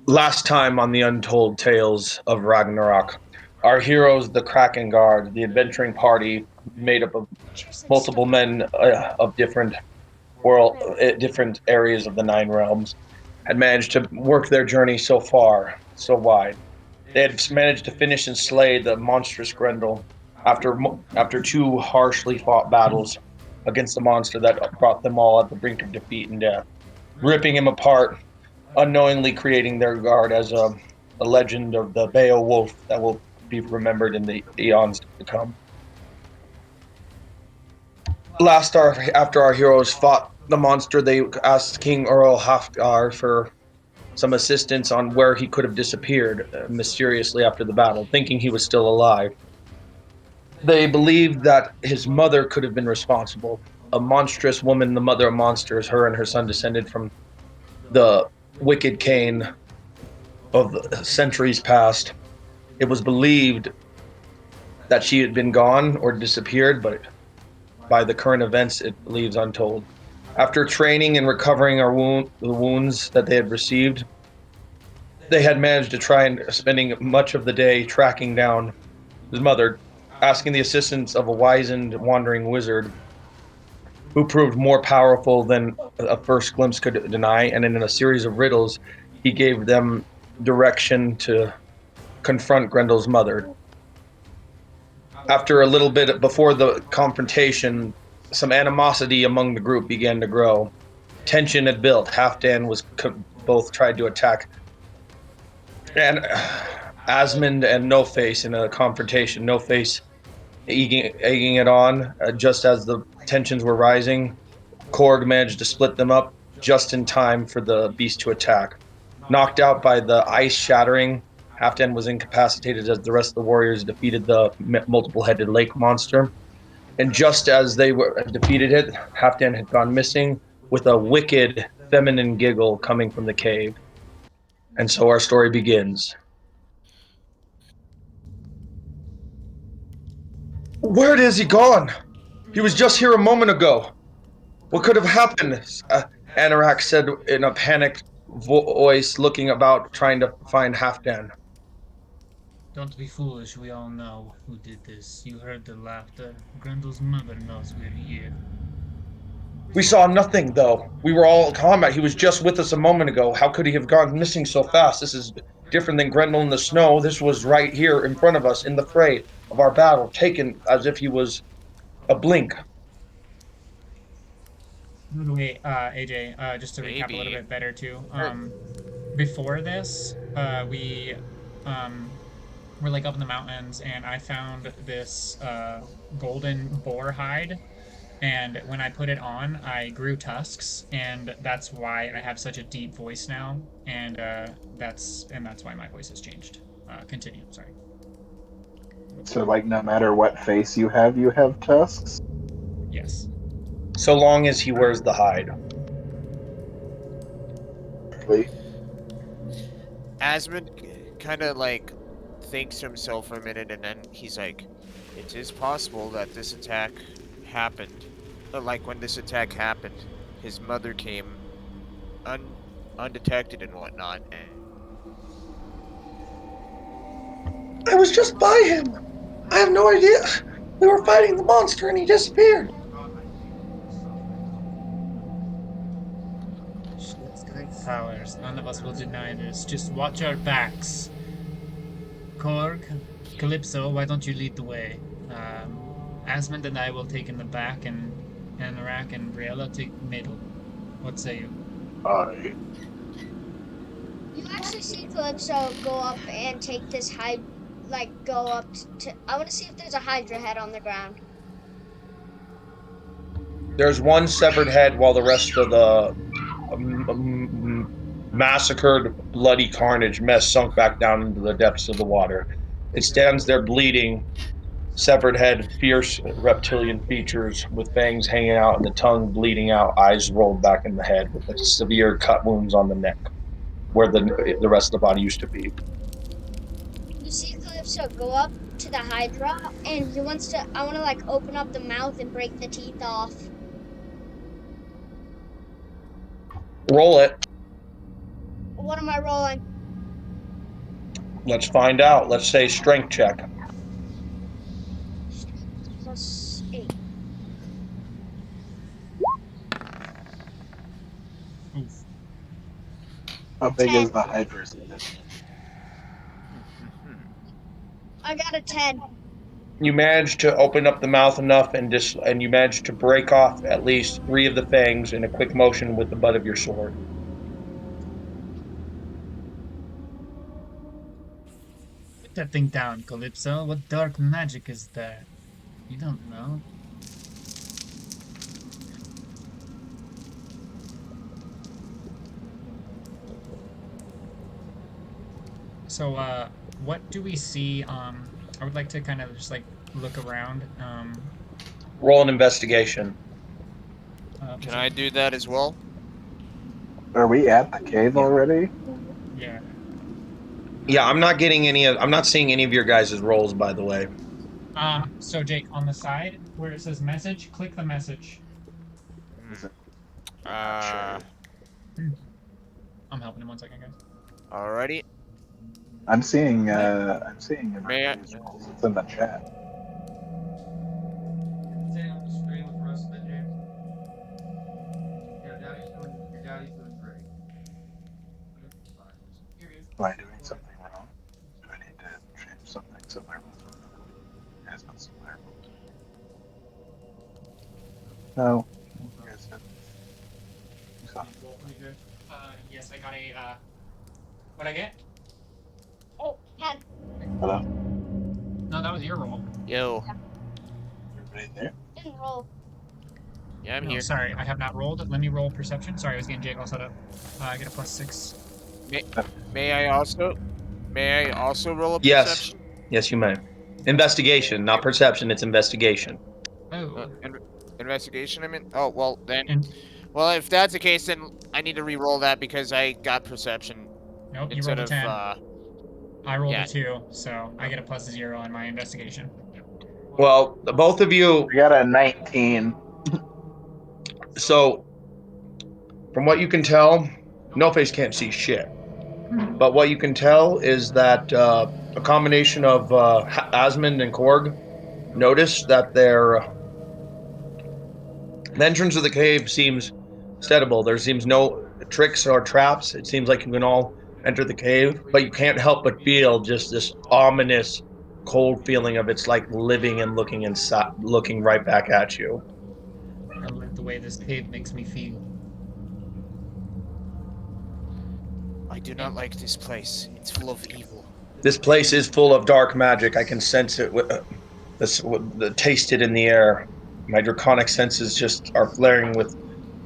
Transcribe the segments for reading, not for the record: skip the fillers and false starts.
Last time on the Untold Tales of Ragnarok, our heroes, the Kraken Guard, the adventuring party made up of multiple men of different areas of the Nine Realms, had managed to work their journey so far, so wide. They had managed to finish and slay the monstrous Grendel after two harshly fought battles against the monster that brought them all at the brink of defeat and death, ripping him apart, unknowingly creating their guard as a legend of the Beowulf that will be remembered in the eons to come. After our heroes fought the monster, they asked King Earl Hafgar for some assistance on where he could have disappeared mysteriously after the battle, thinking he was still alive. They believed that his mother could have been responsible. A monstrous woman, the mother of monsters, her and her son descended from the wicked Cain of centuries past. It was believed that she had been gone or disappeared, but by the current events, it leaves untold. After training and recovering the wounds that they had received, they had managed to try and spending much of the day tracking down his mother, asking the assistance of a wizened wandering wizard who proved more powerful than a first glimpse could deny. And in a series of riddles, he gave them direction to confront Grendel's mother. After a little bit before the confrontation, some animosity among the group began to grow. Tension had built. Halfdan was both tried to attack, and Asmund and No Face in a confrontation. No Face egging it on just as the tensions were rising. Korg managed to split them up just in time for the beast to attack. Knocked out by the ice shattering, Halfdan was incapacitated as the rest of the warriors defeated the multiple-headed lake monster. And just as they were defeated it, Halfdan had gone missing with a wicked feminine giggle coming from the cave. And so our story begins. Where is he gone? He was just here a moment ago. What could have happened? Anorak said in a panicked voice, looking about, trying to find Halfdan. Don't be foolish, we all know who did this. You heard the laughter. Grendel's mother knows we're here. We saw nothing, though. We were all in combat. He was just with us a moment ago. How could he have gone missing so fast? This is different than Grendel in the snow. This was right here in front of us in the fray of our battle, taken as if he was a blink. Wait, AJ, just to recap a little Maybe. bit better too. Or, Before this, we um, were like up in the mountains, and I found this golden boar hide. And when I put it on, I grew tusks, and that's why I have such a deep voice now. And that's why my voice has changed. Continue. Sorry. So, like, no matter what face you have tusks? Yes. So long as he wears the hide. Really? Asmund kind of like thinks to himself for a minute, and then he's like, "It is possible that this attack happened. Like when this attack happened, his mother came undetected and whatnot." And I was just by him. I have no idea. We were fighting the monster and he disappeared. She has great powers. None of us will deny this. Just watch our backs. Korg, Calypso, why don't you lead the way? Asmund and I will take in the back, and Anorak and Briella take middle. What say you? I. You actually see Calypso go up and take this go up to. I want to see if there's a Hydra head on the ground. There's one severed head while the rest of the massacred, bloody carnage mess sunk back down into the depths of the water. It stands there bleeding, severed head, fierce reptilian features with fangs hanging out and the tongue bleeding out, eyes rolled back in the head with severe cut wounds on the neck where the rest of the body used to be. You see Calypso go up to the Hydra, and he wants to. I want to open up the mouth and break the teeth off. Roll it. What am I rolling? Let's find out. Let's say strength check. +8. Oof. How big 10. is the Hydra's head? I got a 10. You manage to open up the mouth enough and you manage to break off at least 3 of the fangs in a quick motion with the butt of your sword. Put that thing down, Calypso. What dark magic is that? You don't know. So, what do we see? I would like to kind of just like look around. Roll an investigation. Can I do that as well? Are we at the cave Yeah. already? Yeah. Yeah, I'm not seeing any of your guys' rolls, by the way. So Jake, on the side where it says message, click the message. Is it? Uh, I'm helping him 1 second, guys. alrighty. I'm seeing May I- everybody's rolls. It's in the chat. Stay on the screen with the rest of it, James. Your daddy's doing great. Am I doing something wrong? Do I need to change something so my rolls are you guys don't see my rolls? No. You guys didn't. You saw. Yes, I got a, what'd I get? Oh, 10. Hello? No, that was your roll. Yo. Everybody there? Didn't roll. Yeah, I'm No, here. sorry, I have not rolled. Let me roll perception. Sorry, I was getting Jake all set up. I get a +6. May I also roll a Yes. perception? Yes, you may. Investigation, not perception, it's investigation. Oh. Investigation, I mean? Oh, well, then. And Well, if that's the case, then I need to re-roll that because I got perception nope, you instead rolled a of, 10. I rolled yeah. a 2, so I get a +0 on my investigation. Well, both of you. We got a 19. So, from what you can tell, No Face can't see shit. But what you can tell is that a combination of Asmund and Korg notice that the entrance of the cave seems steadable. There seems no tricks or traps. It seems like you can all enter the cave, but you can't help but feel just this ominous, cold feeling of it's like living and looking inside, looking right back at you. I like the way this cave makes me feel. I do not like this place. It's full of evil. This place is full of dark magic. I can sense it. Taste it in the air. My draconic senses just are flaring with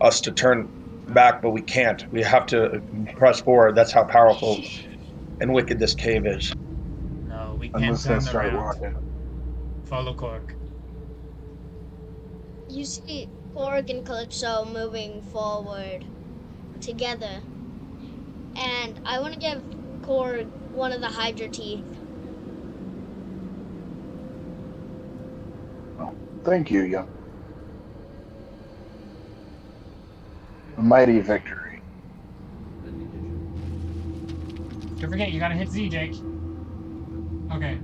us to turn back, but we can't. We have to press forward. That's how powerful and wicked this cave is. No, we I'm can't just gonna turn start around. walking. Follow Korg. You see Korg and Calypso moving forward together. And I want to give Korg one of the Hydra teeth. Thank you, young. A mighty victory. Don't forget, you gotta hit Z, Jake. Okay.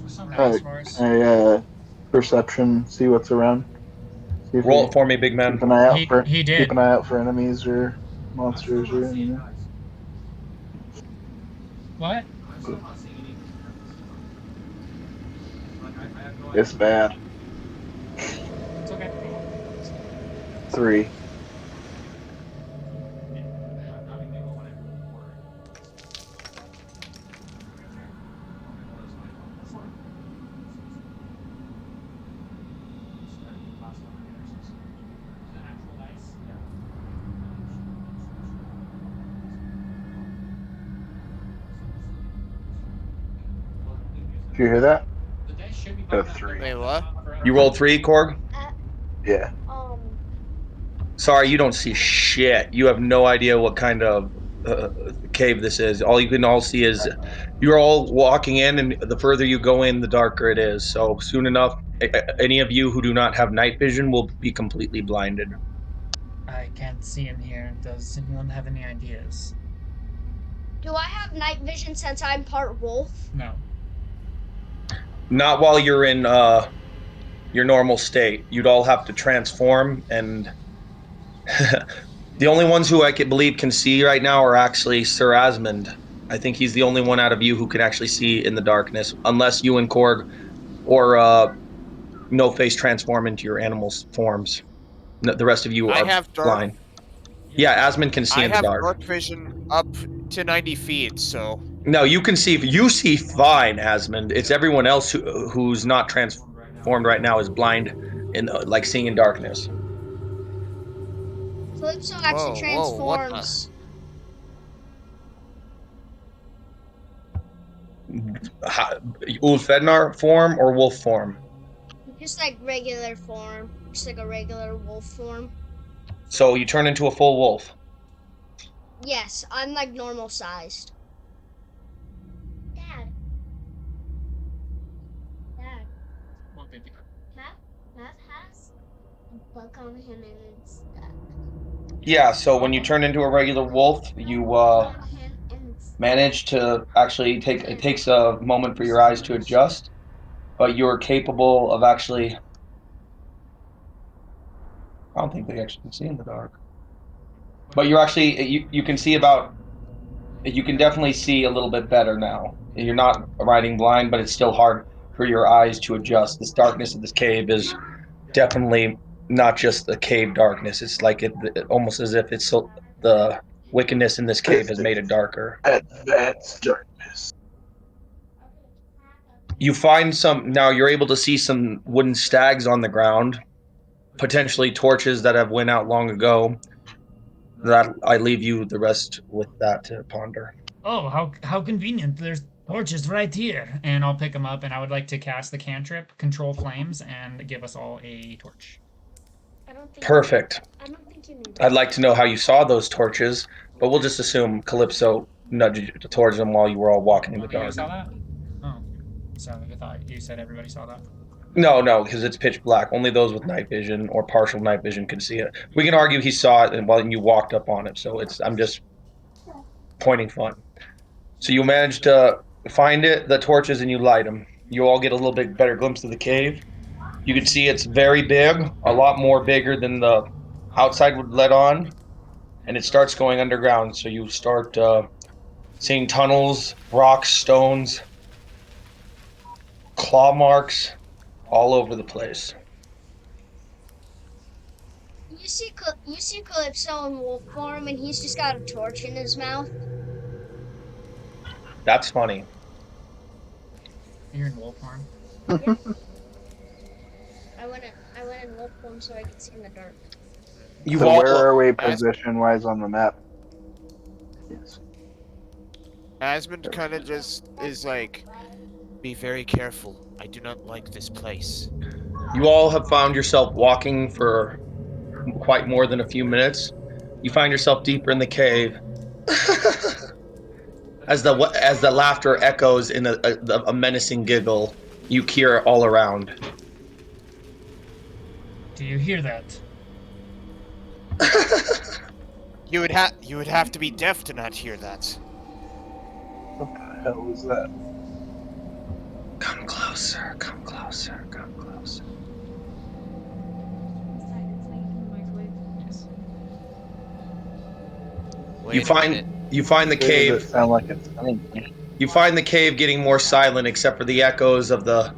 So nice for us. Perception, see what's around. See if Roll it for me, big man. keep an eye out He- for he did. keep an eye out for enemies or monsters or anything. What? It's bad. It's okay. 3. Did you hear that? A 3. Wait, what? You rolled 3, Korg? Yeah. Sorry, you don't see shit. You have no idea what kind of cave this is. All you can all see is you're all walking in, and the further you go in, the darker it is. So soon enough, any of you who do not have night vision will be completely blinded. I can't see in here. Does anyone have any ideas? Do I have night vision since I'm part wolf? No. Not while you're in your normal state. You'd all have to transform, and the only ones who I could believe can see right now are actually Sir Asmund. I think he's the only one out of you who can actually see in the darkness, unless you and Korg or No Face transform into your animals' forms. No, the rest of you I are have dark. blind. Yeah, Asmund can see I in the have dark. dark vision up to 90 feet, so No, you can see. You see fine, Asmund. It's everyone else who's not transformed right now is blind in like seeing in darkness. Calypso actually whoa, what the? transforms. Ulfednar form or wolf form. Just like regular form. Just like a regular wolf form. So you turn into a full wolf. Yes, I'm like normal sized. Dad. Dad. What, baby? Matt has a book on him and it's Yeah. So when you turn into a regular wolf, you on him and it's manage to actually take. It takes a moment for your eyes to adjust, but you're capable of actually. I don't think they actually can see in the dark. But you're actually you can see about you can definitely see a little bit better now. You're not riding blind, but it's still hard for your eyes to adjust. This darkness of this cave is definitely not just the cave darkness. It's like almost as if it's so, the wickedness in this cave has made it darker. Advanced darkness. You find some now. You're able to see some wooden stags on the ground, potentially torches that have went out long ago. That I leave you the rest with that to ponder. Oh, how convenient. There's torches right here. And I'll pick them up, and I would like to cast the cantrip, Control Flames, and give us all a torch. Perfect. I don't think you need I'd like to know how you saw those torches, but we'll just assume Calypso nudged you towards them while you were all walking in the Oh, you dark. saw that? Oh. Sorry, I thought you said everybody saw that. No, because it's pitch black. Only those with night vision or partial night vision can see it. We can argue he saw it and while you walked up on it, so I'm just pointing fun. So you managed to find it, the torches, and you light them. You all get a little bit better glimpse of the cave. You can see it's very big, a lot more bigger than the outside would let on, and it starts going underground. So you start seeing tunnels, rocks, stones, claw marks all over the place. You see Calypso in wolf form and he's just got a torch in his mouth. That's funny. You're in wolf form. Yeah. I went in wolf form so I could see in the dark. You So all where are we position wise on the map? Yes. Asmund kind of just is like, be very careful. I do not like this place. you all have found yourself walking for quite more than a few minutes. You find yourself deeper in the cave. as the laughter echoes in a menacing giggle, you hear all around. Do you hear that? You would have to be deaf to not hear that. What the hell is that? Come closer, come closer, come closer. Wait You a find minute. you find the Does cave. it sound like it's thinking? You find the cave getting more silent, except for the echoes of the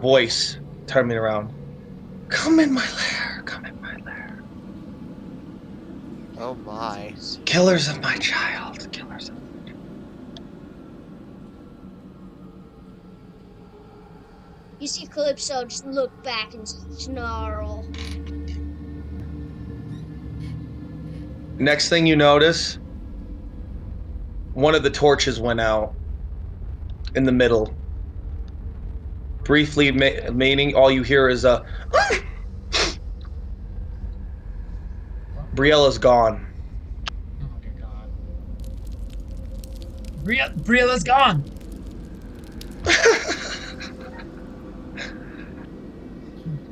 voice turning around. Come in my lair. Come in my lair. Oh my. Killers of my child. Killers of. You see Calypso just look back and snarl. Next thing you notice, one of the torches went out in the middle. Briefly, meaning all you hear is a. Briella's gone. Oh dear God. Briella's gone!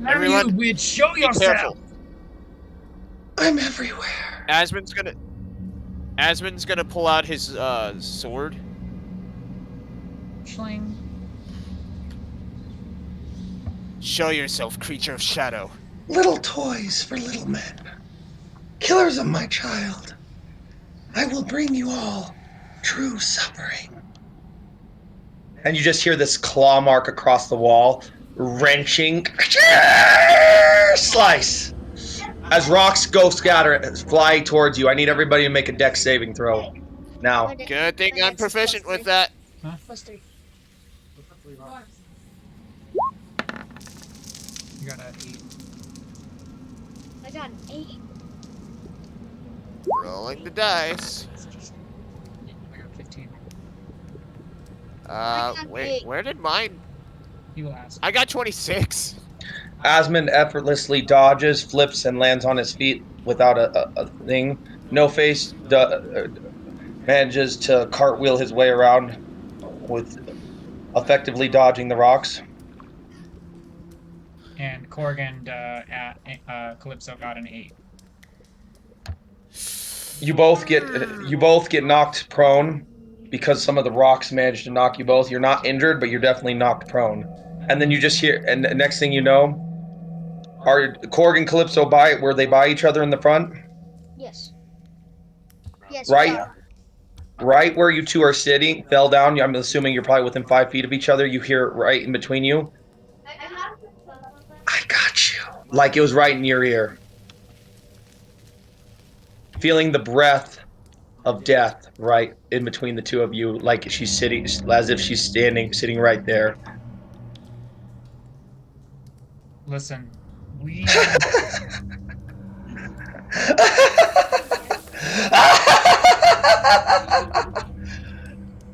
Everyone, you witch, show be yourself! careful. I'm everywhere. Asmund's gonna pull out his sword. Schling. Show yourself, creature of shadow. Little toys for little men. Killers of my child. I will bring you all true suffering. And you just hear this claw mark across the wall, wrenching. Slice! As rocks go fly towards you, I need everybody to make a dex saving throw. Now. Good thing My I'm dex is proficient +3. with that. +3. You got an 8. I got an 8. Rolling the dice. I got 15. Wait, where did mine? You will ask. I got 26. Asmund effortlessly dodges, flips, and lands on his feet without a thing. No Face manages to cartwheel his way around with effectively dodging the rocks. And Corrigan Calypso got an 8. You both get knocked prone because some of the rocks managed to knock you both. You're not injured, but you're definitely knocked prone. And then you just hear, and the next thing you know, are Korg and Calypso were they by each other in the front? Yes. Yes. Right? We are. Right where you two are sitting, fell down. I'm assuming you're probably within 5 feet of each other. You hear it right in between you. I got you. Like it was right in your ear. Feeling the breath of death right in between the two of you, like she's sitting, as if she's sitting right there. Listen, we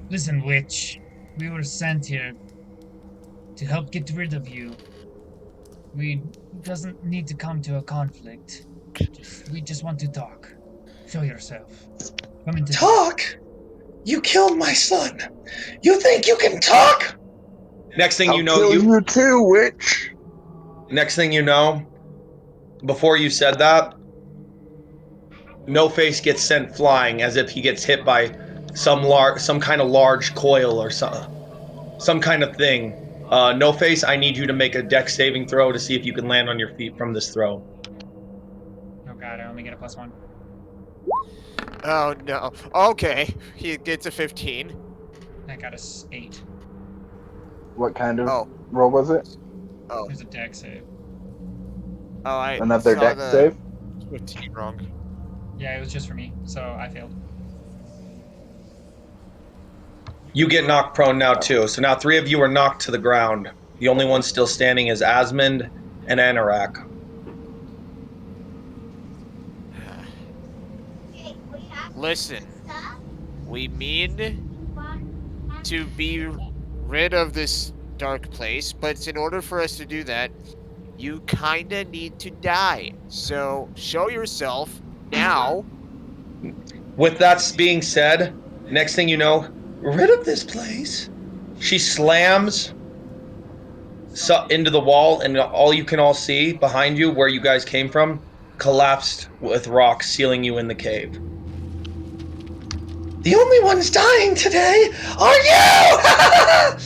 listen, witch. We were sent here to help get rid of you. We doesn't need to come to a conflict. We just want to talk. Show yourself. Come into Talk? You killed my son. You think you can talk? Next thing I'll you know, kill you too, witch. Next thing you know, before you said that, No Face gets sent flying as if he gets hit by some kind of large coil or some kind of thing. No Face, I need you to make a dex saving throw to see if you can land on your feet from this throw. Oh god, I only get a +1. Oh no. Okay, he gets a 15. I got a 8. What kind of Oh, roll was it? oh, There's a dex save. oh! I Another saw dex the save? 15 wrong. Yeah, it was just for me, so I failed. You get knocked prone now too. So now 3 of you are knocked to the ground. The only one still standing is Asmund and Anorak. Listen, we mean to be rid of this dark place, but in order for us to do that, you kinda need to die. So show yourself now. With that being said, next thing you know, rid of this place. She slams into the wall, and all you can all see behind you, where you guys came from, collapsed with rocks, sealing you in the cave. The only ones dying today are you!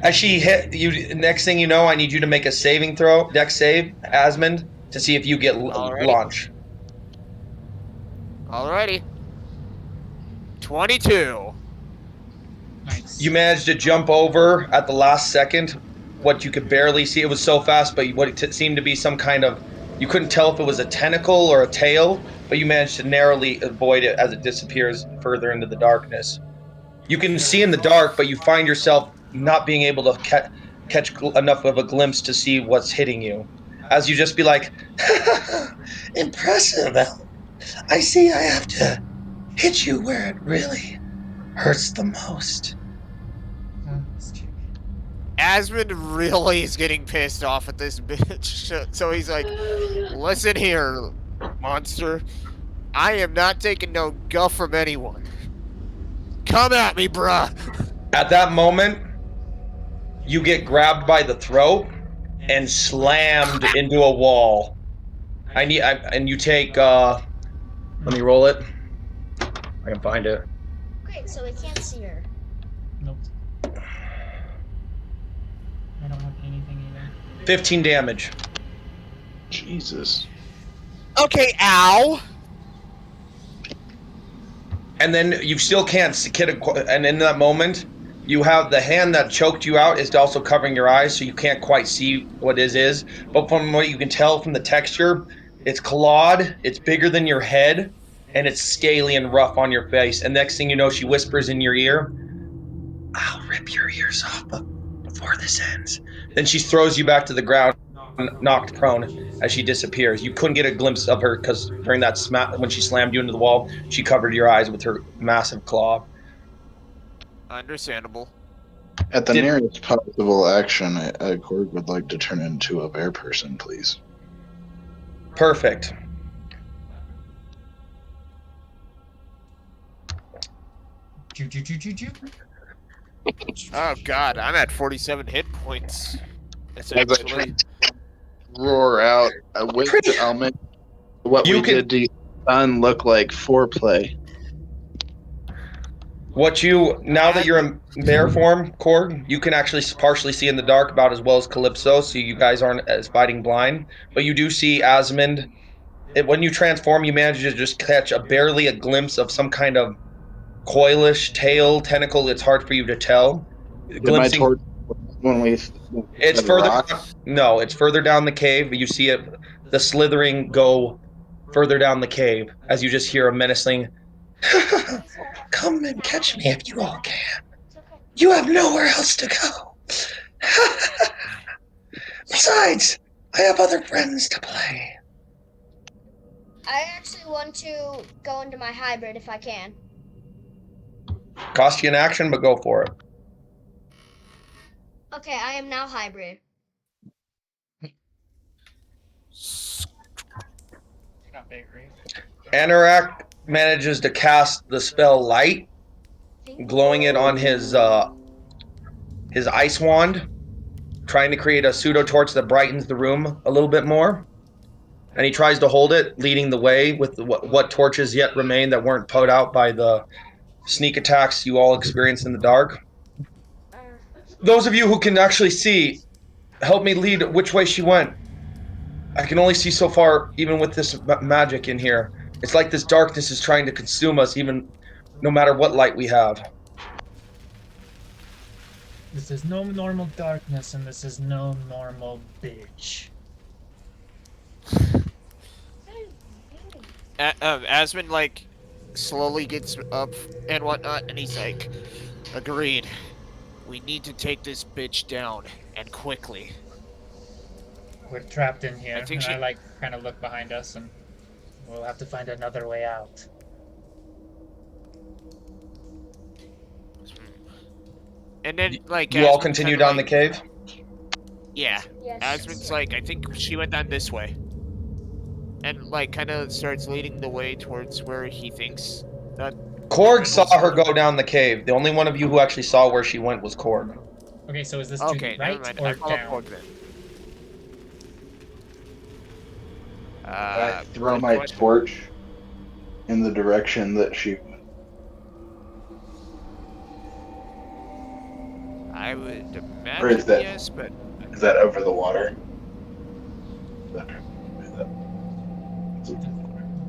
As she hit you, next thing you know, I need you to make a saving throw, dex save, Asmund, to see if you get launch. Alrighty. 22. Nice. You managed to jump over at the last second what you could barely see. It was so fast, but what it seemed to be some kind of, you couldn't tell if it was a tentacle or a tail, but you managed to narrowly avoid it as it disappears further into the darkness. You can see in the dark, but you find yourself not being able to catch enough of a glimpse to see what's hitting you. As you just be like, impressive, Elm. I see I have to hit you where it really hurts the most. This chick. Asmund really is getting pissed off at this bitch. So he's like, listen here, monster. I am not taking no guff from anyone. Come at me, bruh. At that moment, you get grabbed by the throat and slammed into a wall. And you take. Let me roll it. I can find it. Great, so we can't see her. Nope. I don't have anything either. 15 damage. Jesus. Okay, ow. And then you still can't see. And in that moment, you have the hand that choked you out is also covering your eyes, so you can't quite see what it is. But from what you can tell from the texture, it's clawed, it's bigger than your head, and it's scaly and rough on your face. And next thing you know, she whispers in your ear, "I'll rip your ears off before this ends." Then she throws you back to the ground, knocked prone as she disappears. You couldn't get a glimpse of her because during that when she slammed you into the wall, she covered your eyes with her massive claw. Understandable. At the nearest possible action, Korg would like to turn into a bear person, please. Perfect. Oh god, I'm at 47 hit points. As I try to roar out, I'll make what You we can- did to your son look like foreplay. Now that you're in bear form, Korg, you can actually partially see in the dark about as well as Calypso, so you guys aren't as fighting blind. But you do see Asmund. When you transform, you manage to just catch barely a glimpse of some kind of coilish tail tentacle. It's hard for you to tell. Did my Glimpsing, torch when we it's said further. rock? No, it's further down the cave. You see it, the slithering go further down the cave as you just hear a menacing, "Come and catch me if you all can. You have nowhere else to go. Besides, I have other friends to play." I actually want to go into my hybrid if I can. Cost you an action, but go for it. Okay, I am now hybrid. Not big, right? Anorak manages to cast the spell Light, glowing it on his ice wand, trying to create a pseudo torch that brightens the room a little bit more. And he tries to hold it, leading the way with what torches yet remain that weren't put out by the sneak attacks you all experienced in the dark. Those of you who can actually see, help me lead which way she went. I can only see so far, even with this magic in here. It's like this darkness is trying to consume us, even no matter what light we have. This is no normal darkness, and this is no normal bitch. Asmund, like, slowly gets up and whatnot, and he's like, agreed. We need to take this bitch down, and quickly. We're trapped in here, I think and I kind of look behind us, and we'll have to find another way out. And then, like, You all Asmund continue kinda, down the cave? Yeah. Yes. Asmund's like, I think she went down this way. And, like, kind of starts leading the way towards where he thinks that... Korg saw her go down the cave. The only one of you who actually saw where she went was Korg. Okay, so is this Okay, to the right never mind. or I follow down? Korg then. I throw my torch in the direction that she went. I would Or is imagine that- yes, but... Is that over the water?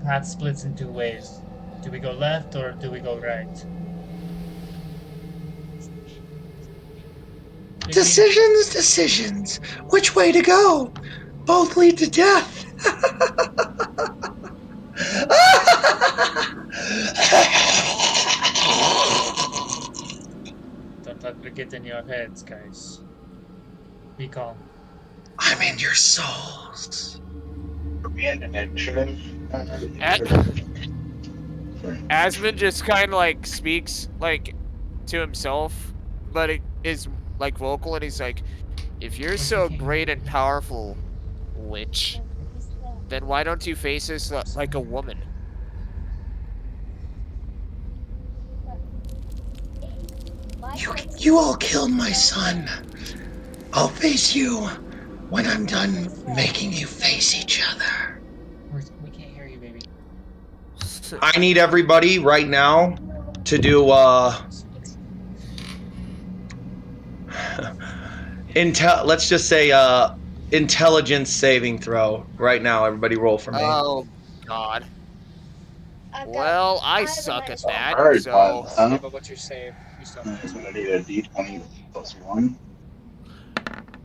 Path splits in two ways. Do we go left or do we go right? Decisions. Which way to go? Both lead to death. Don't let it get in your heads, guys. Be calm. I'm in your souls. Initiative? Asmund just kind of, like, speaks, like, to himself, but it is, like, vocal, and he's like, if you're so great and powerful, witch, then why don't you face us like a woman? You all killed my son. I'll face you when I'm done making you face each other. I need everybody right now to do let's just say intelligence saving throw right now. Everybody roll for me. Oh God. I've got. Well, I have a suck at minus So one. that, hard one, so huh? Yeah, but what's your save? You still have minus I'm one. gonna need a D20 plus 1.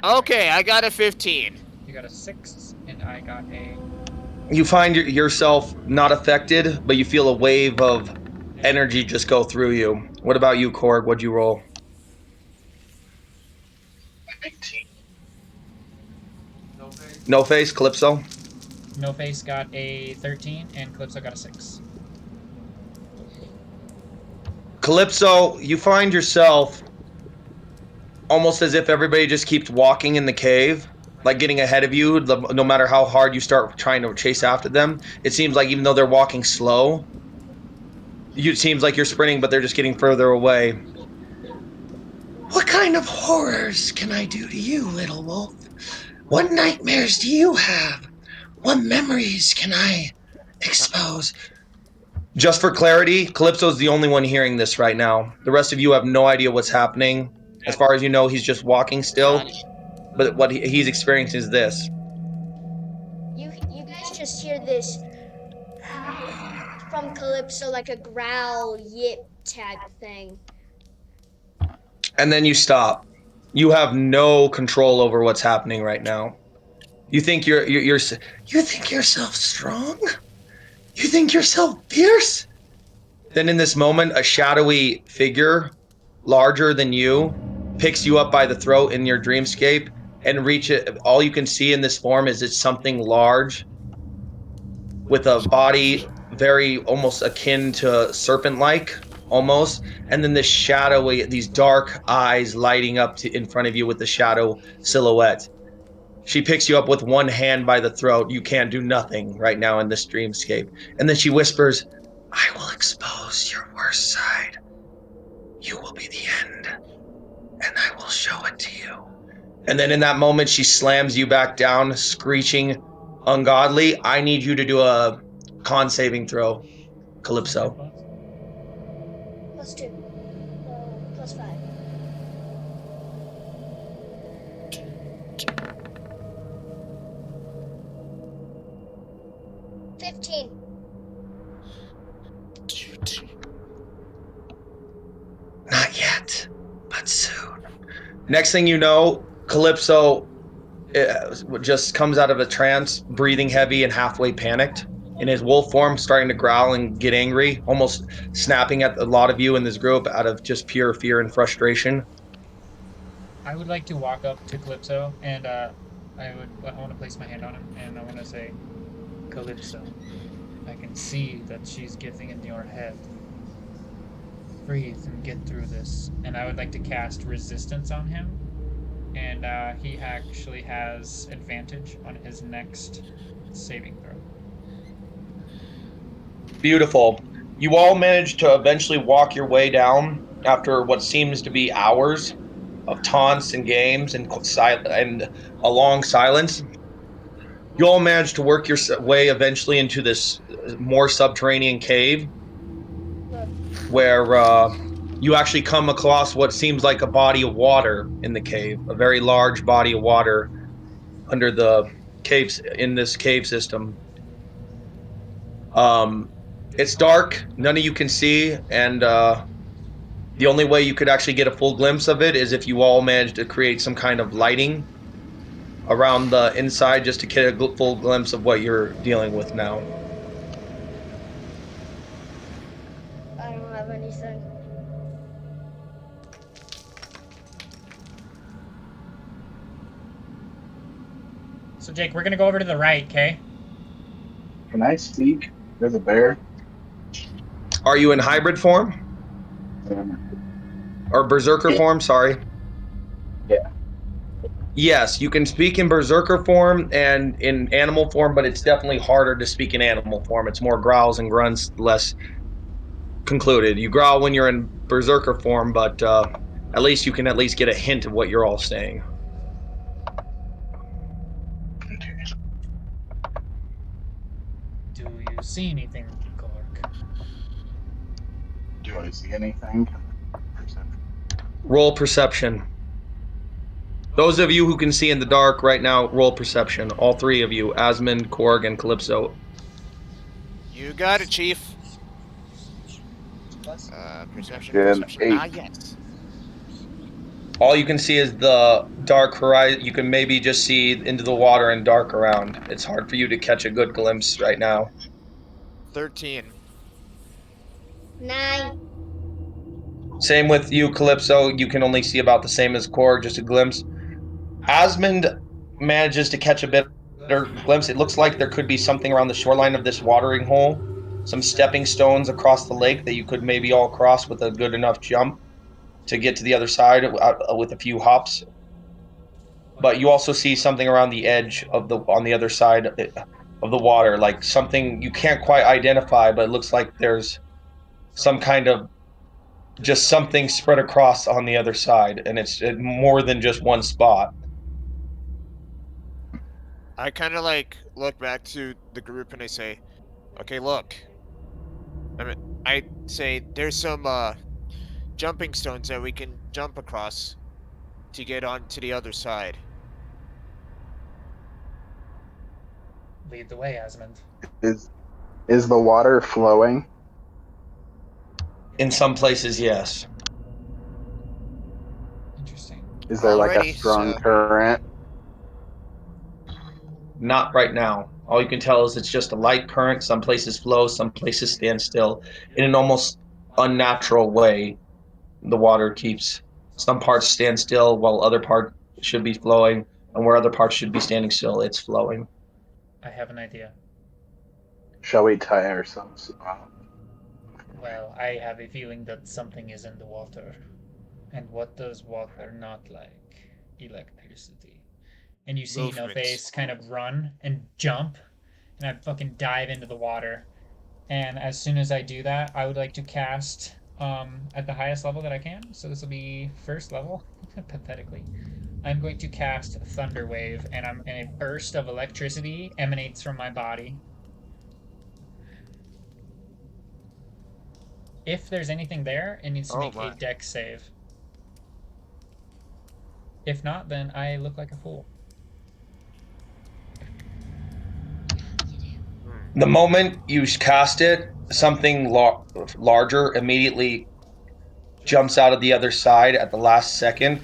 okay, I got a 15. You got a 6, and I got a You find yourself not affected, but you feel a wave of energy just go through you. What about you, Korg? What'd you roll? 19. No face, Calypso. No Face got a 13, and Calypso got a 6. Calypso, you find yourself almost as if everybody just keeps walking in the cave, like getting ahead of you. No matter how hard you start trying to chase after them, it seems like even though they're walking slow, it seems like you're sprinting, but they're just getting further away. What kind of horrors can I do to you, little wolf? What nightmares do you have? What memories can I expose? Just for clarity, Calypso's the only one hearing this right now. The rest of you have no idea what's happening. As far as you know, he's just walking still, but what he's experiencing is this. You guys just hear this from Calypso, like a growl, yip type thing. And then you stop. You have no control over what's happening right now. You think you think yourself strong? You think yourself fierce? Then in this moment, a shadowy figure, larger than you, picks you up by the throat in your dreamscape and reach it. All you can see in this form is it's something large with a body very almost akin to serpent-like, almost, and then this shadowy, these dark eyes lighting up in front of you with the shadow silhouette. She picks you up with one hand by the throat. You can't do nothing right now in this dreamscape. And then she whispers, I will expose your worst side. You will be the end, and I will show it to you. And then in that moment, she slams you back down, screeching ungodly. I need you to do a con saving throw, Calypso. +2. So +5. $15. Not yet, but soon. Next thing you know, Calypso just comes out of a trance, breathing heavy and halfway panicked. In his wolf form, starting to growl and get angry, almost snapping at a lot of you in this group out of just pure fear and frustration. I would like to walk up to Calypso, and I want to place my hand on him, and I want to say, Calypso, I can see that she's getting in your head. Breathe and get through this. And I would like to cast resistance on him, and he actually has advantage on his next saving throw. Beautiful. You all manage to eventually walk your way down after what seems to be hours of taunts and games and a long silence. You all manage to work your way eventually into this more subterranean cave where you actually come across what seems like a body of water in the cave, a very large body of water under the caves in this cave system. Um, it's dark, none of you can see, and the only way you could actually get a full glimpse of it is if you all managed to create some kind of lighting around the inside just to get a full glimpse of what you're dealing with now. I don't have anything. So, Jake, we're going to go over to the right, okay? Can I speak? There's a bear. Are you in hybrid form? Or berserker form, sorry. Yeah. Yes, you can speak in berserker form and in animal form, but it's definitely harder to speak in animal form. It's more growls and grunts, less concluded. You growl when you're in berserker form, but at least you can at least get a hint of what you're all saying. Okay. Do you see anything, Cor? Do I see anything? Perception. Roll perception. Those of you who can see in the dark right now, roll perception. All three of you, Asmund, Korg, and Calypso. You got it, Chief. Perception, Again, perception. 8. Ah, yes. All you can see is the dark horizon. You can maybe just see into the water and dark around. It's hard for you to catch a good glimpse right now. 13. 9. Same with you, Calypso. You can only see about the same as Korg, just a glimpse. Asmund manages to catch a better glimpse. It looks like there could be something around the shoreline of this watering hole. Some stepping stones across the lake that you could maybe all cross with a good enough jump to get to the other side with a few hops. But you also see something around the edge of the on the other side of the water, like something you can't quite identify, but it looks like there's some kind of just something spread across on the other side, and it's more than just one spot. I kind of like look back to the group and I say, okay, look. I say there's some jumping stones that we can jump across to get on to the other side. Lead the way, Asmund. Is the water flowing? In some places, yes. Interesting. Is there like a Alrighty, strong so- current? Not right now. All you can tell is it's just a light current. Some places flow, some places stand still. In an almost unnatural way, the water keeps some parts stand still while other parts should be flowing, and where other parts should be standing still, it's flowing. I have an idea. Shall we tie ourselves up? Well, I have a feeling that something is in the water. And what does water not like? Electricity. And you see No Movement. Face kind of run and jump, and I fucking dive into the water. And as soon as I do that, I would like to cast at the highest level that I can. So this will be first level, pathetically. I'm going to cast Thunder Wave, and a burst of electricity emanates from my body. If there's anything there, it needs to make a dex save. If not, then I look like a fool. The moment you cast it, something larger immediately jumps out of the other side at the last second,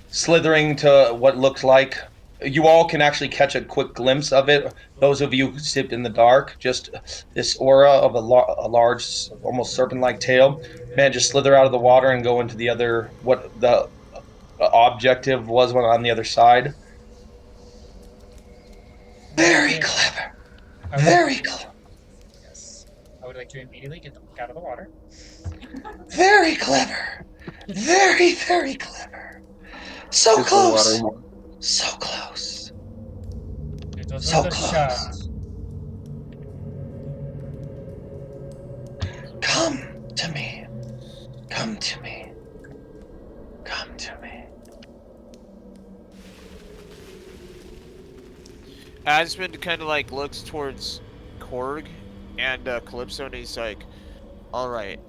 slithering to what looks like. You all can actually catch a quick glimpse of it. Those of you who sit in the dark, just this aura of a large, almost serpent-like tail, man, just slither out of the water and go into the other, what the objective was on the other side. Very clever. Very clever. Yes. I would like to immediately get the fuck out of the water. Very clever. Very, very clever. So Is the close. water So close. It was So a close. shot. Come to me. Come to me. Come to me. Asmund kind of like looks towards Korg and Calypso, and he's like, "All right,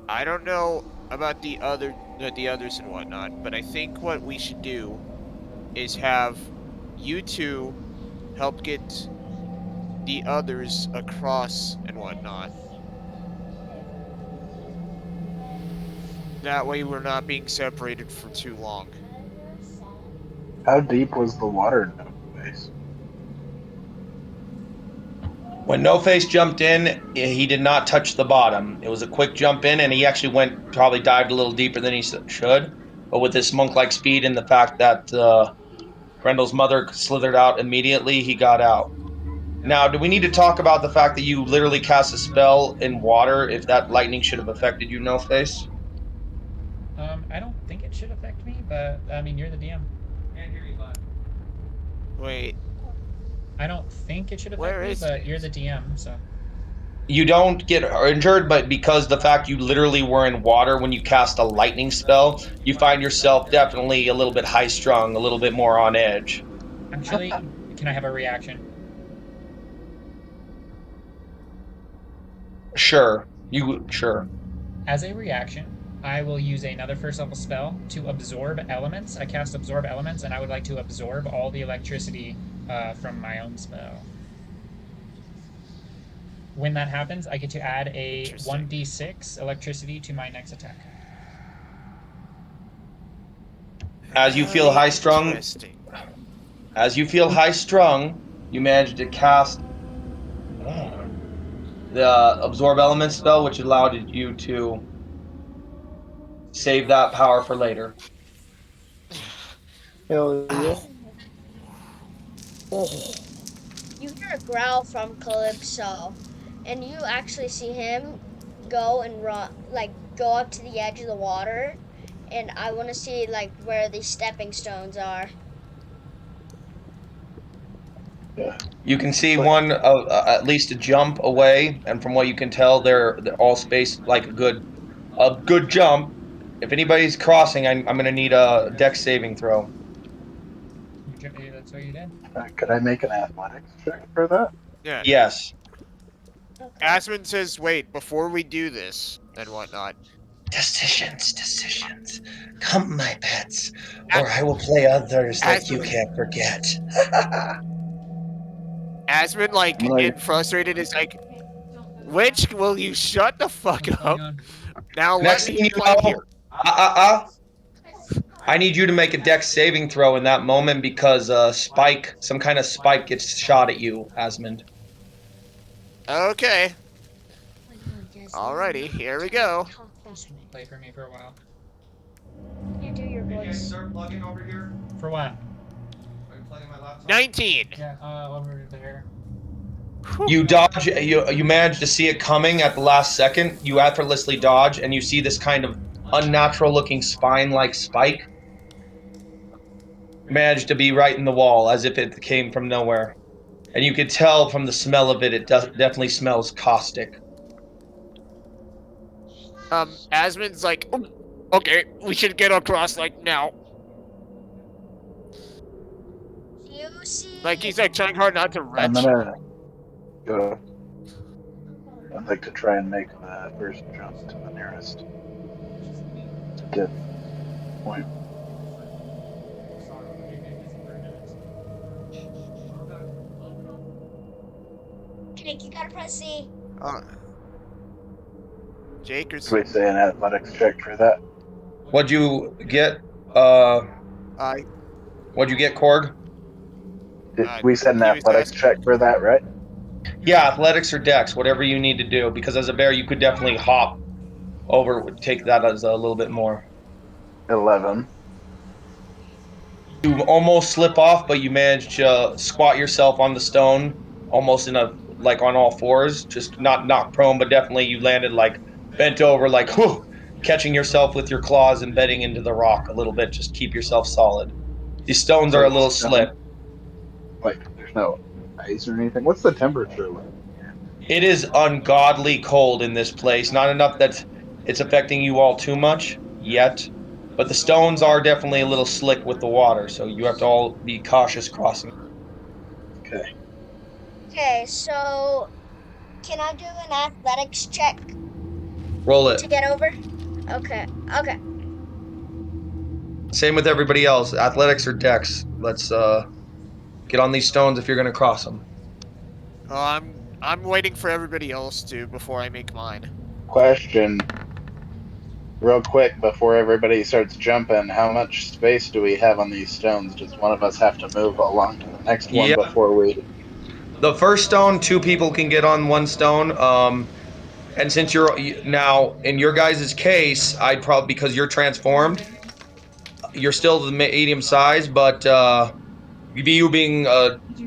I don't know about the others and whatnot, but I think what we should do is have you two help get the others across and whatnot. That way, we're not being separated for too long." How deep was the water in No Face? When No Face jumped in, he did not touch the bottom. It was a quick jump in, and he actually probably dived a little deeper than he should. But with his monk-like speed and the fact that Grendel's mother slithered out immediately, he got out. Now, do we need to talk about the fact that you literally cast a spell in water? If that lightning should have affected you, No Face? I don't think it should affect me, but I mean, you're the DM. Can't hear you, bud. Wait, I don't think it should affect Where me, is but it? you're the DM, so. You don't get injured, but because the fact you literally were in water when you cast a lightning spell, you find yourself definitely a little bit high-strung, a little bit more on edge. Actually, can I have a reaction? Sure. Sure. As a reaction, I will use another first level spell to absorb elements. I cast absorb elements, and I would like to absorb all the electricity from my own spell. When that happens, I get to add a 1d6 electricity to my next attack. As you feel high strung, Interesting. you manage to cast the absorb element spell, which allowed you to save that power for later. Hell yeah. You hear a growl from Calypso, and you actually see him go and run, like go up to the edge of the water, and I want to see like where the stepping stones are. You can see one at least a jump away, and from what you can tell, they're all spaced like a good jump. If anybody's crossing, I'm going to need a dex saving throw. That's what you did. Could I make an athletics check for that? Yeah. Yes. Okay. Asmund says, wait, before we do this and whatnot. Decisions. Come, my pets, or I will play others that you can't forget. Asmund, like, getting frustrated, is like, Witch, will you shut the fuck up? Now Next let thing me you play know, here. I need you to make a dex saving throw in that moment because some kind of spike gets shot at you, Asmund. Okay. Alrighty, here we go. Just play for me for a while. You do your voice. Start plugging over here. For what? Are you plugging my laptop? 19. Yeah, over there. You dodge. You manage to see it coming at the last second. You effortlessly dodge, and you see this kind of unnatural-looking spine-like spike. Managed to be right in the wall, as if it came from nowhere. And you could tell from the smell of it, it definitely smells caustic. Asmund's like, okay, we should get across, like, now. You see. Like, he's, like, trying hard not to retch. I'm gonna go. I'd like to try and make the first jump to the nearest dip point. Jake, you gotta press C. Jake or Should we say an athletics check for that? What'd you get? What'd you get, Korg? We said an he was athletics asking- check for that, right? Yeah, athletics or dex, whatever you need to do. Because as a bear, you could definitely hop over. Take that as a little bit more. 11. You almost slip off, but you manage to squat yourself on the stone, almost like on all fours. Just not knocked prone, but definitely you landed like bent over, like whew, catching yourself with your claws and bedding into the rock a little bit. Just keep yourself solid. These stones are a little slip. Like, there's no ice or anything. What's the temperature like? It is ungodly cold in this place. Not enough that it's affecting you all too much yet, but the stones are definitely a little slick with the water, so you have to all be cautious crossing. Okay. Okay, so can I do an athletics check Roll it. to get over? Okay. Okay. Same with everybody else. Athletics or dex. Let's get on these stones if you're going to cross them. I'm waiting for everybody else to before I make mine. Question. Real quick, before everybody starts jumping, how much space do we have on these stones? Does one of us have to move along to the next one Yeah. before we... The first stone, 2 people can get on one stone. And since you're now in your guys' case, I'd probably, because you're transformed, you're still the medium size, but you being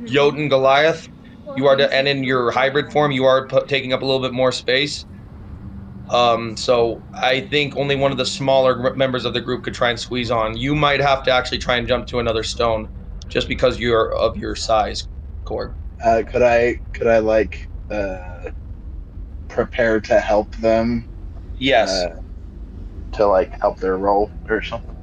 Jotun Goliath, you are, and in your hybrid form, you are taking up a little bit more space. So I think only one of the smaller members of the group could try and squeeze on. You might have to actually try and jump to another stone, just because you're of your size, Korg. Could I like prepare to help them? Yes. To like help their roll or something?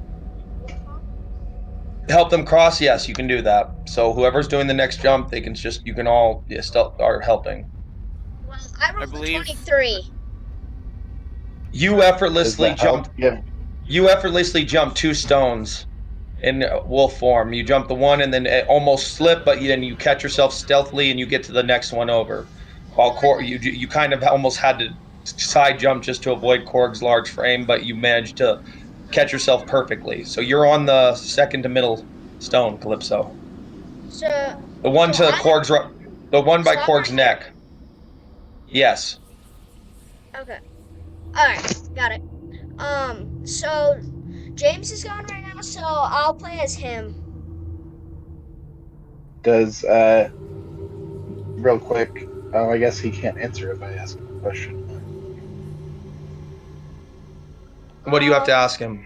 Help them cross. Yes, you can do that. So whoever's doing the next jump, they can just, you can all still are helping. Well, I rolled a believe- 23. You Does effortlessly that help? jump. Yeah. You effortlessly jump 2 stones in wolf form. You jump the one and then almost slip, but then you catch yourself stealthily and you get to the next one over. While you kind of almost had to side jump just to avoid Korg's large frame, but you managed to catch yourself perfectly. So you're on the second to middle stone, Calypso. So, The one so to I'm, Korg's, the one by so I'm Korg's right here. neck. Yes. Okay. Alright, got it. So James is gone right now, so I'll play as him. Does real quick? Oh, I guess he can't answer if I ask him a question. What do you have to ask him?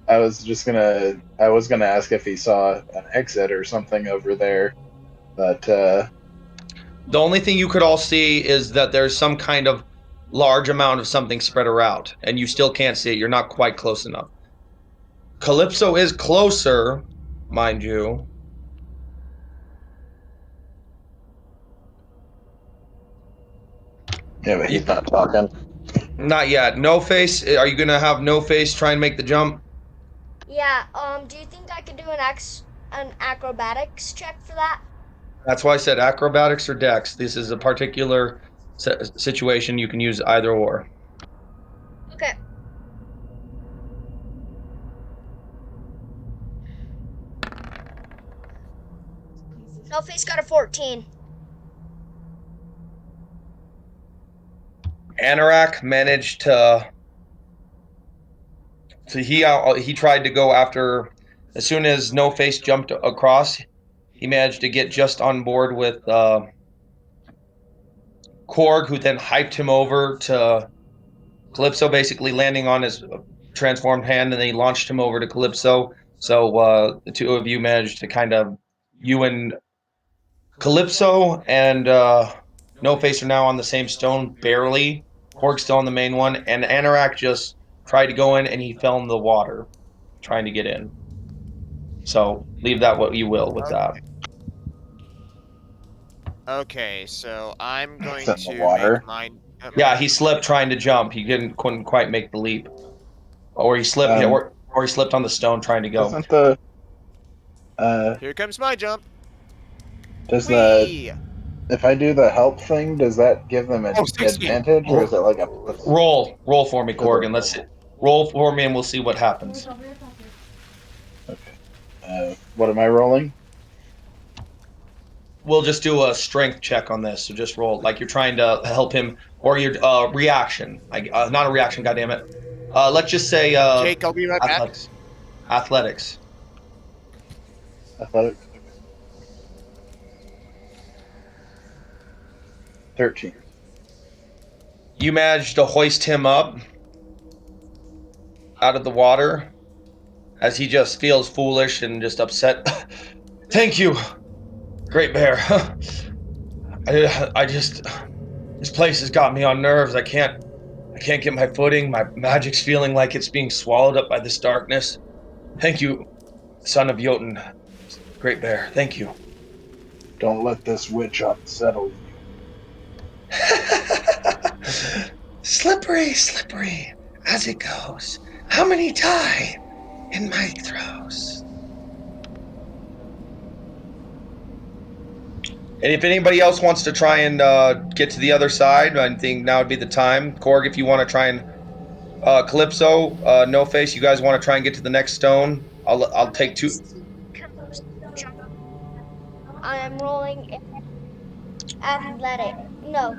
I was gonna ask if he saw an exit or something over there, but The only thing you could all see is that there's some kind of large amount of something spread around, and you still can't see it. You're not quite close enough. Calypso is closer, mind you. yeah, but he's not talking. Not yet. No face. Are you gonna have no face try and make the jump? Yeah, do you think I could do an acrobatics check for that? That's why I said acrobatics or dex. This is a particular situation. You can use either or. Okay. No face got a 14. Anorak managed to. So he tried to go after. As soon as No Face jumped across, he managed to get just on board with Korg, who then hyped him over to Calypso, basically landing on his transformed hand, and then he launched him over to Calypso. So the two of you managed to kind of, you and Calypso and No Face are now on the same stone, barely. Korg's still on the main one, and Anorak just tried to go in, and he fell in the water trying to get in. So leave that what you will with that. Okay, so I'm going It's in the to water. make mine. Yeah, he slipped trying to jump. He couldn't quite make the leap, or he slipped, Um, or he slipped on the stone trying to go. Doesn't the Here comes my jump. does the Whee! if I do the help thing, does that give them an 60. advantage, or is it like a plus? Roll for me, To the Corgan. Let's see. Roll for me, and we'll see what happens. Okay. What am I rolling? We'll just do a strength check on this. So just roll like you're trying to help him, or your reaction. Like not a reaction. God damn it. Let's just say Jake, I'll be right back. athletics. Athletics. Athletics. Okay. 13. You managed to hoist him up out of the water as he just feels foolish and just upset. Thank you, Great Bear. I just this place has got me on nerves. I can't get my footing. My magic's feeling like it's being swallowed up by this darkness. Thank you, son of Jotun. Great Bear. Thank you. Don't let this witch unsettle you. Slippery, slippery as it goes. How many die in my throes? And if anybody else wants to try and get to the other side, I think now would be the time. Korg, if you want to try and Calypso, No Face, you guys want to try and get to the next stone? I'll take two. I'm rolling athletic. No,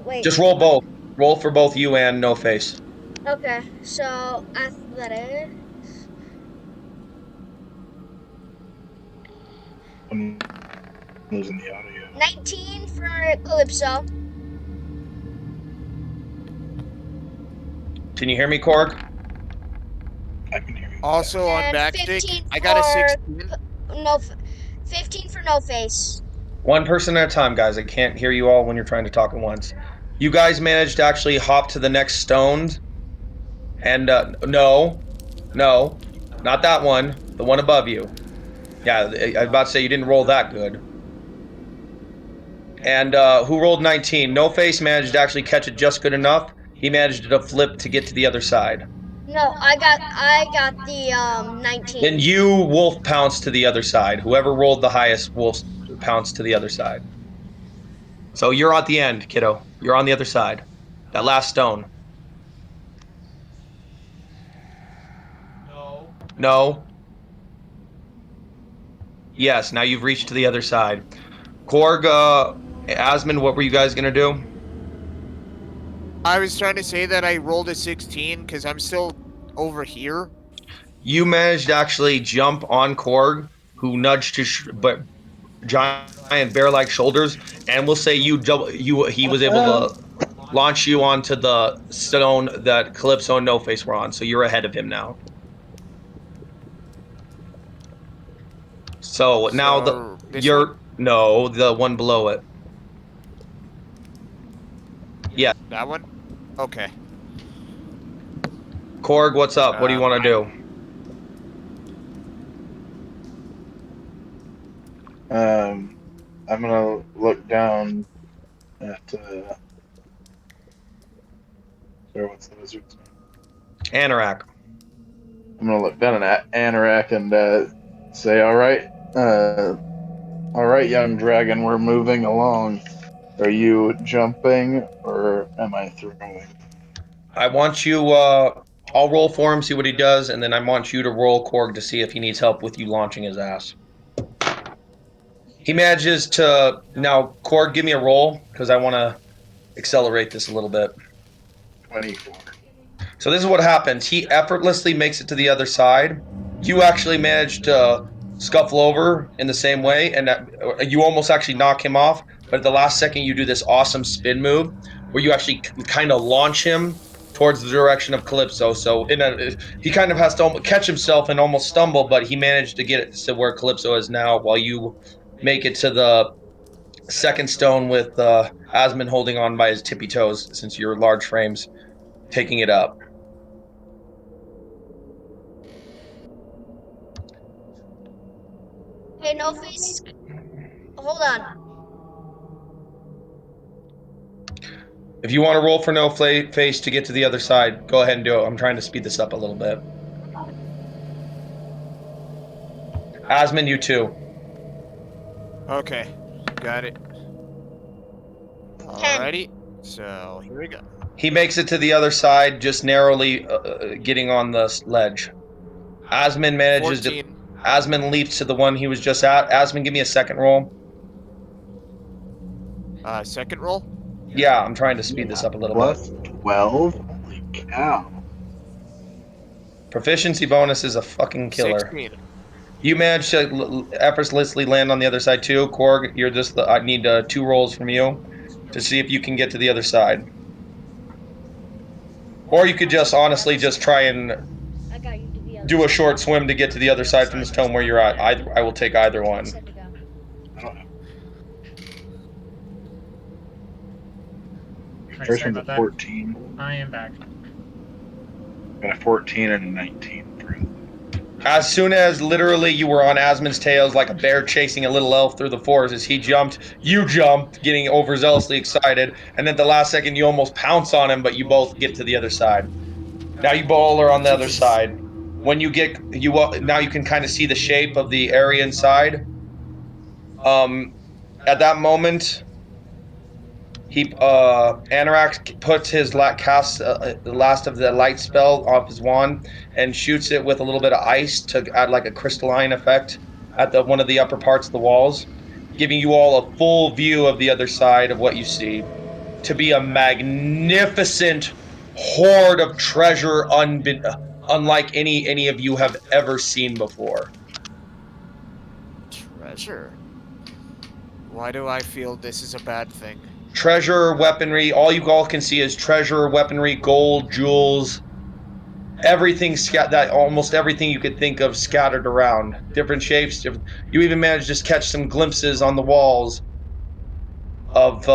wait. Just roll both. Roll for both you and No Face. Okay, so athletic. I'm losing the audio. 19 for Calypso. Can you hear me, Korg? I can hear you. Also on And backstick, 15 I got a for 16. No, 15 for No Face. One person at a time, guys. I can't hear you all when you're trying to talk at once. You guys managed to actually hop to the next stone. And no, not that one. The one above you. Yeah, I was about to say you didn't roll that good. And who rolled 19? No Face managed to actually catch it just good enough. He managed to flip to get to the other side. No, I got the Then 19. you Wolf pounced to the other side. Whoever rolled the highest Wolf pounced to the other side. So you're at the end, kiddo. You're on the other side. That last stone. No. No. Yes, now you've reached to the other side. Korg, Asmund, what were you guys going to do? I was trying to say that I rolled a 16 because I'm still over here. You managed to actually jump on Korg, who nudged his giant bear-like shoulders, and we'll say he was able to launch you onto the stone that Calypso and No Face were on, so you're ahead of him now. So now This one? no, the one below it. Yeah. That one? Okay. Korg, what's up? What do you want to do? I'm gonna look down at what's the wizard's name? Anorak. I'm gonna look down at Anorak and say, all right, young dragon, we're moving along. Are you jumping or am I throwing? I want you. I'll roll for him, see what he does, and then I want you to roll Korg to see if he needs help with you launching his ass. He manages to now. Korg, give me a roll because I want to accelerate this a little bit. 24. So this is what happens. He effortlessly makes it to the other side. You actually manage to scuffle over in the same way, and you almost actually knock him off. But at the last second, you do this awesome spin move where you actually kind of launch him towards the direction of Calypso. So he kind of has to catch himself and almost stumble, but he managed to get it to where Calypso is now, while you make it to the second stone with Asmund holding on by his tippy toes, since your large frame's taking it up. Hey, No Face. Hold on. If you want to roll for No Face to get to the other side, go ahead and do it. I'm trying to speed this up a little bit. Asmund, you too. Okay. Got it. 10. Alrighty. So, here we go. He makes it to the other side, just narrowly getting on the ledge. Asmund manages 14. to. Asmund leaps to the one he was just at. Asmund, give me a second roll. Second roll? Yeah, I'm trying to speed this up a little Plus bit. 12? Holy cow. Proficiency bonus is a fucking killer. 16. You managed to effortlessly land on the other side too. Korg, you're just I need 2 rolls from you to see if you can get to the other side. Or you could just honestly just try and I got you to the other do a side. short swim to get to the other side from the stone where you're at. I will take either I one. said to go. Alright, First sorry one's about a that. 14. I am back. Got a 14 and a 19 for As soon as literally you were on Asmund's tails like a bear chasing a little elf through the forest, as he jumped, you jumped, getting overzealously excited, and at the last second you almost pounce on him, but you both get to the other side. Now you both are on the other side. When you get now you can kind of see the shape of the area inside. At that moment, he Anorak puts his casts the last of the light spell off his wand and shoots it with a little bit of ice to add like a crystalline effect at the one of the upper parts of the walls, giving you all a full view of the other side of what you see to be a magnificent hoard of treasure unlike any of you have ever seen before. Treasure? Why do I feel this is a bad thing? Treasure, weaponry, all you all can see is treasure, weaponry, gold, jewels, everything that almost everything you could think of scattered around, different shapes. You even managed to just catch some glimpses on the walls of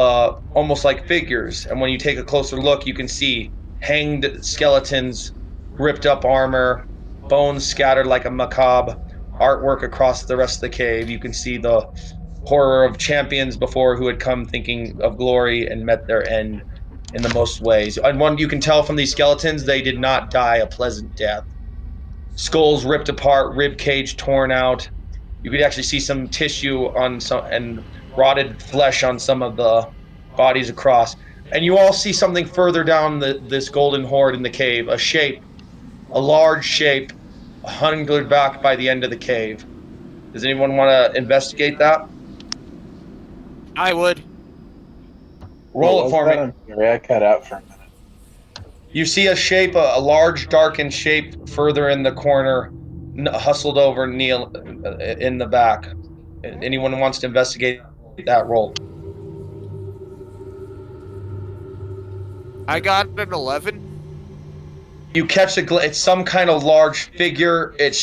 almost like figures. And when you take a closer look, you can see hanged skeletons, ripped up armor, bones scattered like a macabre artwork across the rest of the cave. You can see the horror of champions before who had come thinking of glory and met their end in the most ways. And one you can tell from these skeletons, they did not die a pleasant death. Skulls ripped apart, rib cage torn out. You could actually see some tissue on some and rotted flesh on some of the bodies across. And you all see something further down this golden horde in the cave, a shape, a large shape, hungered back by the end of the cave. Does anyone want to investigate that? I would. What Roll it was for that? me. I'm sorry, I cut out for a minute. You see a shape, a large darkened shape further in the corner, hustled over Neil in the back. Anyone who wants to investigate that, roll. I got an 11. You catch it's some kind of large figure. It's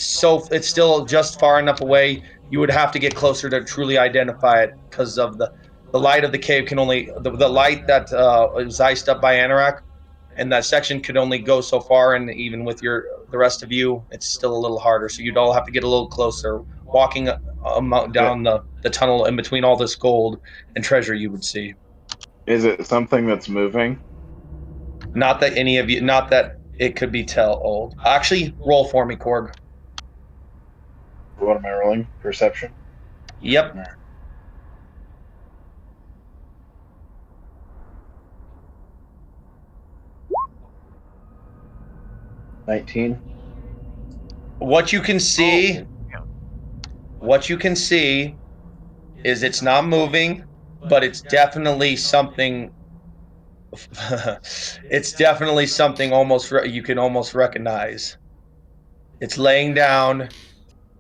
still just far enough away. You would have to get closer to truly identify it because of the light of the cave can only the light that is iced up by Anorak, and that section could only go so far. And even with the rest of you, it's still a little harder. So you'd all have to get a little closer, walking down the tunnel in between all this gold and treasure you would see. Is it something that's moving? Not that any of you, not that it could be old. Actually, roll for me, Korg. What am I rolling? Perception? Yep. All right. 19. What you can see, Oh, what you can see is it's not moving, but it's definitely something. It's definitely something almost you can almost recognize. It's laying down.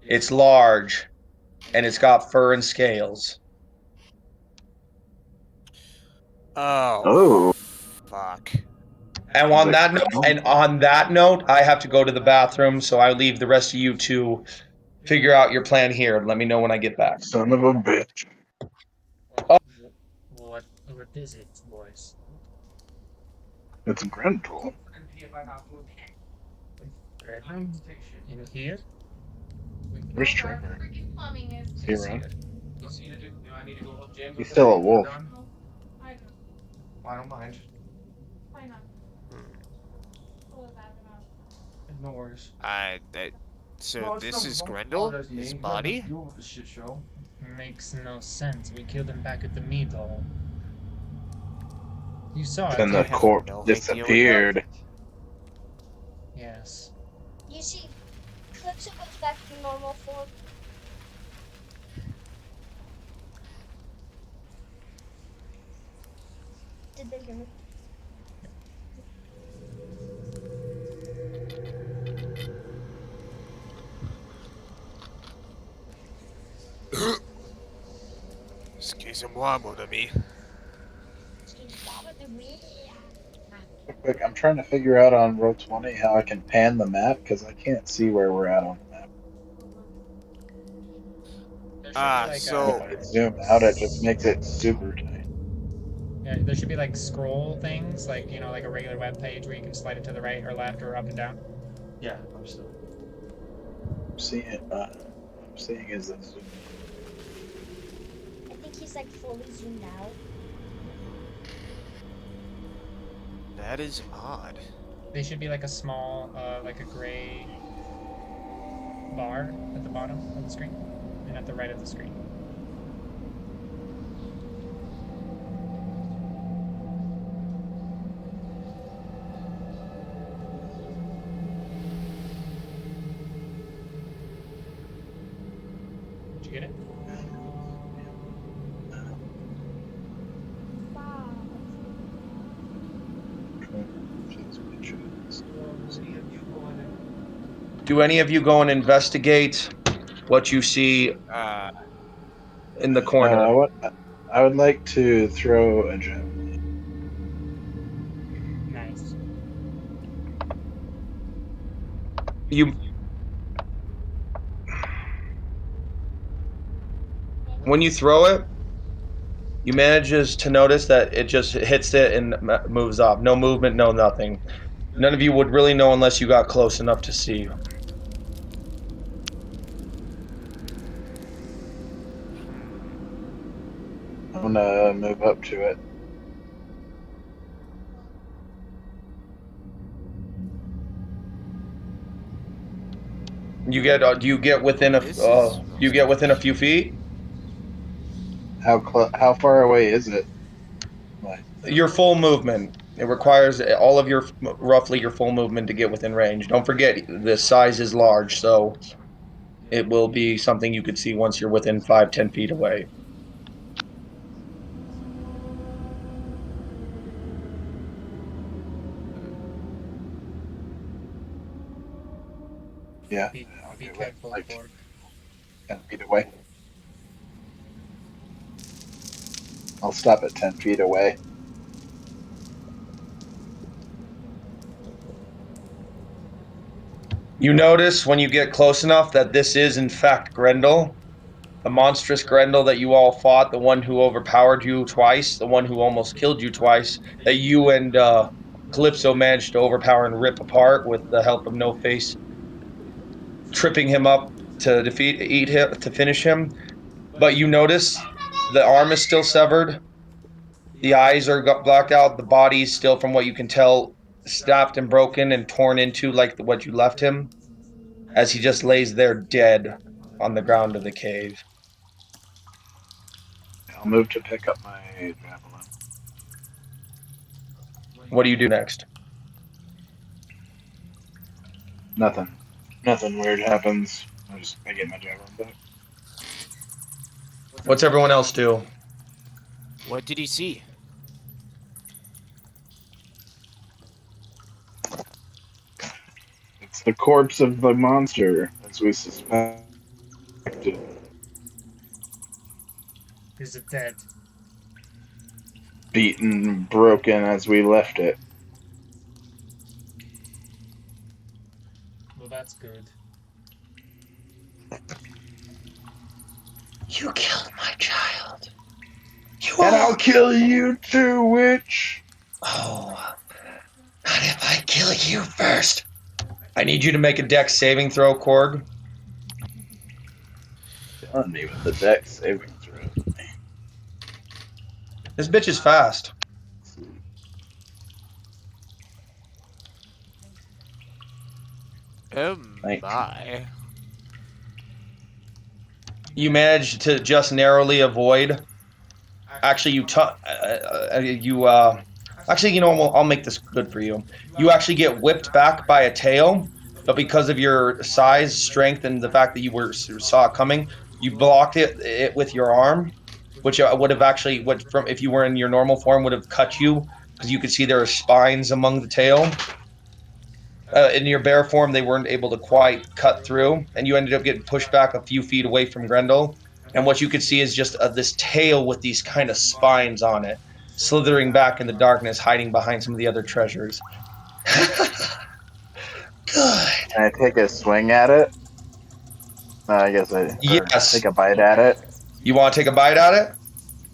It's large, and it's got fur and scales. Oh, Oh. fuck. And Is on it that note, Grendel? I have to go to the bathroom, so I leave the rest of you to figure out your plan here. Let me know when I get back. Son of a bitch. What is it, boys? It's Grendel. In here? Where's Trevor? Is he around? He's He's still a wolf. I don't mind. No worries. So No, this no, is don't Grendel? apologize to me. His You don't have to body? deal with the shit show. Makes no sense. We killed him back at the meat hall. You saw Then it, I the right? have corpse no idea what disappeared. Yes. You see, Calypso goes back to normal form. Did they hear me? Excusez-moi, mon ami. Real quick, I'm trying to figure out on roll 20 how I can pan the map because I can't see where we're at on the map. There should be like And if I zoom out, it just makes it super tight. yeah, there should be like scroll things, like like a regular web page where you can slide it to the right or left or up and down. Yeah, I'm still. I'm seeing, what I'm seeing is a zoom. I think he's like fully zoomed out. That is odd. They should be like a small, like a gray bar at the bottom of the screen and at the right of the screen. Did you get it? Do any of you go and investigate what you see Uh, in the corner? I would like to throw a gem. Nice. You when you throw it, you manages to notice that it just hits it and moves off. No movement, no nothing. None of you would really know unless you got close enough to see. gonna move up to it. You get do you get within a This is you get within a few feet? How far away is it? Like, Your full movement. It requires all of your roughly your full movement to get within range. Don't forget the size is large, so it will be something you could see once you're within 5-10 feet away. yeah, Be, I'll be get with careful, like Korg. 10 feet away. I'll stop at 10 feet away. You notice when you get close enough that this is in fact Grendel, the monstrous Grendel that you all fought, the one who overpowered you twice, the one who almost killed you twice, that you and Calypso managed to overpower and rip apart with the help of No Face, tripping him up to eat him, to finish him. But you notice the arm is still severed, the eyes are blacked out, the body is still, from what you can tell, snapped and broken and torn into like what you left him, as he just lays there dead on the ground of the cave. I'll move to pick up my javelin. What do you do next? Nothing. Nothing weird happens. I get my javelin back. What's everyone else do? What did he see? It's the corpse of the monster, as we suspected. Is it dead? Beaten, broken as we left it. Well, that's good. You killed my child. And I'll kill you too, witch! Oh, not if I kill you first. I need you to make a dex saving throw, Korg. Killing me with the dex saving throw. This bitch is fast. Oh 19. my. You managed to just narrowly avoid. Actually, actually, you know, I'll make this good for you. You actually get whipped back by a tail, but because of your size, strength, and the fact that you saw it coming, you blocked it with your arm, which would have actually, what from if you were in your normal form, would have cut you because you could see there are spines among the tail. In your bear form, they weren't able to quite cut through, and you ended up getting pushed back a few feet away from Grendel. And what you could see is just this tail with these kind of spines on it, slithering back in the darkness, hiding behind some of the other treasures. Good. Can I take a swing at it? I guess or Yes. take a bite at it. You want to take a bite at it?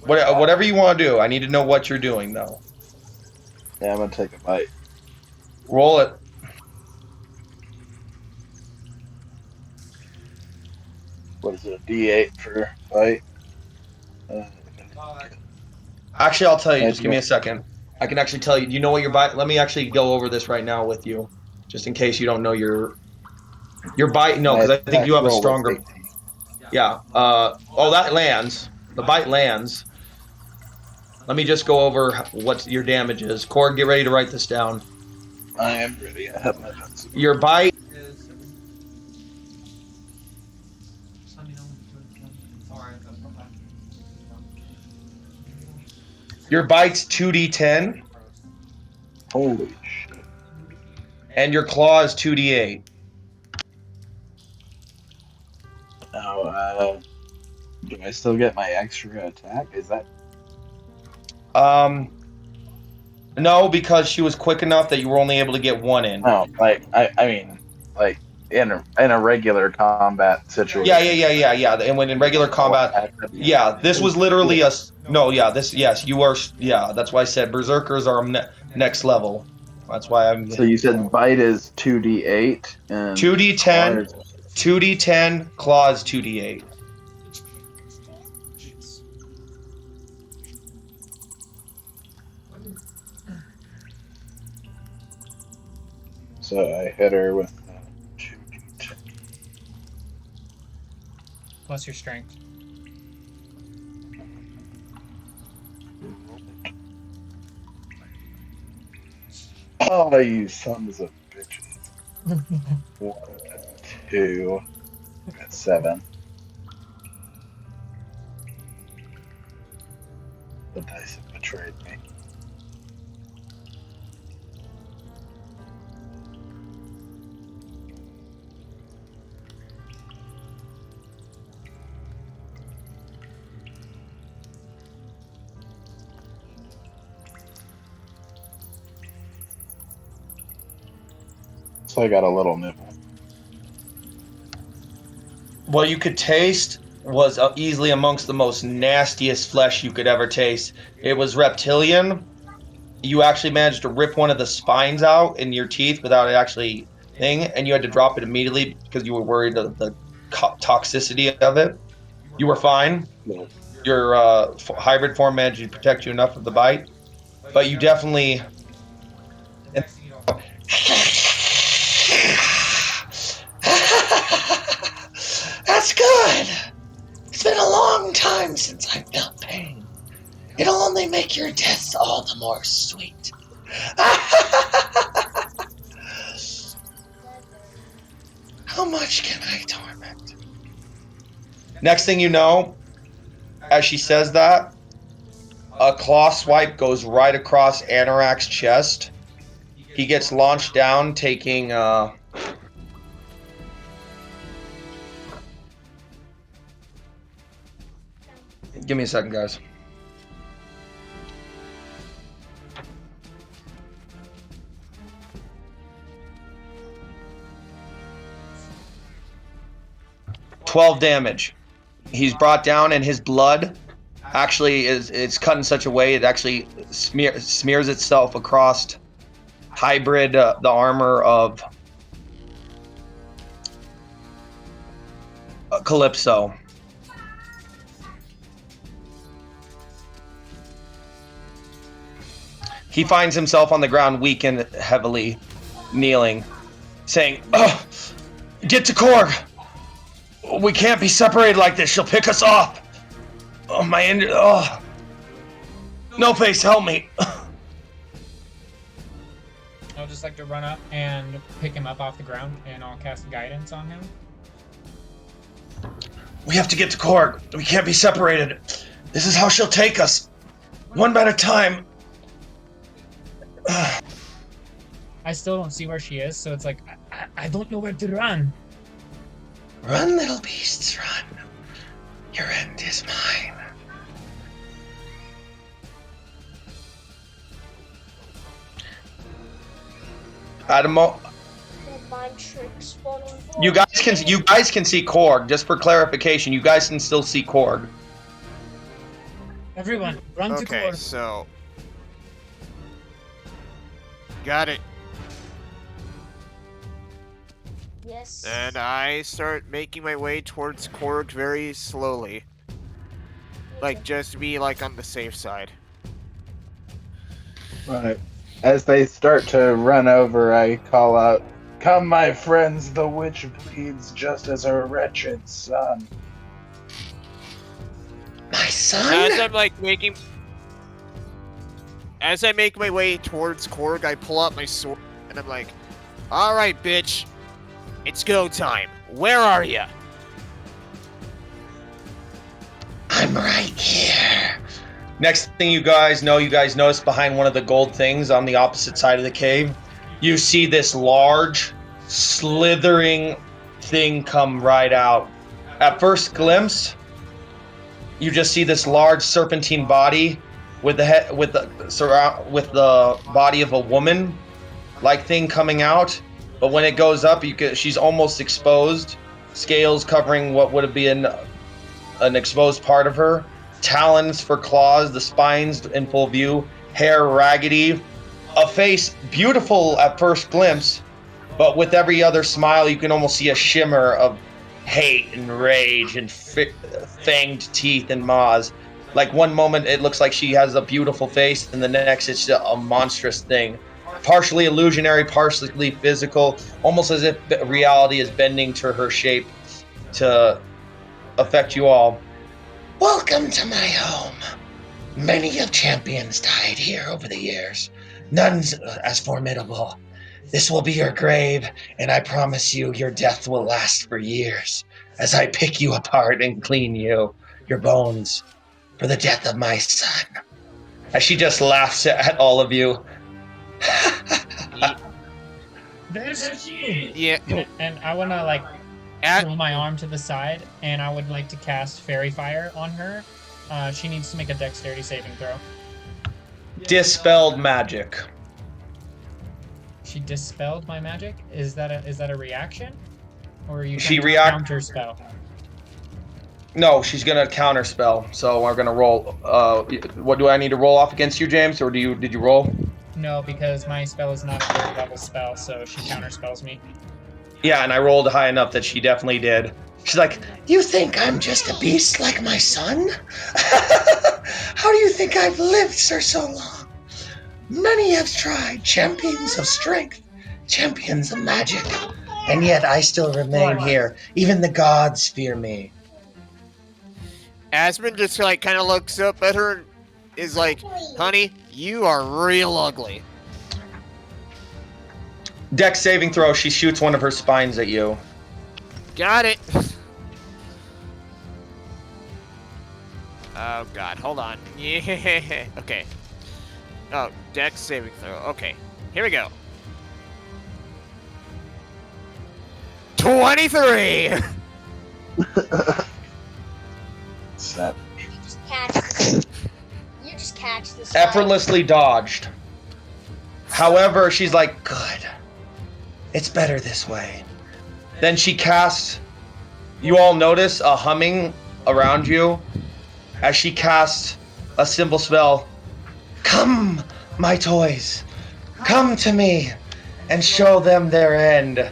Whatever you want to do. I need to know what you're doing, though. Yeah, I'm gonna take a bite. Roll it. What is it, a D8 for bite? Actually, I'll tell you. Just give me a second. I can actually tell you. Do you know what your bite? Let me actually go over this right now with you, just in case you don't know your bite. No, because I think you have a stronger. Yeah. Oh, that lands. The bite lands. Let me just go over what your damage is. Korg, get ready to write this down. I am ready. I have my pencil. Your bite. Your bite's 2d10, Holy shit. and your claw is 2d8. Now, do I still get my extra attack? Is that No, because she was quick enough that you were only able to get one in. no? Like I mean, like in a regular combat situation. Yeah. And when in regular combat, yeah, this was literally a no. Yeah, this yes, you are. Yeah, that's why I said berserkers are next level. That's why I'm. So you said bite is 2d8 and 2d10, 2d10, claws 2d8. So I hit her with 2d10. Plus your strength. Oh, you sons of bitches. 1, 2, got 7. The dice have betrayed me. So I got a little nibble. What you could taste was easily amongst the most nastiest flesh you could ever taste. It was reptilian. You actually managed to rip one of the spines out in your teeth without it actually thing, and you had to drop it immediately because you were worried of the toxicity of it. You were fine. Your hybrid form managed to protect you enough of the bite, but you definitely. The next thing you know, That's good. It's been a long time since I've felt pain. It'll only make your death all the more sweet. How much can I torment? Next thing you know, as she says that, a claw swipe goes right across Anorak's chest. He gets launched down, taking give me a second, guys. $12 damage. He's brought down, and his blood actually it's cut in such a way it actually smears itself across hybrid the armor of Calypso. He finds himself on the ground, weak and heavily, kneeling, saying, "Oh, get to Korg! We can't be separated like this. She'll pick us off. Oh, my end. Oh, no face, help me." I'll just like to run up and pick him up off the ground, and I'll cast guidance on him. We have to get to Korg. We can't be separated. This is how she'll take us, one at a time. I still don't see where she is, so it's like I don't know where to run. Run, little beasts, run. Your end is mine. Adamo, Mind tricks, one on four. you guys can see Korg. Just for clarification, you guys can still see Korg. Everyone, run to Okay, Korg. so got it. Yes. And I start making my way towards Korg very slowly. Like, just to be, like, on the safe side. Right. As they start to run over, I call out, "Come, my friends, the witch bleeds just as her wretched son." My son? As I'm, like, As I make my way towards Korg, I pull out my sword, and I'm like, "Alright, bitch. It's go time. Where are ya?" I'm right here. Next thing you guys notice behind one of the gold things on the opposite side of the cave, you see this large, slithering thing come right out. At first glimpse, you just see this large serpentine body with the body of a woman like thing coming out. But when it goes up, she's almost exposed, scales covering what would have been an exposed part of her, talons for claws, the spines in full view, hair raggedy, a face beautiful at first glimpse, but with every other smile you can almost see a shimmer of hate and rage and fanged teeth and maws. Like one moment it looks like she has a beautiful face, and the next it's a monstrous thing. partially illusionary, partially physical, almost as if reality is bending to her shape to affect you all. Welcome to my home. Many of champions died here over the years, none as formidable. This will be your grave, and I promise you your death will last for years as I pick you apart and clean you, your bones, for the death of my son. As she just laughs at all of you. There's you. Yeah. And I wanna like At, throw my arm to the side, and I would like to cast Fairy Fire on her. She needs to make a Dexterity saving throw. Dispelled magic. She dispelled my magic. Is that a reaction, or are you She trying to react- counter spell? No, she's gonna counter spell. So we're gonna roll. What do I need to roll off against you, James, or did you roll? No, because my spell is not a third level spell, so she counter spells me. Yeah, and I rolled high enough that she definitely did. She's like, "You think I'm just a beast like my son? How do you think I've lived for so long? Many have tried, champions of strength, champions of magic, and yet I still remain here. Even the gods fear me." Asmund just like kind of looks up at her and is like, "Honey, you are real ugly." Dex saving throw, she shoots one of her spines at you. Got it. Oh god, hold on. Yeah. Okay. Oh, Dex saving throw. Okay. Here we go. 23. Set. You just catch this. Effortlessly dodged. However, she's like, "Good. It's better this way." Then she casts. You all notice a humming around you as she casts a simple spell. "Come, my toys. Come to me and show them their end."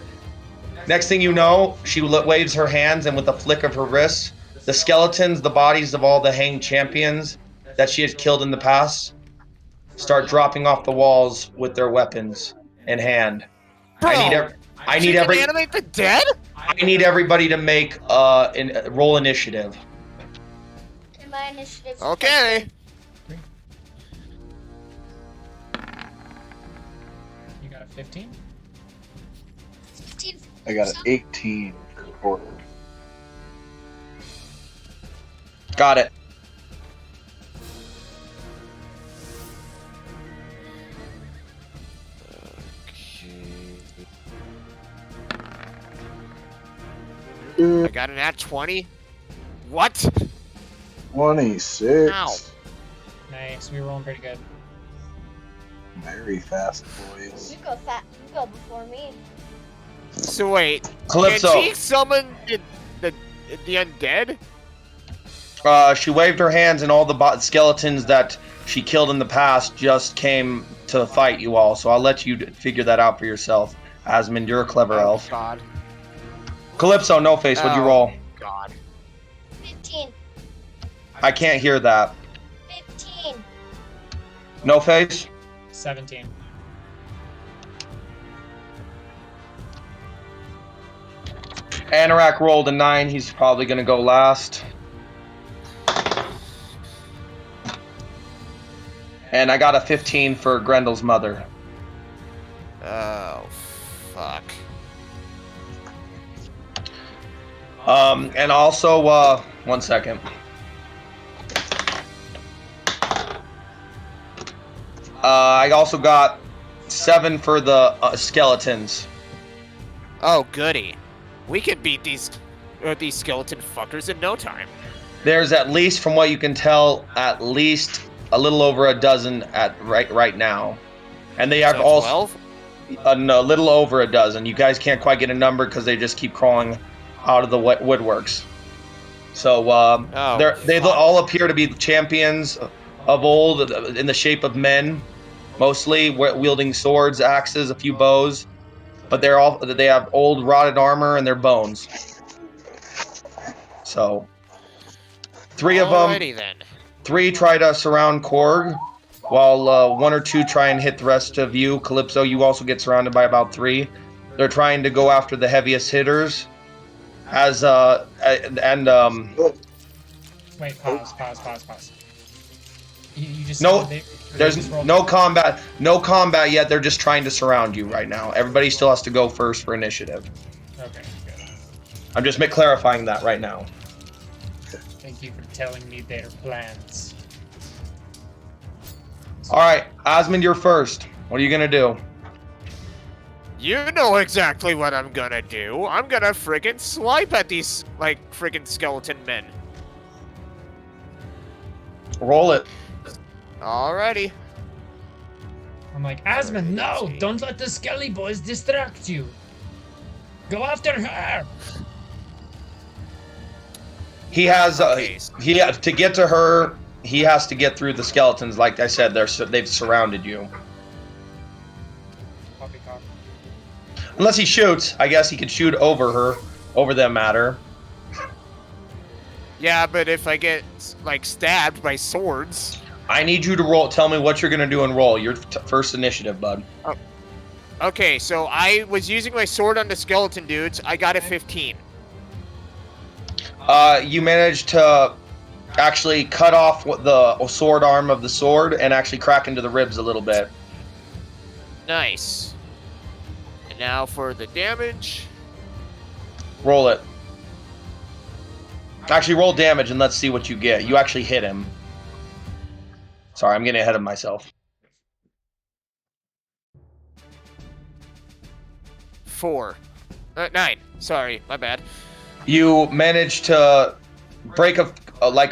Next thing you know, she waves her hands, and with a flick of her wrists, the skeletons, the bodies of all the hanged champions that she has killed in the past, start dropping off the walls with their weapons in hand. Bro, I she need can every. animate the dead? I need everybody to make roll initiative. And my initiative. Okay. You got a 15? 15. I got an 18 quarter. Got it. I got an at 20. What? 26. Ow. Nice, we're rolling pretty good. Very fast, boys. You go fat. You go before me. So wait, Calypso. can she summon the undead? She waved her hands, and all the skeletons that she killed in the past just came to fight you all. So I'll let you figure that out for yourself. Asmund, you're a clever elf. God. Calypso, no face. What'd you roll? God. 15. I can't hear that. 15. No face. 17. Anorak rolled a 9. He's probably gonna go last. And I got a 15 for Grendel's mother. Oh, fuck. And also, 1 second. I also got 7 for the skeletons. Oh, goody. We can beat these skeleton fuckers in no time. There's at least, from what you can tell, at least a little over a dozen at right now, and they have So all 12? a little over a dozen. You guys can't quite get a number because they just keep crawling out of the woodworks. So they fuck. all appear to be champions of old, in the shape of men, mostly wielding swords, axes, a few bows, but they have old rotted armor and their bones. So 3 of them. Alrighty then. 3 try to surround Korg, while one or two try and hit the rest of you. Calypso, you also get surrounded by about 3. They're trying to go after the heaviest hitters. As Wait, pause. You just No, said there's just rolled- no combat yet. They're just trying to surround you right now. Everybody still has to go first for initiative. Okay, good. I'm just clarifying that right now. Thank you for telling me their plans. All right, Osmond, you're first. What are you gonna do? You know exactly what I'm gonna do. I'm gonna friggin' swipe at these, like, friggin' skeleton men. Roll it. Alrighty. I'm like, Asmund, no! Don't let the Skelly boys distract you! Go after her! He has Okay. to get to her. He has to get through the skeletons. Like I said, they've surrounded you. Poppycock. Unless he shoots, I guess he could shoot over them at her. Yeah, but if I get, like, stabbed by swords... I need you to roll. Tell me what you're gonna do and roll. Your first initiative, bud. Okay, so I was using my sword on the skeleton dudes. I got a 15. You managed to actually cut off the sword arm of the sword and actually crack into the ribs a little bit. Nice. And now for the damage. Roll it. Actually, roll damage and let's see what you get. You actually hit him. Sorry, I'm getting ahead of myself. 4. 9. Sorry, my bad. You managed to break a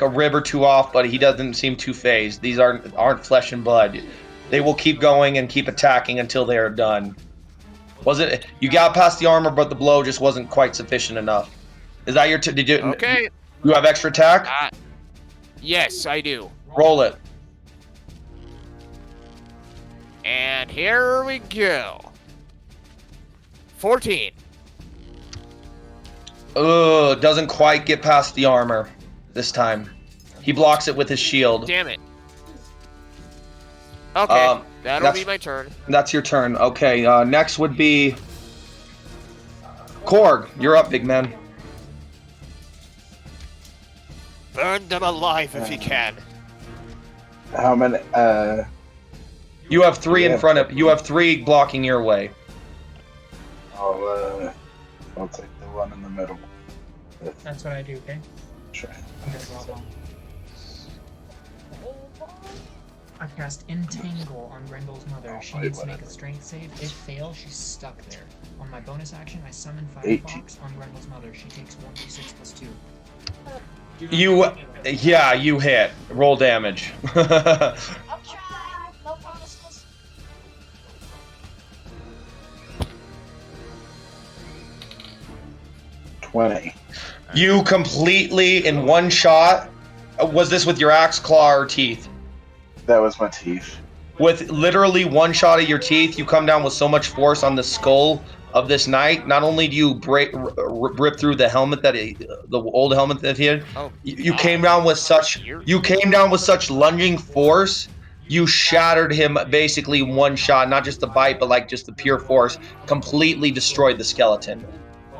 rib or two off, but he doesn't seem too phased. These aren't flesh and blood. They will keep going and keep attacking until they are done. You got past the armor, but the blow just wasn't quite sufficient enough. Is that your Okay. You have extra attack? Yes, I do. Roll it. And here we go. 14. Ugh, doesn't quite get past the armor this time. He blocks it with his shield. Damn it. Okay, that'll that's- be my turn. That's your turn. Okay, next would be Korg. You're up, big man. Burn them alive if you can. How many? You have 3 in Yeah. front of you. Have 3 blocking your way. I'll take the one in the middle. That's what I do, okay? Sure. Okay, well. I cast Entangle on Grendel's mother. She needs to make a strength save. If fails, she's stuck there. On my bonus action, I summon 18. Firefox on Grendel's mother. She takes 1d6 plus 2. You hit. Roll damage. I'll try. No promises. $20. You completely in one shot. Was this with your axe, claw, or teeth? That was my teeth. With literally one shot of your teeth, you come down with so much force on the skull of this knight. Not only do you rip through the helmet the old helmet that he had, Oh, you came down with such lunging force. You shattered him basically in one shot, not just the bite, but like just the pure force. Completely destroyed the skeleton.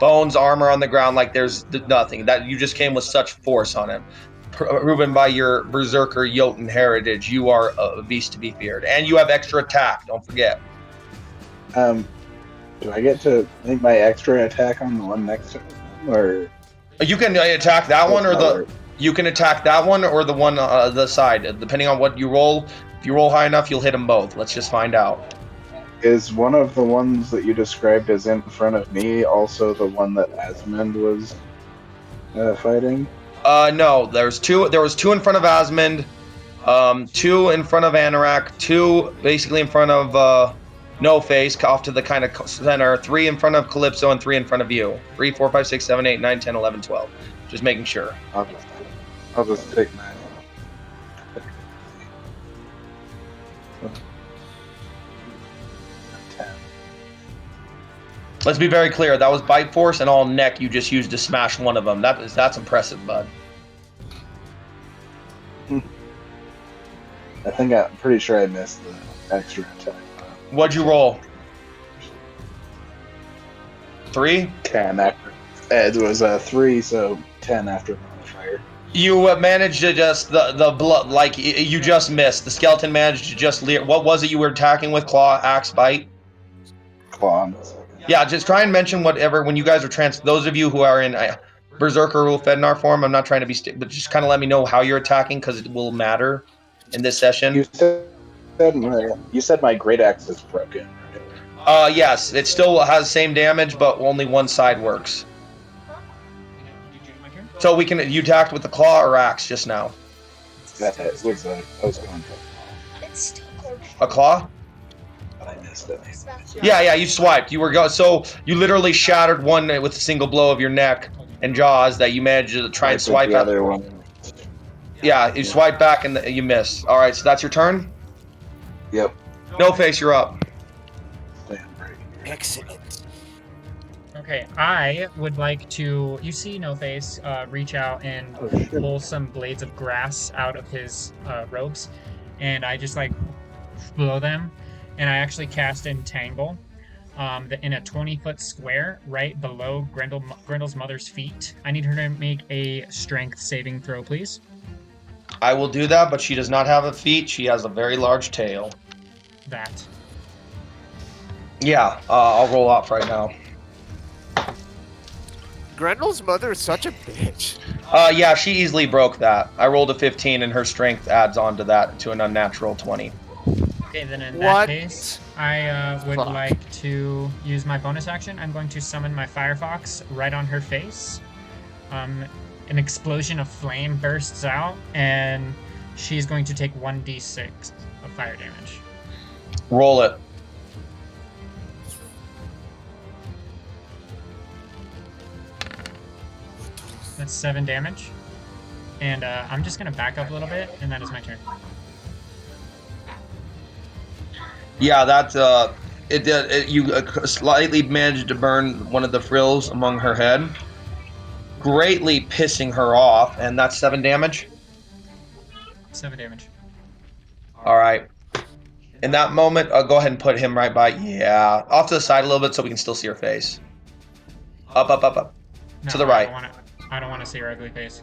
Bones, armor on the ground, like there's nothing. That you just came with such force on him. Proven by your berserker Jotun heritage, you are a beast to be feared, and you have extra attack. Don't forget. Do I get to make my extra attack on the one next to him, or You can attack that one, or you can attack that one or the one the side, depending on what you roll. If you roll high enough, you'll hit them both. Let's just find out. is one of the ones that you described as in front of me also the one that Asmund was fighting? No, there was 2 in front of Asmund, 2 in front of Anorak, 2 basically in front of No Face, off to the kind of center, 3 in front of Calypso, and 3 in front of you. 3, 4, 5, 6, 7, 8, 9, 10, 11, 12. Just making sure. I'll just take my. Let's be very clear. That was bite force and all neck you just used to smash one of them. That's impressive, bud. I'm pretty sure I missed the extra attack. What'd you roll? 3? 10 after. It was a 3, so 10 after the modifier. You managed to just the blood, like you just missed. The skeleton managed to just leer. What was it you were attacking with? Claw, axe, bite. Claw. Yeah, just try and mention whatever when you guys are those of you who are in Berserker or Fednar form. I'm not trying to be, but just kind of let me know how you're attacking because it will matter in this session. You said my great axe is broken, right? Yes, it still has same damage, but only one side works. So we can. You attacked with the claw or axe just now? I was going for It's still cold. A claw? but I missed it. Yeah, you swiped. You were so you literally shattered one with a single blow of your neck and jaws that you managed to try and swipe the out. other one. Yeah, you swipe back and you miss. All right, so that's your turn. Yep. No face, you're up. Excellent. Okay, I would like to. You see No Face reach out and pull some blades of grass out of his ropes, and I just like blow them, and I actually cast Entangle in a 20-foot square right below Grendel's mother's feet. I need her to make a strength saving throw, please. I will do that, but she does not have a feet. She has a very large tail. That. Yeah, I'll roll off right now. Grendel's mother is such a bitch. Yeah, she easily broke that. I rolled a 15, and her strength adds on to that to an unnatural 20. Okay, then in What? that case, I would Fuck. like to use my bonus action. I'm going to summon my Firefox right on her face. An explosion of flame bursts out, and she's going to take 1d6 of fire damage. Roll it. That's 7 damage. And I'm just going to back up a little bit, and that is my turn. Yeah, that's you slightly managed to burn one of the frills among her head, greatly pissing her off, and that's 7 damage. 7 damage. All right. In that moment, go ahead and put him right by. Yeah, off to the side a little bit so we can still see her face. Up. No, To the right. I don't want to see her ugly face.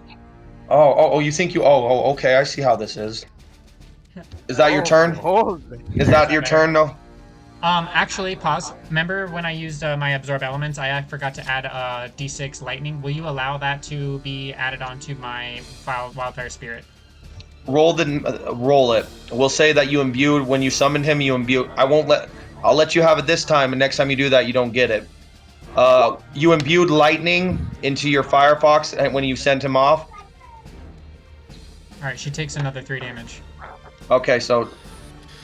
Oh, you think you... Oh, okay, I see how this is. Is that your turn? Oh, Is that your turn, no? Actually, pause. Remember when I used my absorb elements, I forgot to add d6 lightning. Will you allow that to be added onto my wildfire spirit? Roll it. We'll say that you imbued, when you summoned him, you imbued... I'll let you have it this time, and next time you do that, you don't get it. You imbued lightning into your Firefox and when you sent him off. Alright, she takes another 3 damage. Okay, so...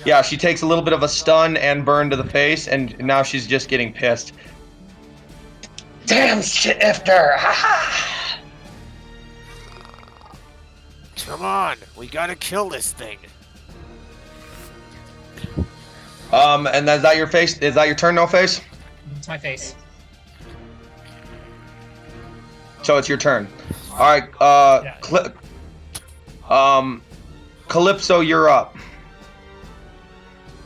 Yeah, she takes a little bit of a stun and burn to the face, and now she's just getting pissed. Damn shifter! come on, we gotta kill this thing. And is that your face? Is that your turn, No Face? It's my face. So it's your turn. All right. Calypso, you're up.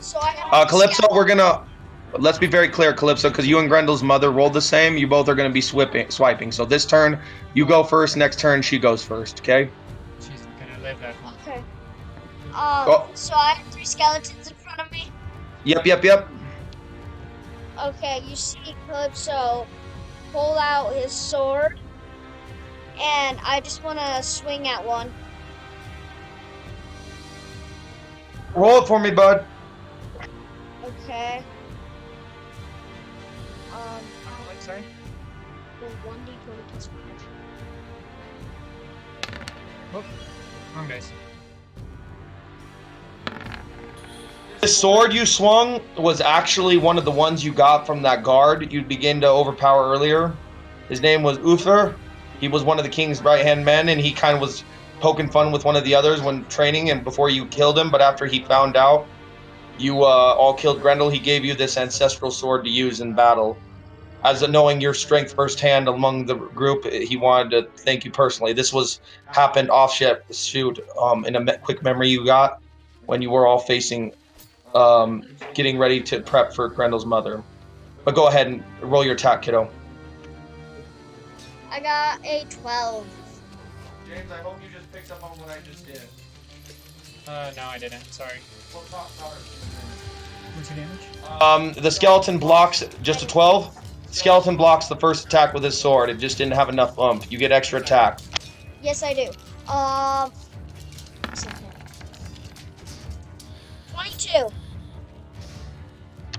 So I have Calypso, we're gonna. Let's be very clear, Calypso, because you and Grendel's mother rolled the same. You both are gonna be swiping. So this turn, you go first. Next turn, she goes first. Okay. She's gonna live that. Okay. Oh. So I have 3 skeletons in front of me. Yep. Okay, you see Calypso pull out his sword, and I just want to swing at one. Roll it for me, bud. Okay. Sorry? Well, 1d20 plus 5. Oh, wrong dice. The sword you swung was actually one of the ones you got from that guard you began to overpower earlier. His name was Uther. He was one of the king's right-hand men, and he kind of was poking fun with one of the others when training and before you killed him. But after he found out you all killed Grendel, he gave you this ancestral sword to use in battle. As a knowing your strength firsthand among the group, he wanted to thank you personally. This happened off shoot in a quick memory you got. when you were all facing, getting ready to prep for Grendel's mother. But go ahead and roll your attack, kiddo. I got a 12. James, I hope you just picked up on what I just did. No, I didn't. Sorry. What's your damage? The skeleton blocks just a 12. Skeleton blocks the first attack with his sword. It just didn't have enough oomph. You get extra attack. Yes, I do. 22.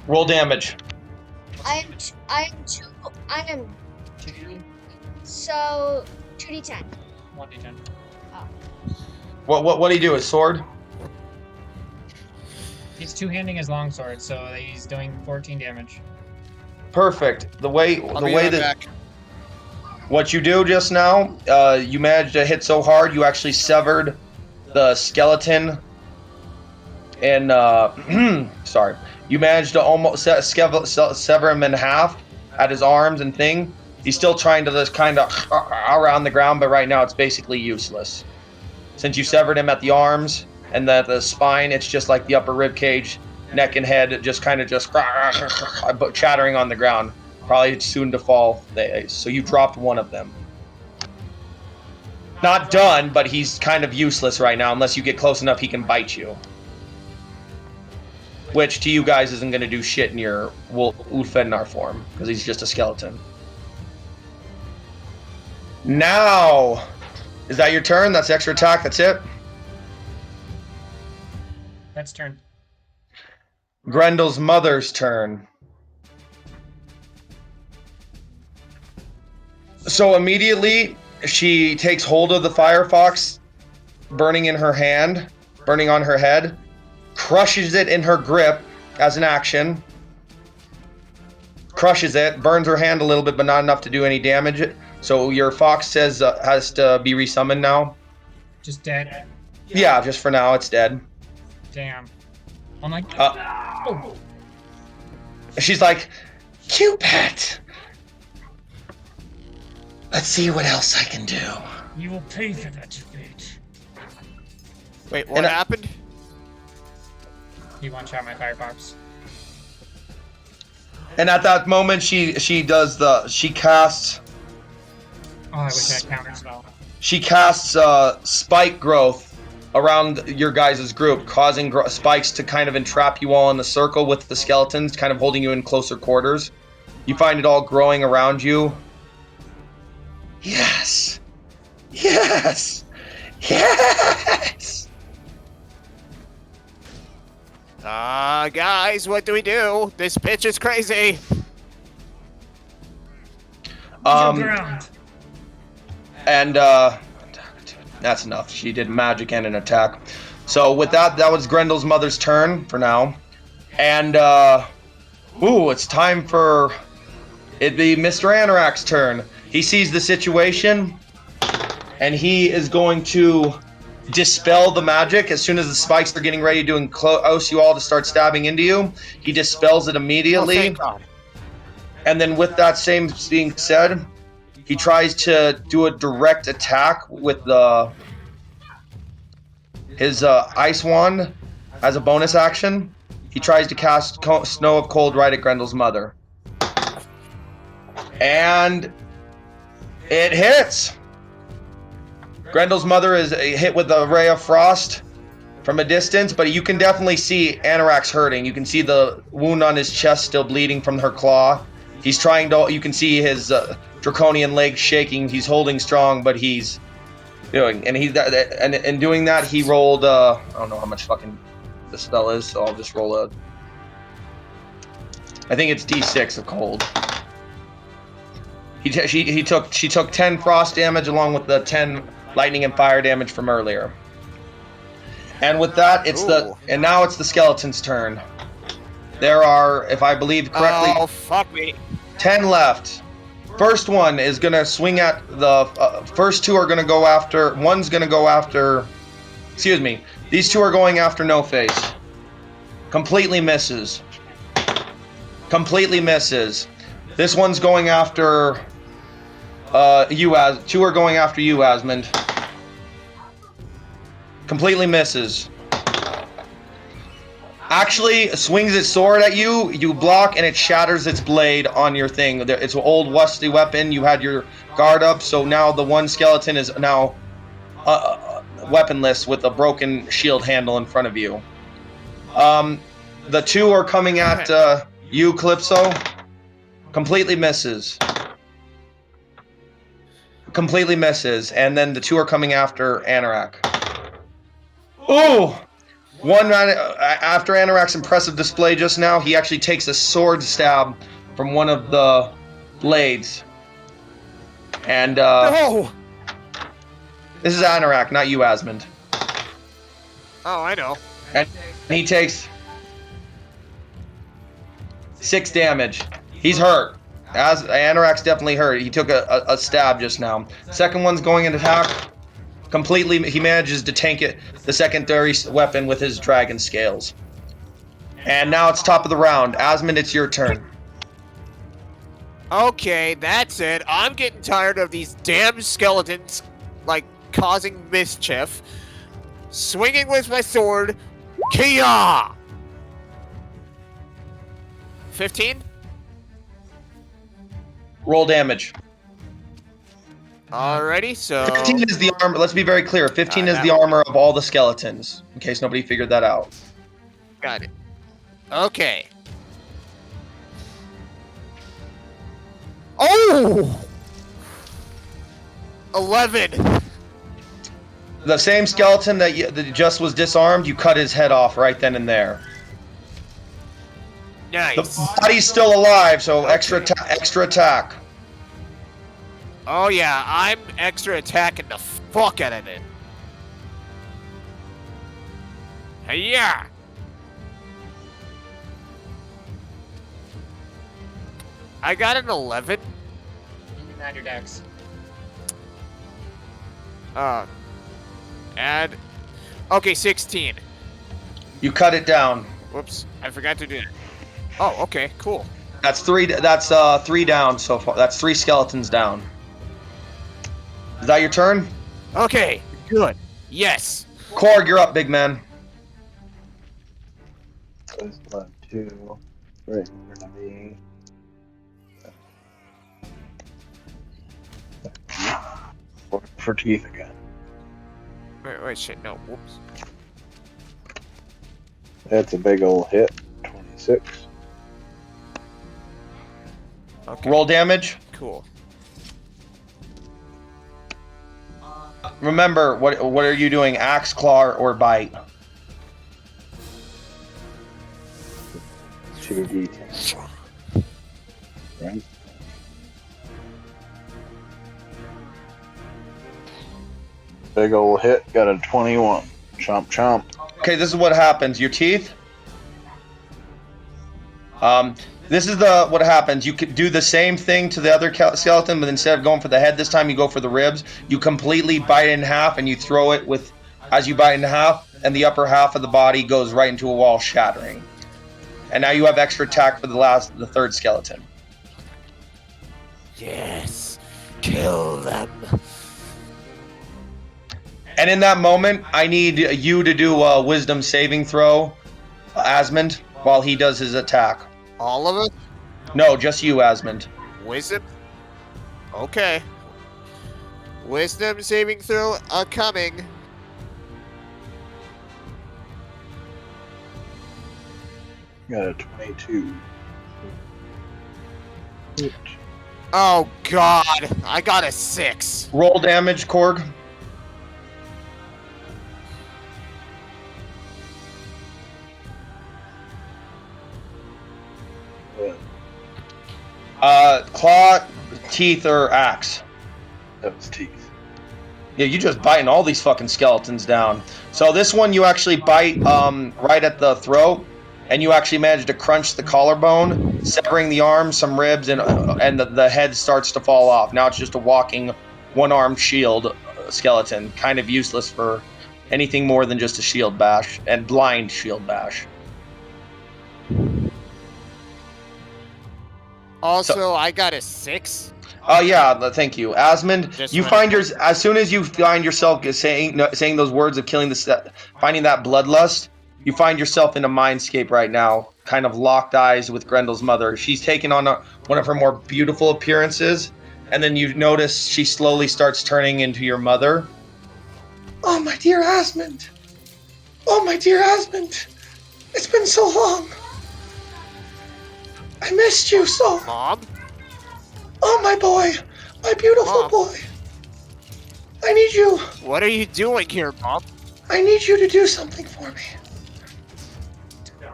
Roll damage. I am so 2d10. 1d10. What do you do? His sword? He's two-handing his longsword, so he's doing 14 damage. Perfect. The way that back. what you do just now, you managed to hit so hard you actually severed the skeleton. And sorry, you managed to almost sever him in half at his arms and thing. He's still trying to just kind of around the ground, but right now it's basically useless. Since you severed him at the arms and the spine, it's just like the upper rib cage, neck and head, just kind of just chattering on the ground. Probably soon to fall. So you dropped one of them. Not done, but he's kind of useless right now. Unless you get close enough, he can bite you. Which to you guys isn't going to do shit in your Ulfednar form, because he's just a skeleton. Now, is that your turn? That's extra attack, that's it? That's turn. Grendel's mother's turn. So immediately, she takes hold of the firefox, burning in her hand, burning on her head, crushes it in her grip as an action, crushes it, burns her hand a little bit, but not enough to do any damage. So your fox says has to be resummoned now. Just dead. Yeah, just for now, it's dead. Damn. I'm like, She's like, Cupid! Let's see what else I can do. you will pay for that, bitch. Wait, what And happened? He one-shot my firefox. And at that moment, she casts Oh, I wish I had counter spell. She casts spike growth around your guys' group, causing spikes to kind of entrap you all in the circle with the skeletons, kind of holding you in closer quarters. You find it all growing around you. Yes! Yes! Yes! Guys, what do we do? This bitch is crazy. Ground. And that's enough. She did magic and an attack. So with that was Grendel's mother's turn for now. And it's time for it be Mr. Anorak's turn. He sees the situation and he is going to dispel the magic as soon as the spikes are getting ready to enclose you all to start stabbing into you. He dispels it immediately. Oh, thank God. And then with that same being said, he tries to do a direct attack with his ice wand as a bonus action. He tries to cast Snow of Cold right at Grendel's mother. And it hits! Grendel's mother is hit with a ray of frost from a distance, but you can definitely see Anorak's hurting. You can see the wound on his chest still bleeding from her claw. He's trying to, you can see his draconian legs shaking. He's holding strong, but he's doing, and in doing that, he rolled, I don't know how much fucking the spell is, so I'll just roll I think it's D6 of cold. She took 10 frost damage along with the 10 lightning and fire damage from earlier. And with that, now it's the skeleton's turn. There are, if I believe correctly, Oh, fuck me. 10 left. First one is gonna swing at the first two are gonna go after. One's gonna go after. Excuse me. These two are going after No Face. Completely misses. Completely misses. This one's going after you. Two are going after you, Asmund. Completely misses. actually swings its sword at you. You block, and it shatters its blade on your thing. It's an old rusty weapon. You had your guard up, so now the one skeleton is now weaponless with a broken shield handle in front of you. The two are coming at you, Calypso. Completely misses. Completely misses. And then the two are coming after Anorak. Ooh! One after Anorak's impressive display just now, he actually takes a sword stab from one of the blades. And No! this is Anorak, not you, Asmund. Oh, I know. And he takes 6 damage. He's hurt. Anorak's definitely hurt. He took a stab just now. Second one's going in attack. Completely, he manages to tank it, the secondary weapon with his dragon scales. And now it's top of the round. Asmund, it's your turn. Okay, that's it. I'm getting tired of these damn skeletons, like, causing mischief. Swinging with my sword. Kia! 15? Roll damage. Alrighty, so... 15 is the armor. Let's be very clear. 15 is the armor of all the skeletons, in case nobody figured that out. Got it. Okay. Oh! 11. The same skeleton that just was disarmed, you cut his head off right then and there. Nice. The body's still alive, so extra attack. Oh yeah, I'm extra attacking the fuck out of it. Hey-ya! I got an 11. You can add your dex. Add. Okay, 16. You cut it down. Whoops, I forgot to do that. Oh, okay, cool. That's 3. That's 3 down so far. That's 3 skeletons down. Is that your turn? Okay, good. Yes. Korg, you're up, big man. There's 2 right in front of me. For teeth again. Wait, shit, no, whoops. That's a big old hit. 26. Okay, Roll damage. cool. Remember, what are you doing? Axe, claw, or bite? 2d10. Right? Big old hit, got a 21. Chomp chomp. Okay, this is what happens. Your teeth. This is what happens. You could do the same thing to the other skeleton, but instead of going for the head this time, you go for the ribs. You completely bite it in half, and you throw it as you bite in half, and the upper half of the body goes right into a wall, shattering. And now you have extra attack for the third skeleton. Yes. Kill them. And in that moment, I need you to do a wisdom saving throw, Asmund, while he does his attack. All of us? No, just you, Asmund. Wisdom? Okay. Wisdom saving throw coming. Got a 22. Oh god, I got a 6. Roll damage, Korg. Claw, teeth, or axe? That was teeth. Yeah, you just biting all these fucking skeletons down. So this one you actually bite right at the throat, and you actually manage to crunch the collarbone, severing the arm, some ribs, and the head starts to fall off. Now it's just a walking, one-armed shield skeleton, kind of useless for anything more than just a shield bash, and blind shield bash. Also, I got a 6. Oh yeah, thank you, Asmund. Just You when- find as soon as you find yourself saying those words of killing finding that bloodlust, You find yourself in a mindscape right now, kind of locked eyes with Grendel's mother. She's taken on one of her more beautiful appearances, and then you notice she slowly starts turning into your mother. Oh, my dear Asmund! Oh, my dear Asmund! It's been so long! I missed you so! Mom? Oh, my boy! My beautiful Mom. boy! I need you! What are you doing here, Mom? I need you to do something for me.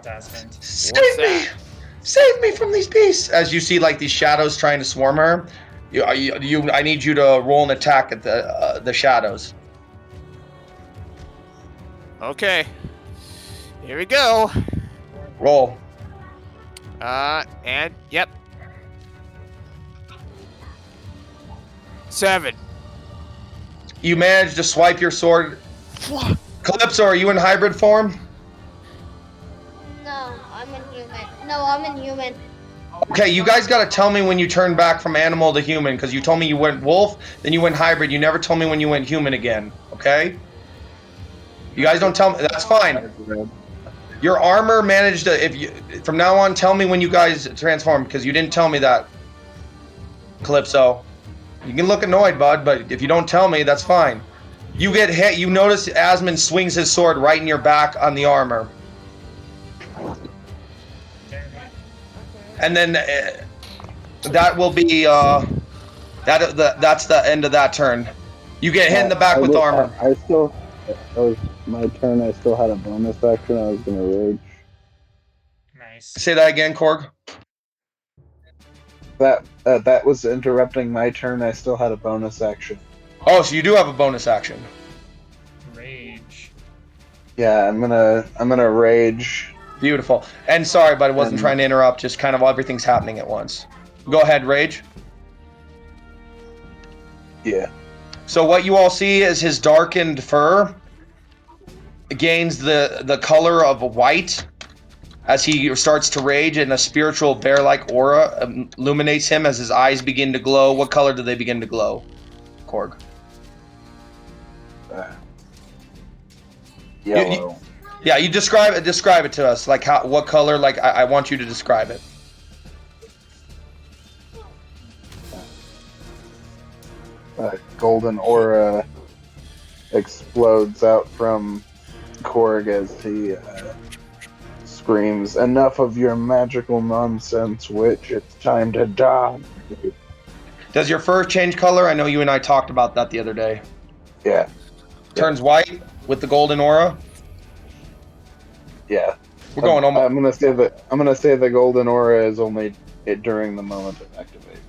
Desmond. Save What's me! that? Save me from these beasts! As you see, like these shadows trying to swarm her, I need you to roll an attack at the shadows. Okay. Here we go. Roll. And yep. 7. You manage to swipe your sword. Calypso, are you in hybrid form? No, I'm inhuman. No, I'm inhuman. Okay, you guys got to tell me when you turn back from animal to human, because you told me you went wolf, then you went hybrid. You never told me when you went human again. Okay? You guys don't tell me. That's fine. Your armor managed to. From now on, tell me when you guys transform, because you didn't tell me that. Calypso, you can look annoyed, bud, but if you don't tell me, that's fine. You get hit. You notice Asmund swings his sword right in your back on the armor, and then that will be that's the end of that turn. You get hit in the back with armor. That was my turn. I still had a bonus action. I was going to rage. Nice. Say that again, Korg. That was interrupting my turn. I still had a bonus action. Oh, so you do have a bonus action. Rage. Yeah, I'm gonna rage. Beautiful. And sorry, but I wasn't trying to interrupt. Just kind of everything's happening at once. Go ahead, rage. Yeah. So what you all see is his darkened fur gains the color of white as he starts to rage, and a spiritual bear-like aura illuminates him as his eyes begin to glow. What color do they begin to glow, Korg? Yellow. Yeah, you describe it to us. Like what color? Like I want you to describe it. Golden aura explodes out from Korg as he screams, "Enough of your magical nonsense, witch. It's time to die." Does your fur change color? I know you and I talked about that the other day. Yeah. Turns white with the golden aura. Yeah. We're going almost. I'm gonna say the golden aura is only during the moment of activation.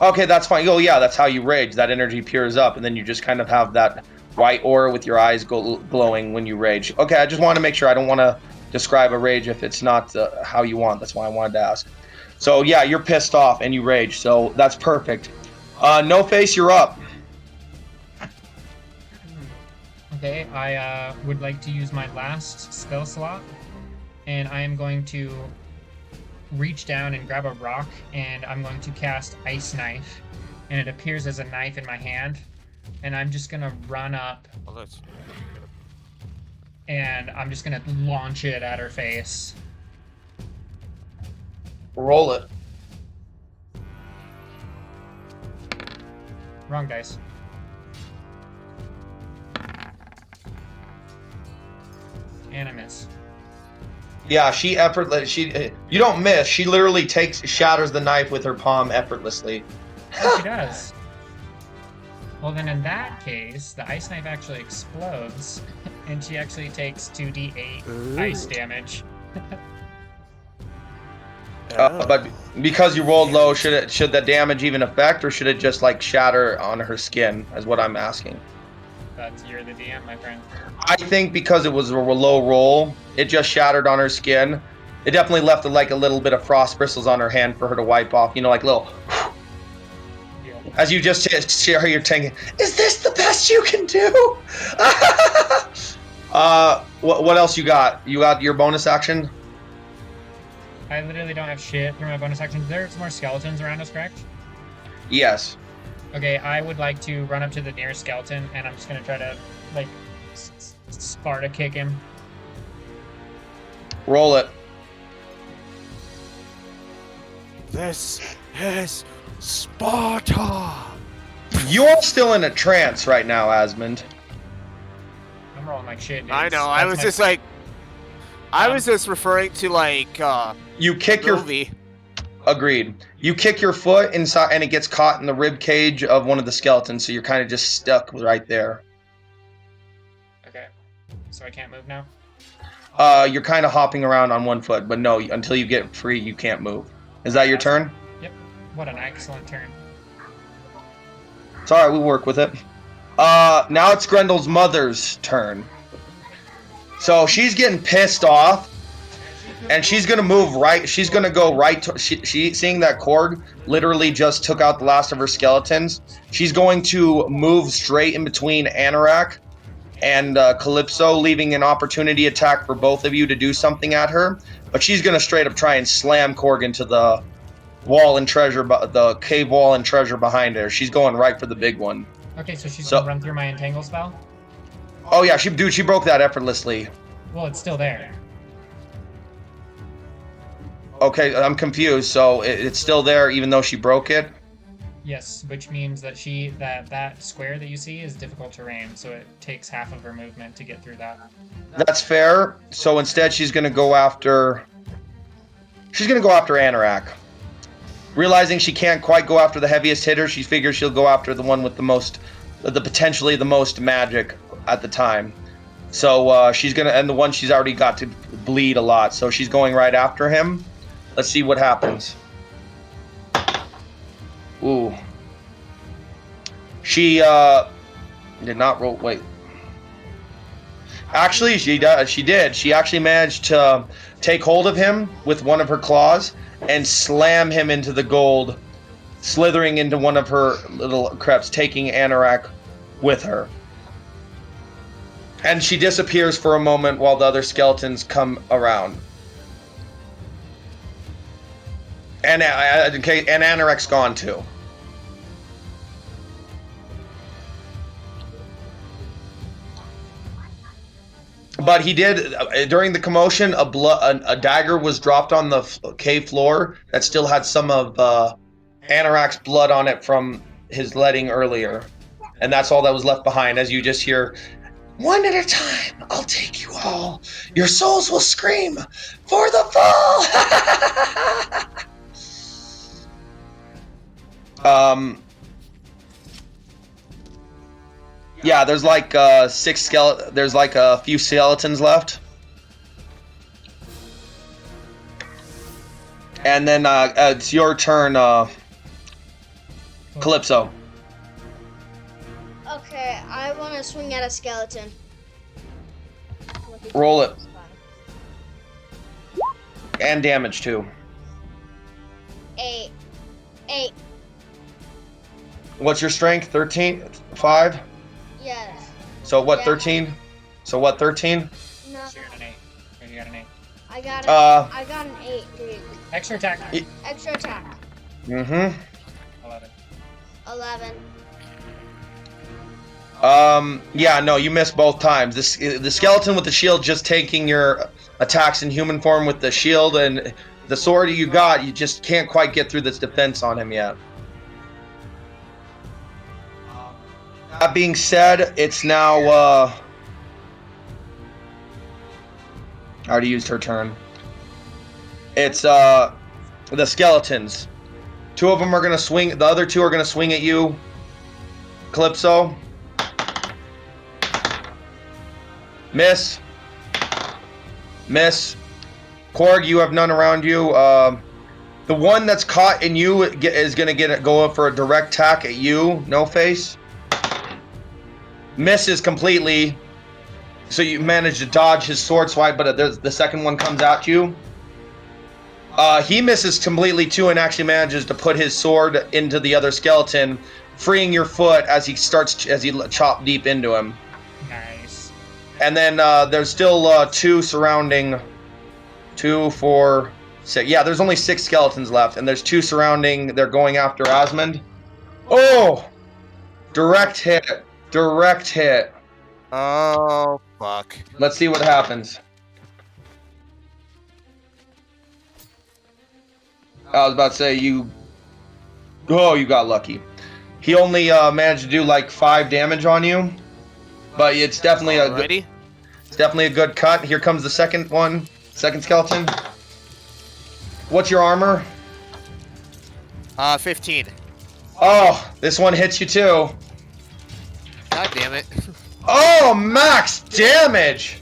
Okay, that's fine. Oh yeah, that's how you rage. That energy pures up, and then you just kind of have that white aura with your eyes glowing when you rage. Okay, I just want to make sure. I don't want to describe a rage if it's not how you want. That's why I wanted to ask. So yeah, you're pissed off and you rage. So that's perfect. No Face, you're up. Okay, I would like to use my last spell slot, and I am going to reach down and grab a rock, and I'm going to cast Ice Knife, and it appears as a knife in my hand, and I'm just gonna run up, and I'm just gonna launch it at her face. Roll it. Wrong dice. And I miss. Yeah, she effortless. You don't miss. She literally shatters the knife with her palm effortlessly. Oh, she does. Well, then in that case, the ice knife actually explodes, and she actually takes 2d8 ice damage. But because you rolled low, should the damage even affect, or should it just like shatter on her skin? Is what I'm asking. You're the DM, my friend. I think because it was a low roll, it just shattered on her skin. It definitely left like a little bit of frost bristles on her hand for her to wipe off. You know, like little. Yeah. As you just share your tank. Is this the best you can do? What else you got? You got your bonus action? I literally don't have shit through my bonus action. There's more skeletons around us, correct? Yes. Okay, I would like to run up to the nearest skeleton, and I'm just gonna try to, like, Sparta kick him. Roll it. This is Sparta. You're still in a trance right now, Asmund. I'm rolling like shit, dude. I know. I was just like, I was just referring to like You kick your movie. Agreed. You kick your foot inside, and it gets caught in the rib cage of one of the skeletons. So you're kind of just stuck right there. Okay. So I can't move now? You're kind of hopping around on one foot, but no, until you get free, you can't move. Is that your turn? Yep. What an excellent turn. It's alright, we'll work with it. Now it's Grendel's mother's turn. So she's getting pissed off, and she's gonna move right. She's gonna go right to. She seeing that Korg literally just took out the last of her skeletons. She's going to move straight in between Anorak and Calypso, leaving an opportunity attack for both of you to do something at her. But she's gonna straight up try and slam Korg into the wall and treasure, the cave wall and treasure behind her. She's going right for the big one. Okay, so she's gonna run through my entangle spell? Oh yeah, she broke that effortlessly. Well, it's still there. Okay, I'm confused. So it's still there even though she broke it? Yes, which means that that square that you see is difficult terrain, so it takes half of her movement to get through that. That's fair. So instead she's gonna go after Anorak. Realizing she can't quite go after the heaviest hitter, she figures she'll go after the one with potentially the most magic at the time. So she's gonna, and the one she's already got to bleed a lot. So she's going right after him. Let's see what happens. Ooh. She did not roll. Wait. Actually, she did. She actually managed to take hold of him with one of her claws and slam him into the gold, slithering into one of her little creps, taking Anorak with her. And she disappears for a moment while the other skeletons come around. And Anorak's gone too. But he did, during the commotion, a dagger was dropped on the cave floor that still had some of Anorak's blood on it from his letting earlier. And that's all that was left behind, as you just hear, "One at a time, I'll take you all. Your souls will scream for the fall." Yeah, there's like there's like a few skeletons left. And then it's your turn, Calypso. Okay, I want to swing at a skeleton. Roll it. And damage too. 8. What's your strength? 13? 5? Yes. So what, Yeah. 13? So what, 13? No, So you're at an 8. Or you got an 8. I got an 8, dude. Extra attack. Extra attack. Mm-hmm. 11. 11. Yeah, no, you missed both times. The skeleton with the shield just taking your attacks in human form with the shield, and the sword you got, you just can't quite get through this defense on him yet. That being said, it's now, I already used her turn. It's, the skeletons. 2 of them are gonna swing, the other 2 are gonna swing at you, Calypso. Miss. Miss. Korg, you have none around you. The one that's caught in you is going to go up for a direct attack at you. No face. Misses completely. So you manage to dodge his sword swipe, but the second one comes at you. He misses completely too and actually manages to put his sword into the other skeleton, freeing your foot as he chop deep into him. Nice. And then there's still 2 surrounding. 2, 4, 6. Yeah, there's only 6 skeletons left, and there's 2 surrounding. They're going after Asmund. Oh! Direct hit. Direct hit. Oh, fuck. Let's see what happens. I was about to say you. Oh, you got lucky. He only managed to do like 5 damage on you, but it's definitely Alrighty. it's definitely a good cut. Here comes the second one, second skeleton. What's your armor? 15. Oh, this one hits you too. God damn it. Oh, max damage.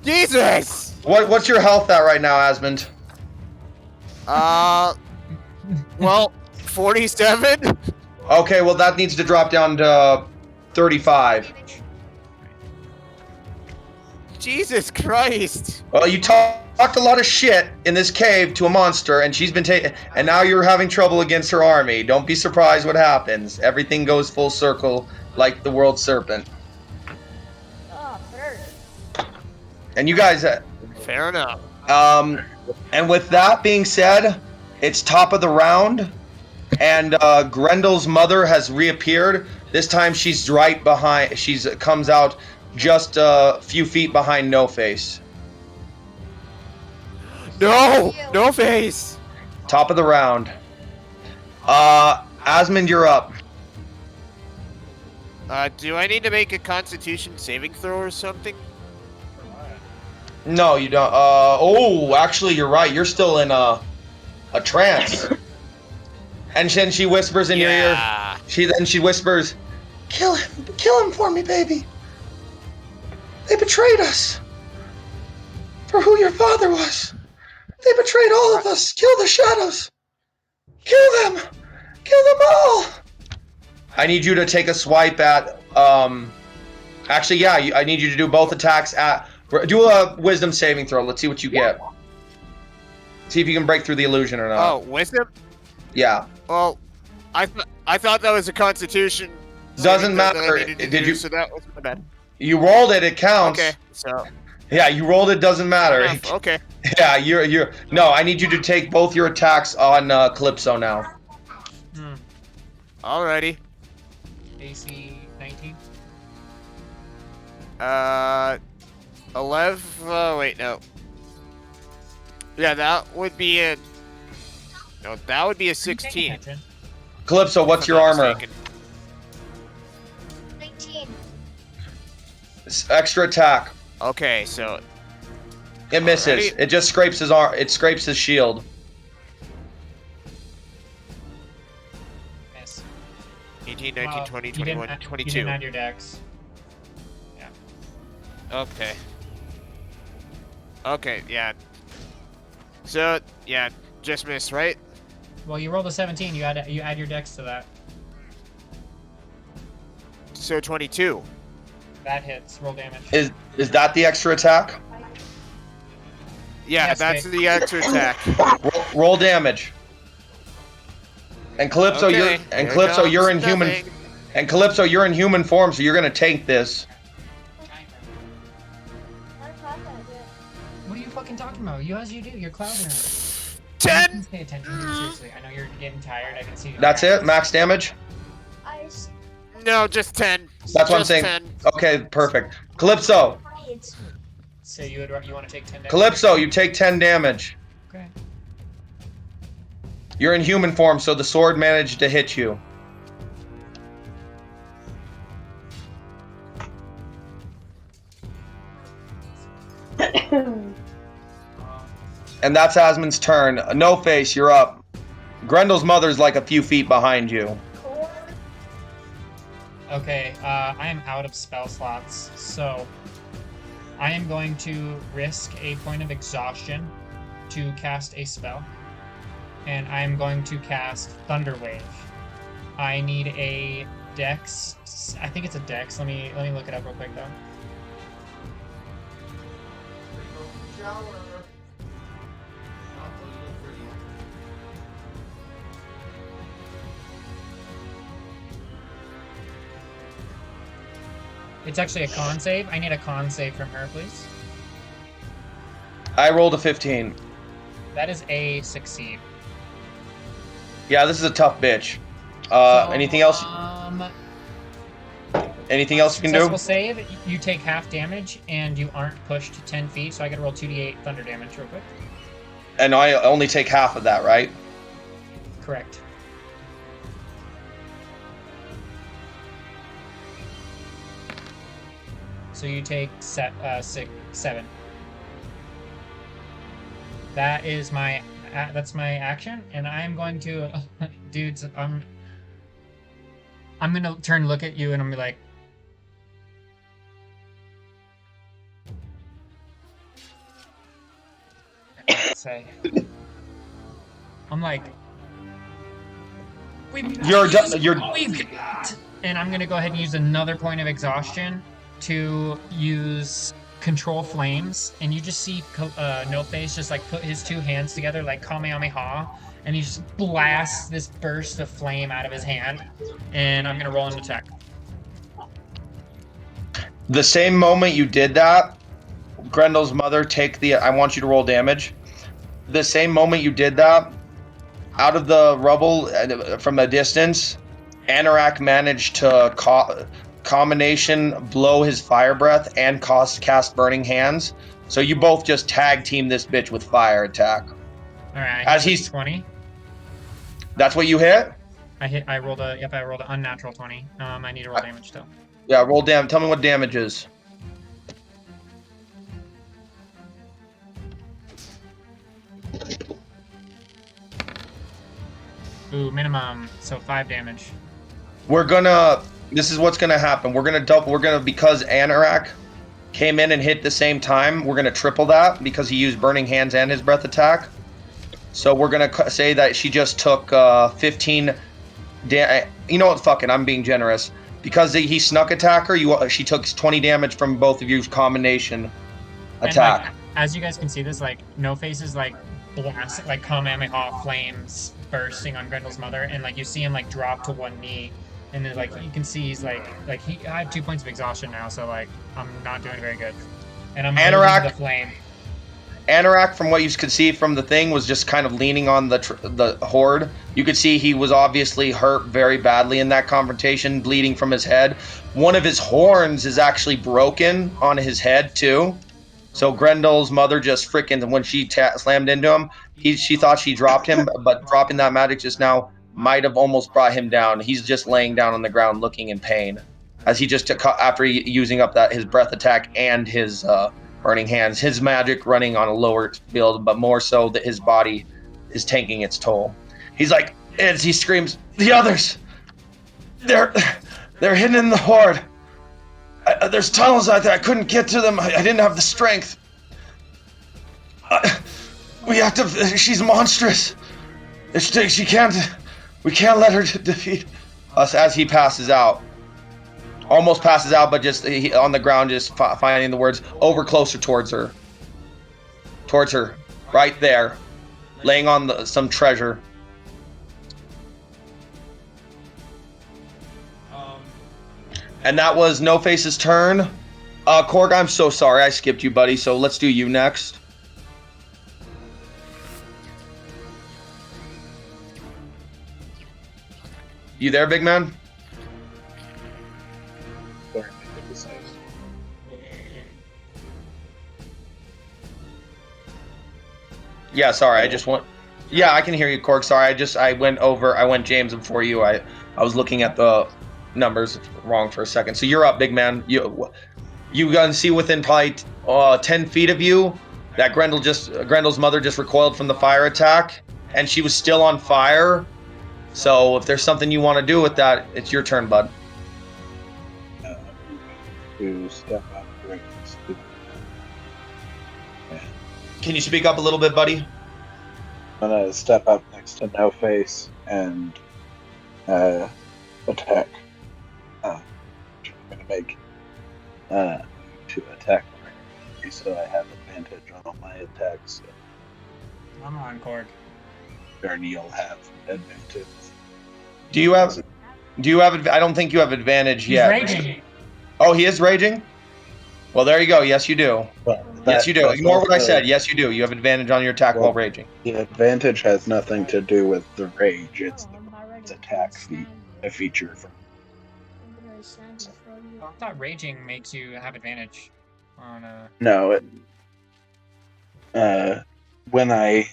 Jesus! What's your health at right now, Asmund? Well, 47? Okay, well that needs to drop down to 35. Jesus Christ! Well, you talked a lot of shit in this cave to a monster, and she's been taken. And now you're having trouble against her army. Don't be surprised what happens. Everything goes full circle like the world serpent. Oh, bird. And you guys, Fair enough. and with that being said, it's top of the round, and Grendel's mother has reappeared. This time she's right behind. She's comes out just a few feet behind No Face. No! No face! Top of the round. Asmund, you're up. Do I need to make a Constitution saving throw or something? No, you don't. Oh, actually, you're right. You're still in a trance. And then she whispers in your ear. She whispers, kill him for me, baby. They betrayed us. For who your father was. They betrayed all of us. Kill the shadows. Kill them. Kill them all. I need you to take a swipe at. Actually, yeah. I need you to do both attacks at. Do a wisdom saving throw. Let's see what you get. See if you can break through the illusion or not. Oh, wisdom? Yeah. Well, I thought that was a Constitution. Doesn't saving throw that I matter. needed to Did do, you? So that was my bad. You rolled it. It counts. Okay, so. Yeah, you rolled it. Doesn't matter. Okay. Yeah, you're. No, I need you to take both your attacks on Calypso now. Alrighty. AC 19. 11. Wait, no. Yeah, that would be a. No, that would be a 16. Calypso, what's if your I'm not armor? mistaken. 19. Extra attack. Okay, so It misses. Alrighty. It just scrapes his arm. It scrapes his shield. Miss. 18, 19, Well, 20, you 21, didn't, 22. You didn't add your dex. Okay. Okay, yeah. So, yeah, just missed, right? Well, you rolled a 17. You add your dex to that. So 22. That hits. Roll damage. Is that the extra attack? Yeah, Yes, that's mate. the extra attack. Roll damage. And Calypso, Okay, you're in comes human. nothing. And Calypso, you're in human form, so you're gonna tank this. What are you fucking talking about? You as you do. You're clouding her. 10! Pay attention. Seriously, I know you're getting tired. I can see. That's it. Max damage. No, just 10. That's what I'm Just saying. 10. Okay, perfect. Calypso, So you want to take 10 damage? Calypso, you take 10 damage. Okay. You're in human form, so the sword managed to hit you. And that's Asmund's turn. No Face, you're up. Grendel's mother's like a few feet behind you. Okay, I am out of spell slots, so I am going to risk a point of exhaustion to cast a spell, and I am going to cast Thunder Wave. I need a Dex. I think it's a Dex. Let me look it up real quick though. It's actually a con save. I need a con save from her, please. I rolled a 15. That is a succeed. Yeah, this is a tough bitch. Anything else? Anything else you can Successful do? save, you take half damage, and you aren't pushed 10 feet, so I gotta roll 2d8 thunder damage real quick. And I only take half of that, right? Correct. So you take 7. That is that's my action, and I'm going to, dudes. I'm gonna turn, look at you, and I'm gonna be like, say, I'm like, You're and I'm gonna go ahead and use another point of exhaustion to use control flames, and you just see No Face just like put his 2 hands together like Kamehameha, and he just blasts this burst of flame out of his hand, and I'm gonna roll an attack. The same moment you did that, Grendel's mother, I want you to roll damage. The same moment you did that, out of the rubble from a distance, Anorak managed to combination blow his fire breath and cast burning hands. So you both just tag team this bitch with fire attack. All right, As he's 20. That's what you hit? I rolled an unnatural 20. I need to roll damage still. Yeah, roll damage. Tell me what damage is. Ooh, minimum, so 5 damage. This is what's gonna happen. Because Anorak came in and hit the same time, we're gonna triple that because he used burning hands and his breath attack. So we're gonna say that she just took 15 you know what, fuck it, I'm being generous. Because he snuck attack her, she took 20 damage from both of you's combination attack. And, like, as you guys can see this, like, No Face is like blast, like Kamehameha flames bursting on Grendel's mother, and like you see him like drop to one knee, and then like you can see he's like I have 2 points of exhaustion now, so like I'm not doing very good, and I'm holding the flame. Anorak, from what you could see from the thing, was just kind of leaning on the horde. You could see he was obviously hurt very badly in that confrontation, bleeding from his head. One of his horns is actually broken on his head too. So Grendel's mother just freaking, when she slammed into him, she thought she dropped him, but dropping that magic just now might have almost brought him down. He's just laying down on the ground looking in pain, as he just took, after using up his breath attack and his burning hands, his magic running on a lower build, but more so that his body is taking its toll. He's like, as he screams, "The others! They're hidden in the horde. There's tunnels out there. I couldn't get to them. I didn't have the strength. We have to. She's monstrous. She can't. We can't let her defeat us." As he passes out, almost passes out, but just on the ground, just finding the words, over closer towards her, right there, laying on some treasure. And that was No Face's turn. Korg, I'm so sorry I skipped you, buddy. So let's do you next. You there, big man? Yeah, sorry. I just want. Yeah, I can hear you, Korg. Sorry, I went James before you. I was looking at the numbers wrong for a second. So you're up, big man. You can see within probably 10 feet of you that Grendel's mother just recoiled from the fire attack, and she was still on fire. So if there's something you want to do with that, it's your turn, bud. To step up right next to Can you speak up a little bit, buddy? I'm gonna step up next to No Face and attack. I'm gonna make to attack so I have advantage on all my attacks. Come on, Korg. Bernie will have advantage. Do you have? I don't think you have advantage yet. He's raging. Oh, he is raging? Well, there you go. Yes, you do. Well, Yes, you do. Ignore what I said. Yes, you do. You have advantage on your attack while raging. The advantage has nothing to do with the rage. It's the attack feature from. I thought raging makes you have advantage on No, when I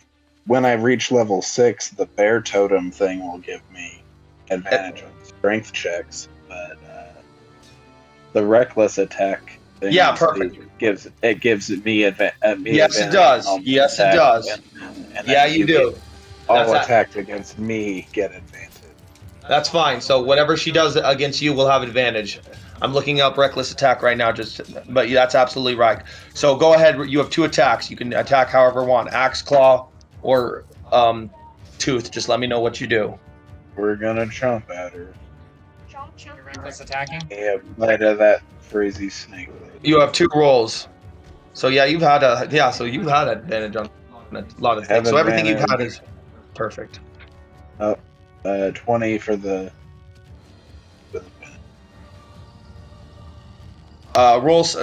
when I reach level 6, the bear totem thing will give me advantage on strength checks, but the reckless attack thing Yeah, perfect. gives me Yes, it advantage on does. all my Yes, it attacks, does. and Yeah, then you do. all That's that. attacks against me get advantage. That's fine. So whatever she does against you will have advantage. I'm looking up reckless attack right now. But yeah, that's absolutely right. So go ahead. You have 2 attacks. You can attack however you want: axe, claw, or tooth. Just let me know what you do. We're gonna jump at her. You're reckless attacking. Yeah, light of that crazy snake lady. You have 2 rolls. So yeah, you've had advantage on a lot of Have things. So everything you've had advantage. is perfect. 20 for the.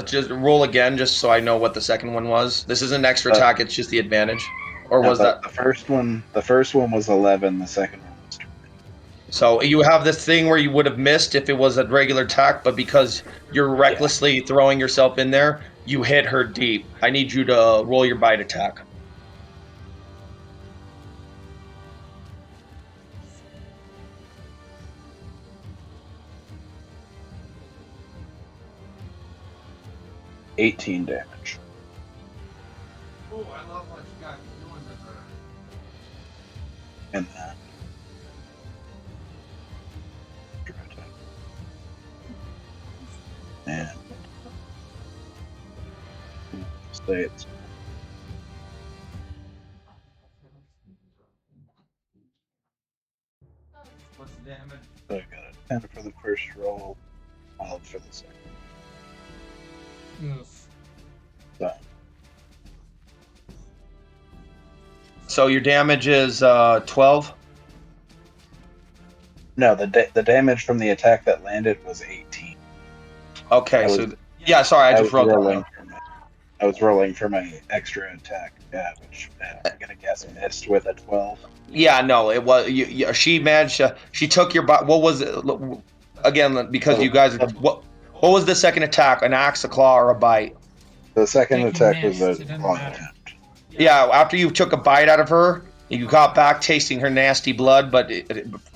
Just roll again, just so I know what the second one was. This is an extra attack. It's just the advantage, or No, was that? the first one? The first one was 11. The second one was 20. So you have this thing where you would have missed if it was a regular attack, but because you're recklessly throwing yourself in there, you hit her deep. I need you to roll your bite attack. $18 damage. Oh, I love what you guys are doing with her. And and say it's What's the damage? so I got a 10 for the first roll, 12 for the second. Oof. So your damage is 12. No, the damage from the attack that landed was 18. Okay, I was- so yeah, sorry, I just wrote that down. I was rolling for my extra attack, which I'm gonna guess missed with a 12. Yeah, no, it was. She managed. She took your. What was it? Again, because you guys. What was the second attack? An axe, a claw, or a bite? The second If you attack was missed, a it doesn't claw matter. attempt. Yeah, after you took a bite out of her, you got back tasting her nasty blood, but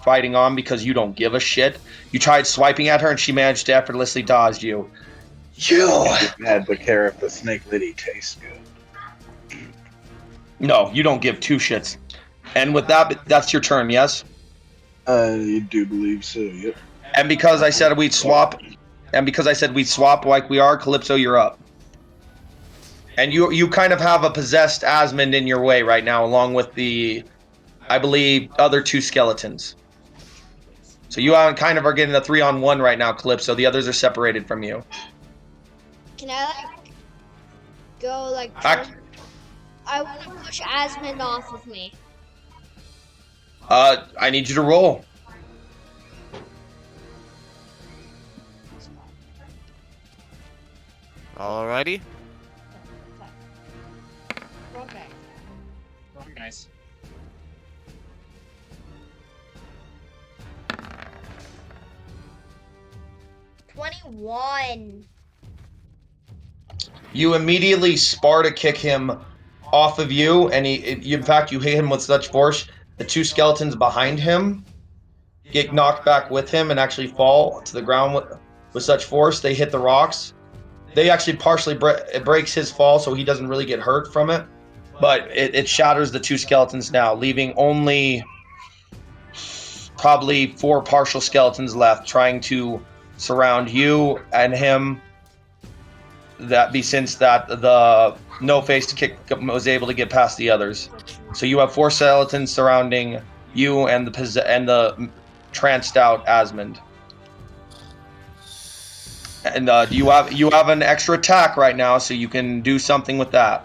fighting on because you don't give a shit. You tried swiping at her, and she managed to effortlessly dodge you. You. Mad but care if the snake lady tastes good. No, you don't give 2 shits. And with that, that's your turn. Yes. I do believe so. Yep. And because I said we'd swap, like we are, Calypso, you're up. And you kind of have a possessed Asmund in your way right now, along with the, I believe, other 2 skeletons. So you kind of are getting a 3-on-1 right now, Calypso. The others are separated from you. Can I go I want to push Asmund off of me. I need you to roll. Alrighty. Okay. Nice. $21. You immediately Sparta kick him off of you, and in fact, you hit him with such force, the 2 skeletons behind him get knocked back with him and actually fall to the ground with such force. They hit the rocks. They actually partially it breaks his fall, so he doesn't really get hurt from it. But it shatters the 2 skeletons now, leaving only probably 4 partial skeletons left, trying to surround you and him. Since the no face to kick was able to get past the others. So you have 4 skeletons surrounding you and the tranced out Asmund. And you have an extra attack right now, so you can do something with that.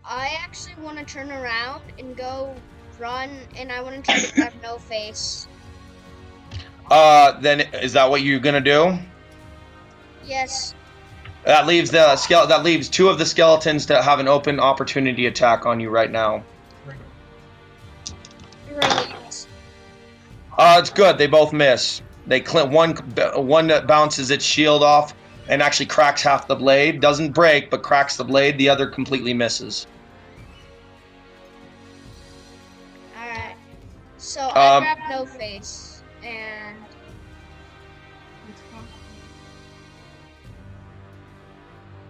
I actually want to turn around and go run, and I want to try to grab No Face. Then is that what you're gonna do? Yes. That leaves 2 of the skeletons to have an open opportunity attack on you right now. Great. It's good. They both miss. One bounces its shield off and actually cracks half the blade. Doesn't break, but cracks the blade. The other completely misses. So I Um, grab No Face and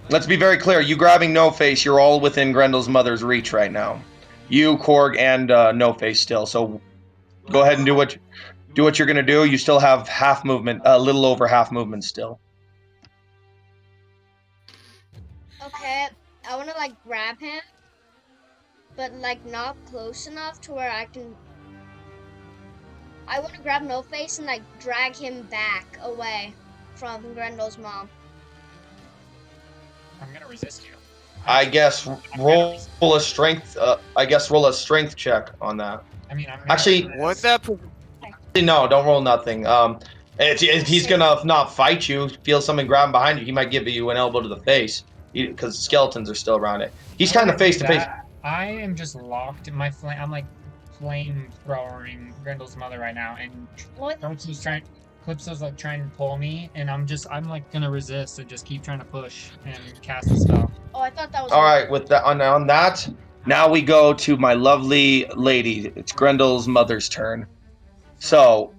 let's be very clear. You grabbing No Face, you're all within Grendel's mother's reach right now. You, Korg, and No Face still. So go ahead and do what you're gonna do. You still have half movement, a little over half movement still. okay, I want to like grab him, but like not close enough to where I can. I want to grab No Face and like drag him back away from Grendel's mom. I'm gonna resist you. I guess I'm gonna roll resist. a strength. I guess roll a strength check on that. I mean, I'm gonna Actually, What resist. that? no, don't roll nothing. If he's gonna not fight you, feel something grab behind you, he might give you an elbow to the face because skeletons are still around it. He's I kind of wouldn't face do to face. that. I am just locked in my flame. I'm like flame throwing Grendel's mother right now, and What? Calypso's like trying to pull me, and I'm like gonna resist and just keep trying to push and cast a spell. Oh, I thought that was. All right, with that on that, now we go to my lovely lady. It's Grendel's mother's turn. So,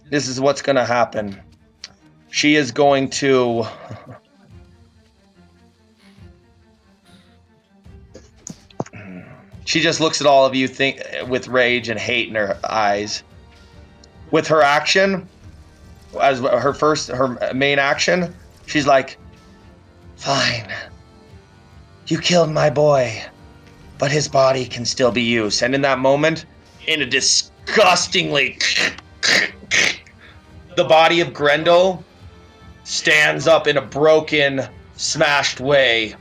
this is what's gonna happen. She is going to. She just looks at all of you with rage and hate in her eyes. With her action, as her main action, she's like, "Fine. You killed my boy, but his body can still be used." And in that moment, in a disgustingly, the body of Grendel stands up in a broken, smashed way,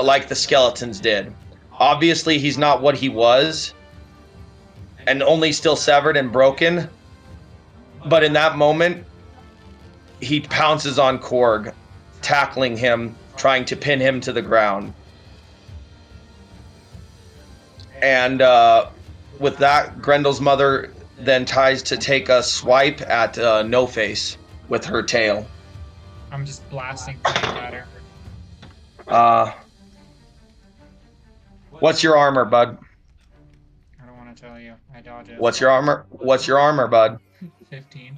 like the skeletons did. Obviously, he's not what he was, and only still severed and broken. But in that moment, he pounces on Korg, tackling him, trying to pin him to the ground. And with that, Grendel's mother then tries to take a swipe at No Face with her tail. I'm just blasting flame at her. What's your armor, bud? I don't want to tell you. I dodge it. What's your armor, bud? 15.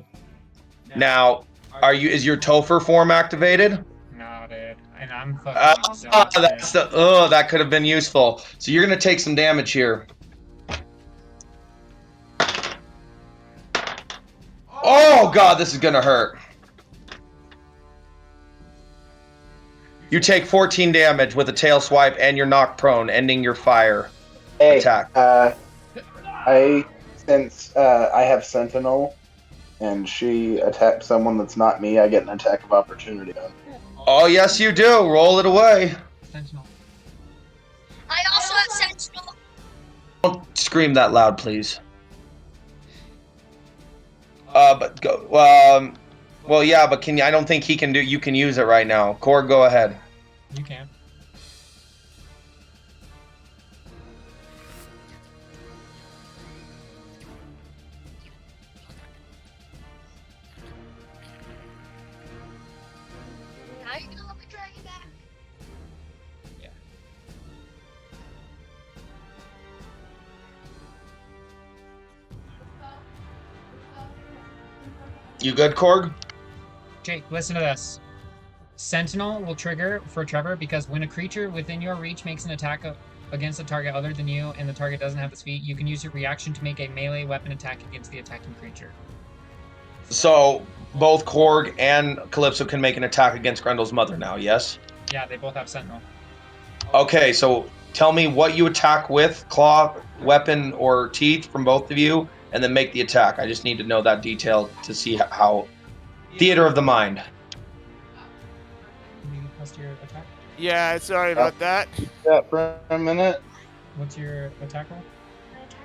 Now, is your Topher form activated? No, dude. And I'm fucking exhausted. That could have been useful. So you're gonna take some damage here. Oh god, this is gonna hurt. You take 14 damage with a tail swipe, and you're knocked prone, ending your fire attack. Since I have Sentinel, and she attacked someone that's not me, I get an attack of opportunity on her. Oh yes, you do. Roll it away. Sentinel. I also have Sentinel. Don't scream that loud, please. But go. Well, yeah, but I don't think he can do. You can use it right now. Korg, go ahead. You can. Now you're gonna let me drag you back. Yeah. You good, Korg? Jake, listen to this. Sentinel will trigger for Trevor because when a creature within your reach makes an attack against a target other than you and the target doesn't have its feet, you can use your reaction to make a melee weapon attack against the attacking creature. So both Korg and Calypso can make an attack against Grendel's mother now, yes? Yeah, they both have Sentinel. Okay, so tell me what you attack with, claw, weapon, or teeth from both of you, and then make the attack. I just need to know that detail to see how... Theater of the mind. Can you host your attack? Yeah, sorry about that. Yeah, for a minute. What's your attack roll?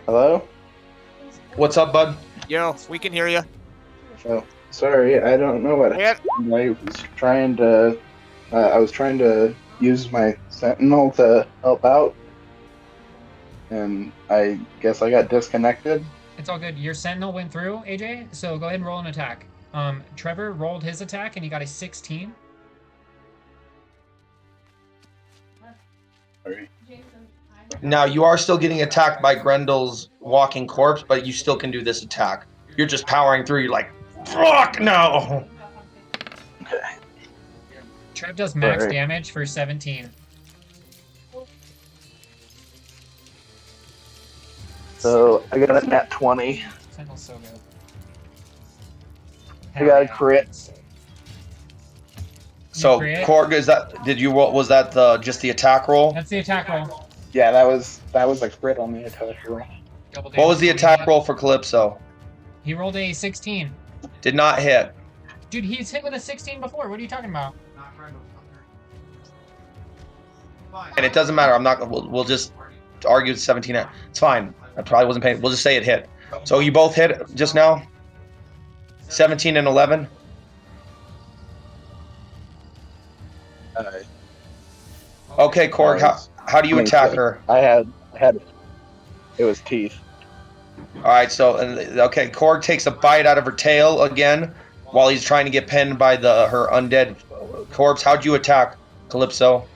Hello? What's up, bud? Yo, we can hear you. Oh, sorry, I don't know what Yeah. happened. I was trying to use my Sentinel to help out, and I guess I got disconnected. It's all good. Your Sentinel went through, AJ, so go ahead and roll an attack. Trevor rolled his attack and he got a 16. Sorry. Now you are still getting attacked by Grendel's walking corpse, but you still can do this attack. You're just powering through. You're like, fuck no. Okay. Trev does max Alright. damage for 17. So I got a nat 20. Sentinel's so good. I got a crit. So crit? Korg, is that? Did you? What was that? Just the attack roll? That's the attack roll. Yeah, that was a crit on the attack roll. Double What was damage the on attack that. roll for Calypso? He rolled a 16. Did not hit. Dude, he's hit with a 16 before. What are you talking about? And it doesn't matter. I'm not. We'll just argue it's 17. It's fine. I probably wasn't paying. We'll just say it hit. So you both hit just now. 17 and 11. Okay, Korg. How do you attack her? I had it was teeth. All right. So okay, Korg takes a bite out of her tail again while he's trying to get pinned by her undead corpse. How'd you attack, Calypso?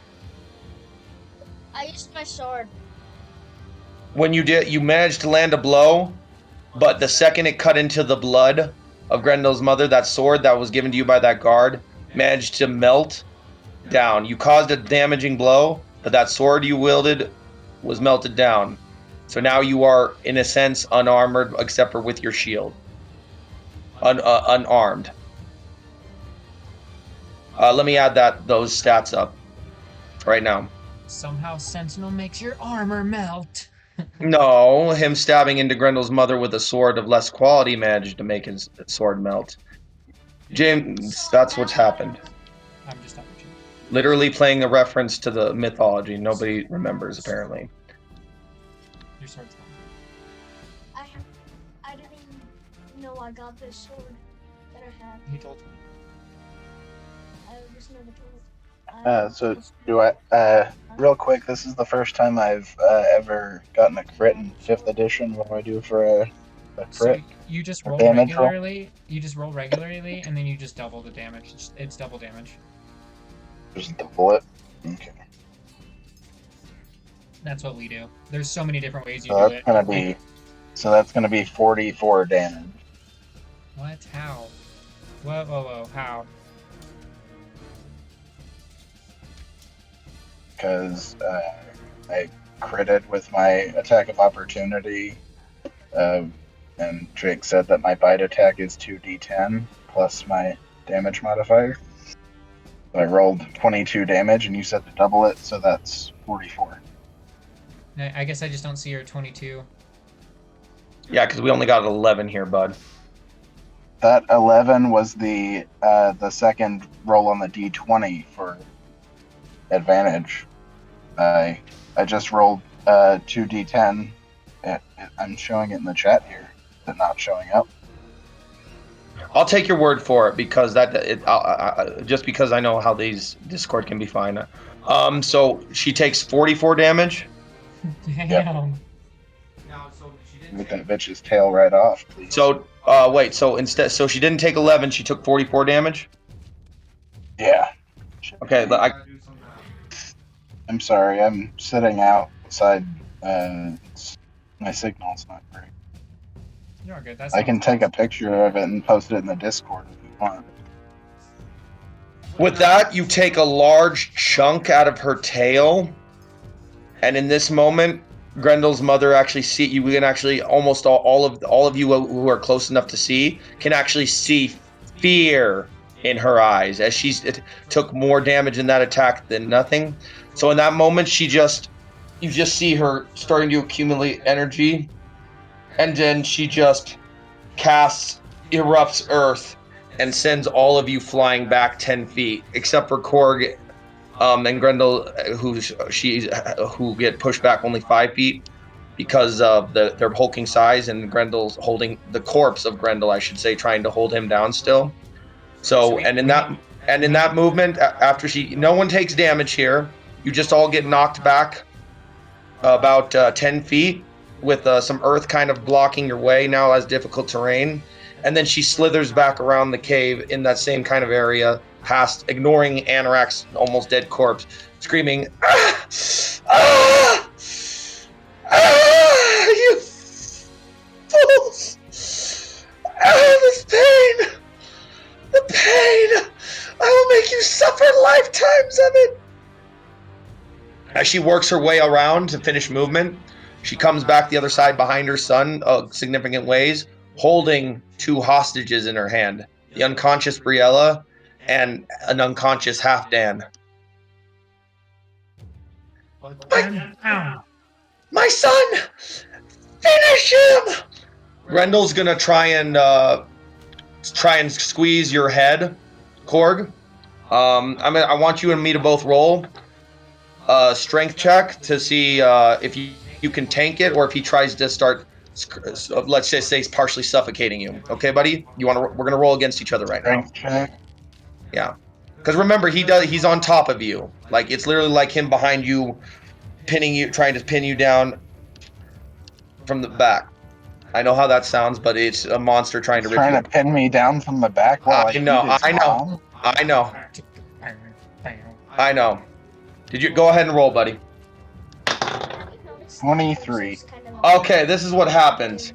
I used my sword. When you did, you managed to land a blow, but the second it cut into the blood of Grendel's mother, that sword that was given to you by that guard managed to melt down. You caused a damaging blow, but that sword you wielded was melted down. So now you are, in a sense, unarmored, except for with your shield. Unarmed. Let me add those stats up right now. Somehow Sentinel makes your armor melt. No, him stabbing into Grendel's mother with a sword of less quality managed to make his sword melt. James, that's what's happened. I'm just talking to you. Literally playing a reference to the mythology nobody remembers, apparently. Your sword's gone. I didn't even know I got this sword that I had. He told me. I was never told. So do I? Real quick, this is the first time I've ever gotten a crit in 5th edition. What do I do for a crit? So you just roll damage roll? regularly. You just roll regularly, and then you just double the damage. It's double damage. Just double it. Okay. That's what we do. There's so many different ways you So do it. that's gonna be 44 damage. What? How? Whoa! How? Because I critted with my attack of opportunity, and Jake said that my bite attack is 2d10 plus my damage modifier. So I rolled 22 damage, and you said to double it, so that's 44. I guess I just don't see your 22. Yeah, because we only got 11 here, bud. That 11 was the second roll on the d20 for advantage. I just rolled 2d10. I'm showing it in the chat here. Is it not showing up? I'll take your word for it because just because I know how these Discord can be fine. So she takes 44 damage. Damn. With that bitch's tail right off, please. So wait. So so she didn't take 11. She took 44 damage. Yeah. Okay. I'm sorry. I'm sitting outside. My signal's not great. You're good. That's I can take a picture of it and post it in the Discord if you want. With that, you take a large chunk out of her tail, and in this moment, Grendel's mother actually see you. We can actually almost all of you who are close enough to see can actually see fear in her eyes as she took more damage in that attack than nothing. So in that moment, you just see her starting to accumulate energy, and then she just erupts earth and sends all of you flying back 10 feet, except for Korg and Grendel, who get pushed back only 5 feet because of their hulking size, and Grendel's holding the corpse of Grendel, I should say, trying to hold him down still. So, and in that movement, after no one takes damage here. You just all get knocked back about 10 feet with some earth kind of blocking your way now as difficult terrain. And then she slithers back around the cave in that same kind of area, ignoring Anorak's almost dead corpse, screaming, "Ah! Ah! Ah, you fools! Ah, this pain! The pain! I will make you suffer lifetimes of it! As she works her way around to finish movement, she comes back the other side behind her son, significant ways, holding two hostages in her hand. The unconscious Briella and an unconscious Halfdan. My son! Finish him! Grendel's gonna try and squeeze your head, Korg. I want you and me to both roll a strength check to see if you can tank it, or if he tries to start, let's just say, partially suffocating you. Okay, buddy? We're gonna roll against each other right now. Strength check. Yeah, because remember, he's on top of you. Like, it's literally like him behind you, trying to pin you down from the back. I know how that sounds, but it's a monster trying to rip you. Trying to pin me down from the back while I know. Did you go ahead and roll, buddy? 23. Okay, this is what happens.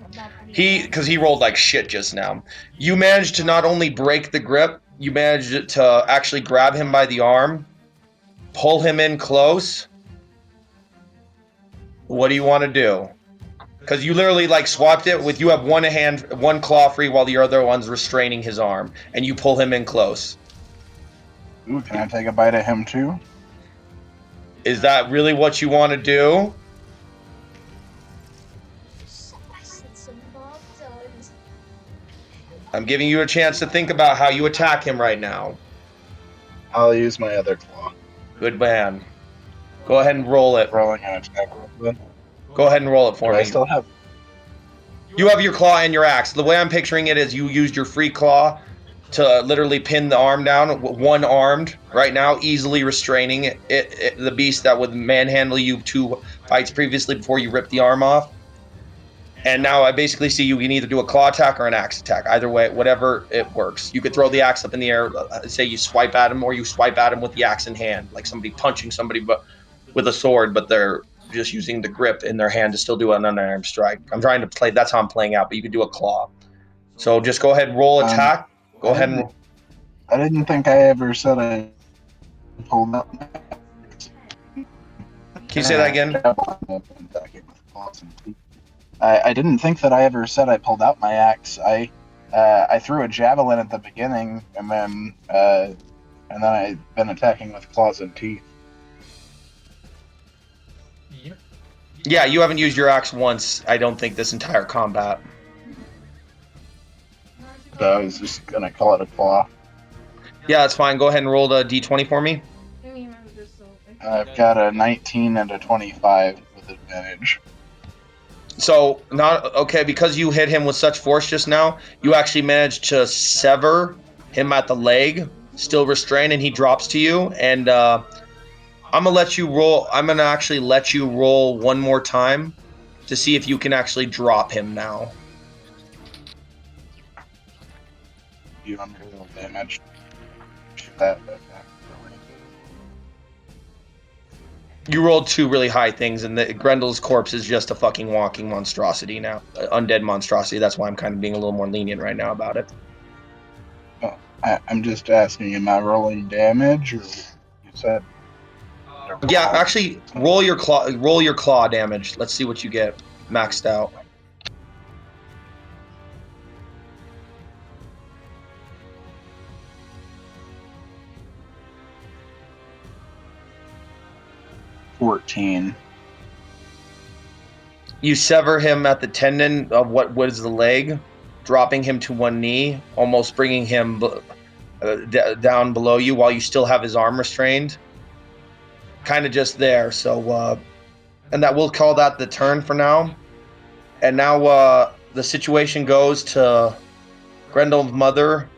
Because he rolled like shit just now. You managed to not only break the grip, you managed to actually grab him by the arm, pull him in close. What do you want to do? Because you literally like swapped it with, you have one claw free while the other one's restraining his arm, and you pull him in close. Ooh, can I take a bite of him too? Is that really what you want to do? I'm giving you a chance to think about how you attack him right now. I'll use my other claw. Good man. Go ahead and roll it. Rolling an attack roll. Go ahead and roll it for me. I still have... You have your claw and your axe. The way I'm picturing it is you used your free claw to literally pin the arm down, one-armed right now, easily restraining the beast that would manhandle you 2 fights previously before you ripped the arm off. And now I basically see you can either do a claw attack or an axe attack. Either way, whatever it works. You could throw the axe up in the air, say you swipe at him, or you swipe at him with the axe in hand, like somebody punching somebody but with a sword, but they're just using the grip in their hand to still do an unarmed strike. I'm trying to play, that's how I'm playing out, but you could do a claw. So just go ahead and roll attack. Go ahead and roll. I didn't think I ever said I pulled up. Can you say that again? I didn't think that I ever said I pulled out my axe. I threw a javelin at the beginning, and then I've been attacking with claws and teeth. Yep. Yeah, you haven't used your axe once, I don't think, this entire combat. So I was just gonna call it a claw. Yeah, that's fine. Go ahead and roll the d20 for me. I've got a 19 and a 25 with advantage. So, because you hit him with such force just now, you actually managed to sever him at the leg, still restrained, and he drops to you. And I'm gonna let you roll. I'm gonna actually let you roll one more time to see if you can actually drop him now. You unreal damage. That. You rolled 2 really high things, and Grendel's corpse is just a fucking walking monstrosity now, undead monstrosity. That's why I'm kind of being a little more lenient right now about it. Oh, I'm just asking, am I rolling damage, or you said? Yeah, actually, roll your claw damage. Let's see what you get maxed out. $14. You sever him at the tendon of what was the leg, dropping him to one knee, almost bringing him down below you while you still have his arm restrained. Kind of just there. So, and that we'll call that the turn for now. And now the situation goes to Grendel's mother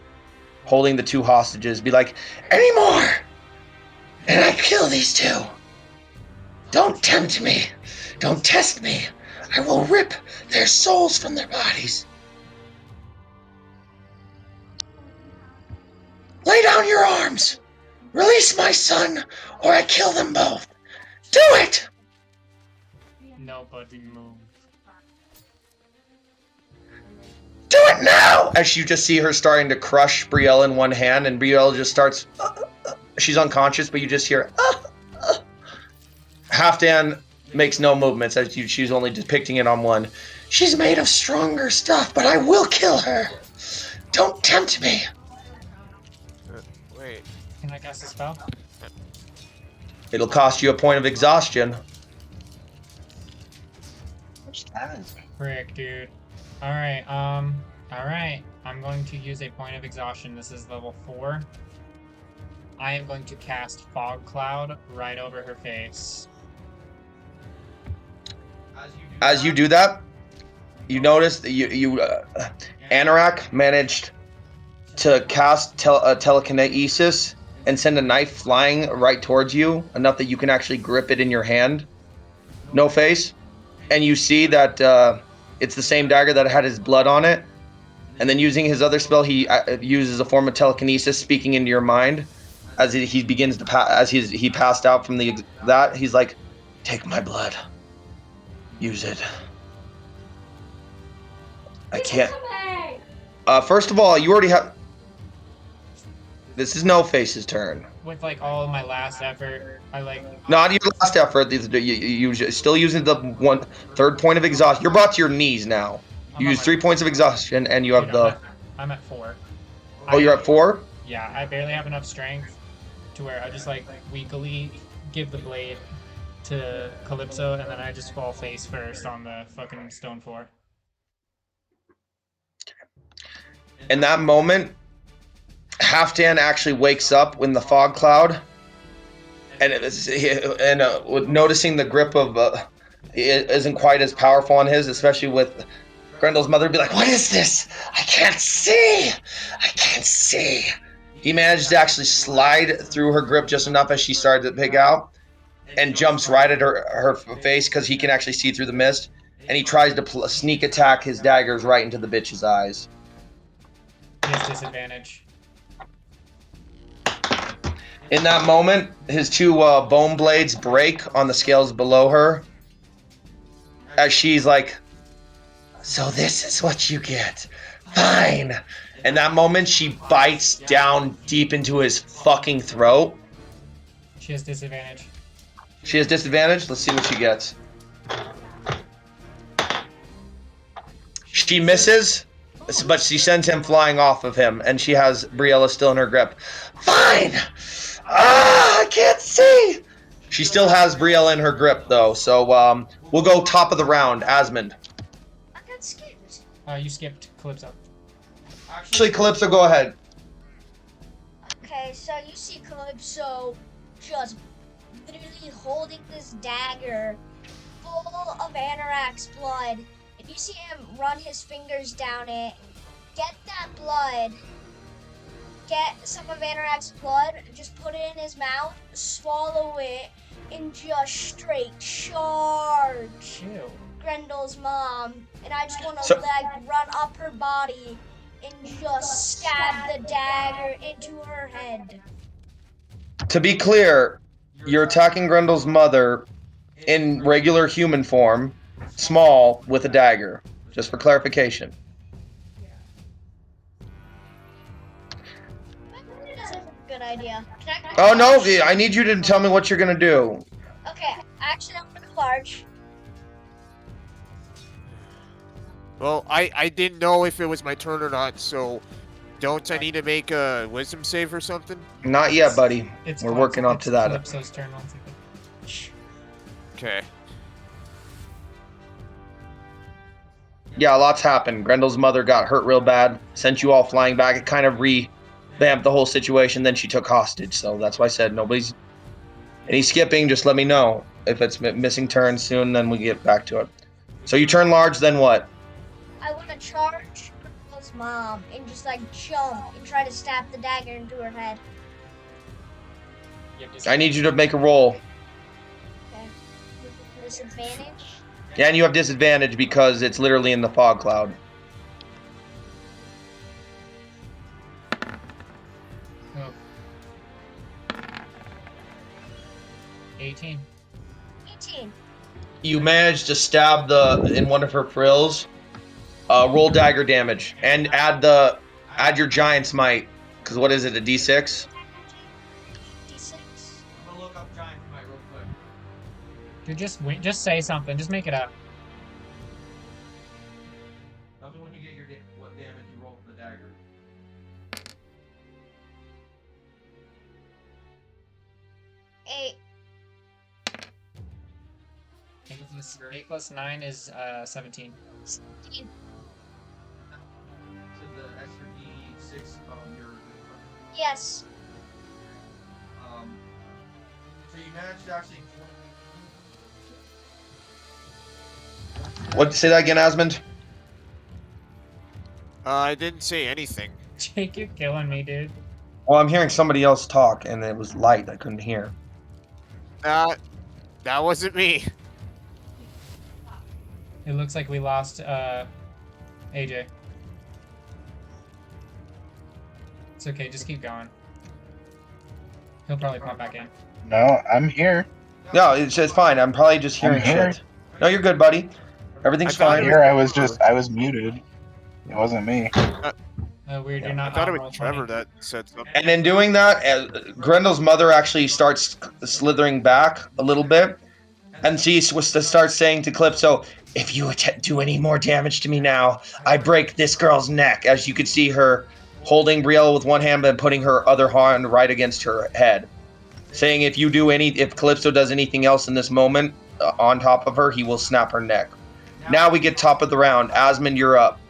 holding the 2 hostages. Be like, any more, and I kill these 2. Don't tempt me. Don't test me. I will rip their souls from their bodies. Lay down your arms. Release my son, or I kill them both. Do it! Nobody move. Do it now! As you just see her starting to crush Brielle in one hand, and Brielle just starts. She's unconscious, but you just hear. Halfdan makes no movements as she's only depicting it on one. She's made of stronger stuff, but I will kill her. Don't tempt me. Wait. Can I cast a spell? It'll cost you a point of exhaustion. Frick, dude. Alright, alright. I'm going to use a point of exhaustion. This is level 4. I am going to cast Fog Cloud right over her face. As you do that, you notice that Anorak managed to cast telekinesis and send a knife flying right towards you, enough that you can actually grip it in your hand. No face. And you see that it's the same dagger that had his blood on it. And then using his other spell, he uses a form of telekinesis, speaking into your mind. As he begins to he passed out from that, he's like, "Take my blood. Use it. I can't." First of all, you already have. This is No Face's turn. With like all my last effort, I like. Not your last effort. You still using the 1/3 point of exhaustion. You're brought to your knees now. You use 3 points of exhaustion, and you have Dude, I'm at 4. Oh, you're at 4? Yeah, I barely have enough strength to where I just like weakly give the blade to Calypso, and then I just fall face first on the fucking stone floor. In that moment, Halfdan actually wakes up in the fog cloud, and noticing the grip of it isn't quite as powerful on his, especially with Grendel's mother be like, "What is this? I can't see! I can't see!" He managed to actually slide through her grip just enough as she started to pick out, and jumps right at her face because he can actually see through the mist, and he tries to sneak attack his daggers right into the bitch's eyes. He has disadvantage. In that moment, his 2 bone blades break on the scales below her, as she's like, "So this is what you get. Fine." In that moment, she bites down deep into his fucking throat. She has disadvantage. She has disadvantage? Let's see what she gets. She misses, but she sends him flying off of him, and she has Briella still in her grip. Fine! I can't see! She still has Briella in her grip, though, so we'll go top of the round. Asmund. I got skipped. You skipped Calypso. Actually, Calypso, go ahead. Okay, so you see Calypso just literally holding this dagger full of Anorak's blood, and you see him run his fingers down it, get that blood, get some of Anorak's blood, just put it in his mouth, swallow it, and just straight charge Ew. Grendel's mom. And I just want to run up her body and just stab the dagger into her head. To be clear, you're attacking Grendel's mother in regular human form, small, with a dagger. Just for clarification. That's a good idea. Oh no, I need you to tell me what you're gonna do. Okay, actually I'm gonna charge. Well, I didn't know if it was my turn or not, so don't I need to make a wisdom save or something? Not yet, buddy. We're working up to that. Calypso's turn once again. Okay. Yeah, a lot's happened. Grendel's mother got hurt real bad, sent you all flying back. It kind of revamped the whole situation. Then she took hostage, so that's why I said nobody's any skipping. Just let me know if it's missing turns soon, then we get back to it. So you turn large, then what? I want to charge Grendel's mom and just like jump and try to stab the dagger into her head. I need you to make a roll. Okay. Disadvantage? Yeah, and you have disadvantage because it's literally in the fog cloud. Oh. 18. 18. You managed to stab in one of her frills. Roll dagger damage and add your giant's might. Because what is it? A D6? D6. I'm gonna look up giant might real quick. Dude, just say something. Just make it up. Tell me when you get what damage you roll for the dagger. Eight. 8 plus 9 is 17. 17. So the extra D6 your Yes. so you managed to actually What? Say that again, Asmund. I didn't say anything. Jake, you're killing me, dude. Well, I'm hearing somebody else talk, and it was light. I couldn't hear. That wasn't me. It looks like we lost AJ. It's okay, just keep going. He'll probably pop back in. No, I'm here. No, it's fine. I'm probably just hearing here. shit. No, you're good, buddy. Everything's I thought fine. it Here, I was muted. It wasn't me. Weird, Yeah, you're not I thought it on was Roll20. Trevor that said something. And in doing that, Grendel's mother actually starts slithering back a little bit, and she starts saying to Calypso, "If you do any more damage to me now, I break this girl's neck." As you could see her holding Brielle with one hand and putting her other hand right against her head, saying, "If Calypso does anything else in this moment on top of her, he will snap her neck." Now we get top of the round. Asmund, you're up.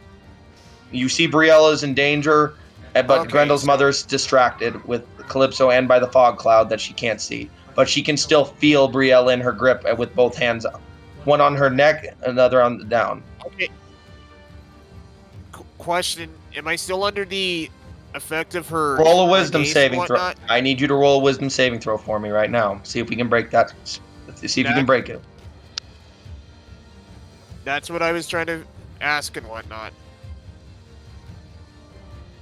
You see Briella's in danger, but Okay, Grendel's so- mother's distracted with Calypso and by the fog cloud that she can't see. But she can still feel Brielle in her grip with both hands up. One on her neck, another on the down. Okay. Question: am I still under the effect of her? Roll a wisdom haze and saving throw. whatnot? I need you to roll a wisdom saving throw for me right now. See if we can break that. See if you can break it. That's what I was trying to ask and whatnot.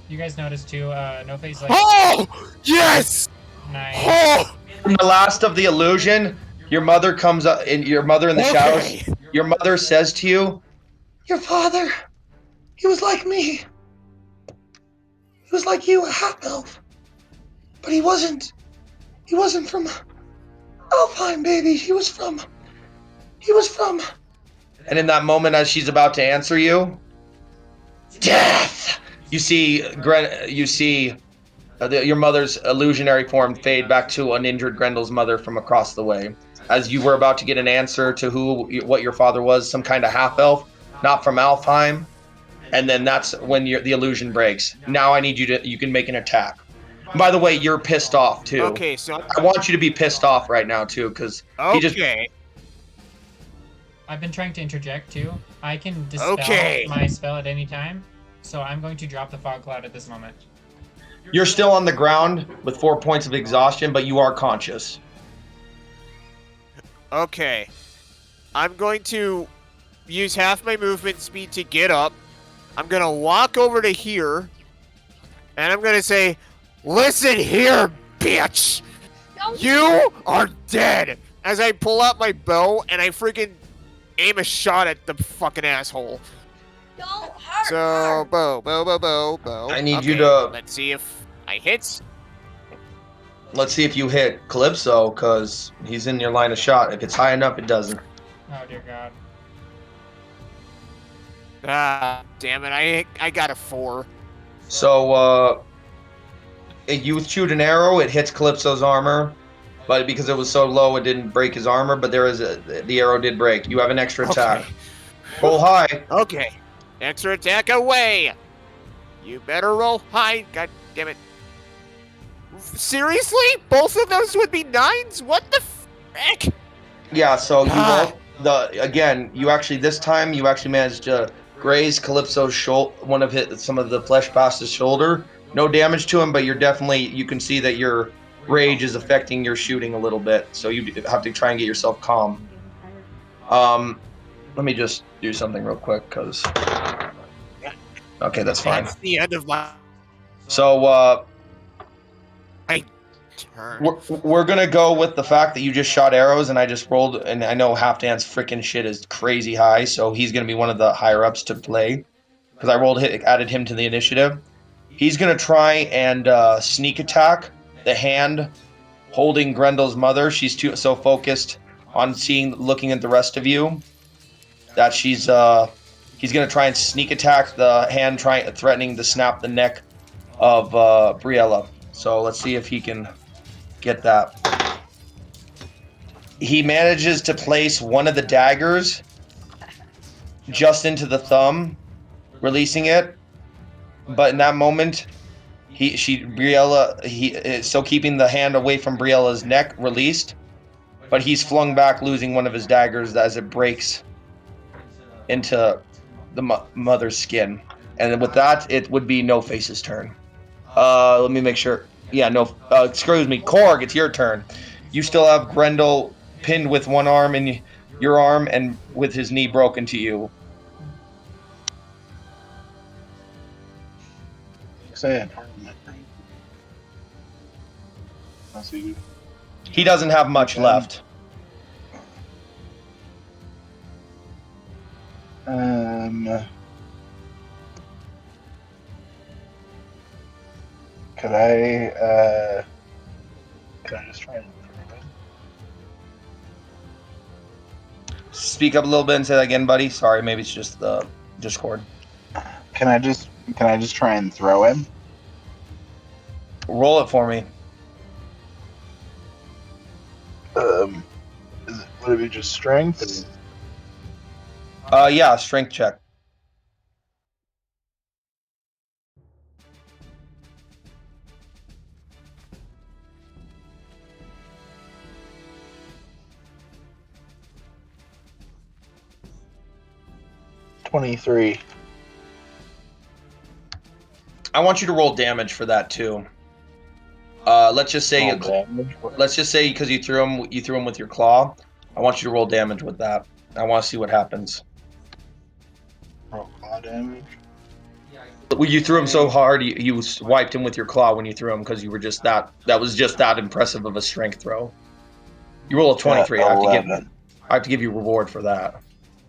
You guys noticed too, No Face like Oh yes! 9. Oh, In the last of the illusion, your mother comes up, and your mother in the shadows. okay. Your mother says to you, "Your father, he was like me. He was like you, a half-elf. But he wasn't from Alfheim, baby. He was from... And in that moment, as she's about to answer you, death! You see your mother's illusionary form fade back to an injured Grendel's mother from across the way. As you were about to get an answer to what your father was, some kind of half-elf, not from Alfheim. And then that's when the illusion breaks. Now I need you can make an attack. By the way, you're pissed off too. Okay, so I want you to be pissed off right now too, because he just... okay. I've been trying to interject too. I can dispel Okay. my spell at any time, so I'm going to drop the fog cloud at this moment. You're still on the ground with 4 points of exhaustion, but you are conscious. Okay. I'm going to use half my movement speed to get up. I'm gonna walk over to here, and I'm gonna say, "Listen here, bitch! You are dead!" As I pull out my bow and I freaking aim a shot at the fucking asshole. Don't hurt So, her. bow. I need Okay, you to... let's see if I hit. Let's see if you hit Calypso, because he's in your line of shot. If it's high enough, it doesn't. Oh dear God. Ah, damn it! I got a 4. So, you shoot an arrow, it hits Calypso's armor, but because it was so low, it didn't break his armor, but the arrow did break. You have an extra attack. Okay. Roll high. Okay. Extra attack away. You better roll high. God damn it. Seriously? Both of those would be 9s? What the frick? Yeah, so you Ah. roll this time you actually managed to graze Calypso's shoulder, some of the flesh past his shoulder. No damage to him, but you can see that your rage is affecting your shooting a little bit, so you have to try and get yourself calm. Let me just do something real quick, because... Okay, that's fine. That's the end of my... So, turn. We're gonna go with the fact that you just shot arrows and I just rolled, and I know Halfdan's freaking shit is crazy high, so he's gonna be one of the higher ups to play because I added him to the initiative. He's gonna try and sneak attack the hand holding Grendel's mother. She's so focused on looking at the rest of you that he's gonna try and sneak attack the hand threatening to snap the neck of Briella. So let's see if he can get that. He manages to place one of the daggers just into the thumb, releasing it. But in that moment, so keeping the hand away from Briella's neck, released. But he's flung back, losing one of his daggers as it breaks into the mother's skin. And with that, it would be No Face's turn. Let me make sure. Yeah, no. Excuse me, Korg. It's your turn. You still have Grendel pinned with one arm in your arm and with his knee broken to you. Say it. Let's see. He doesn't have much left. Could I just try and Speak up a little bit and say that again, buddy. Sorry, maybe it's just the Discord. Can I just try and throw him? Roll it for me. Would it be just strength? Yeah, strength check. $23. I want you to roll damage for that too. Let's just say because you threw him with your claw. I want you to roll damage with that. I want to see what happens. Roll claw damage. Well, you threw him so hard, you wiped him with your claw when you threw him because you were just that was just that impressive of a strength throw. You roll a 23. I have to give you reward for that.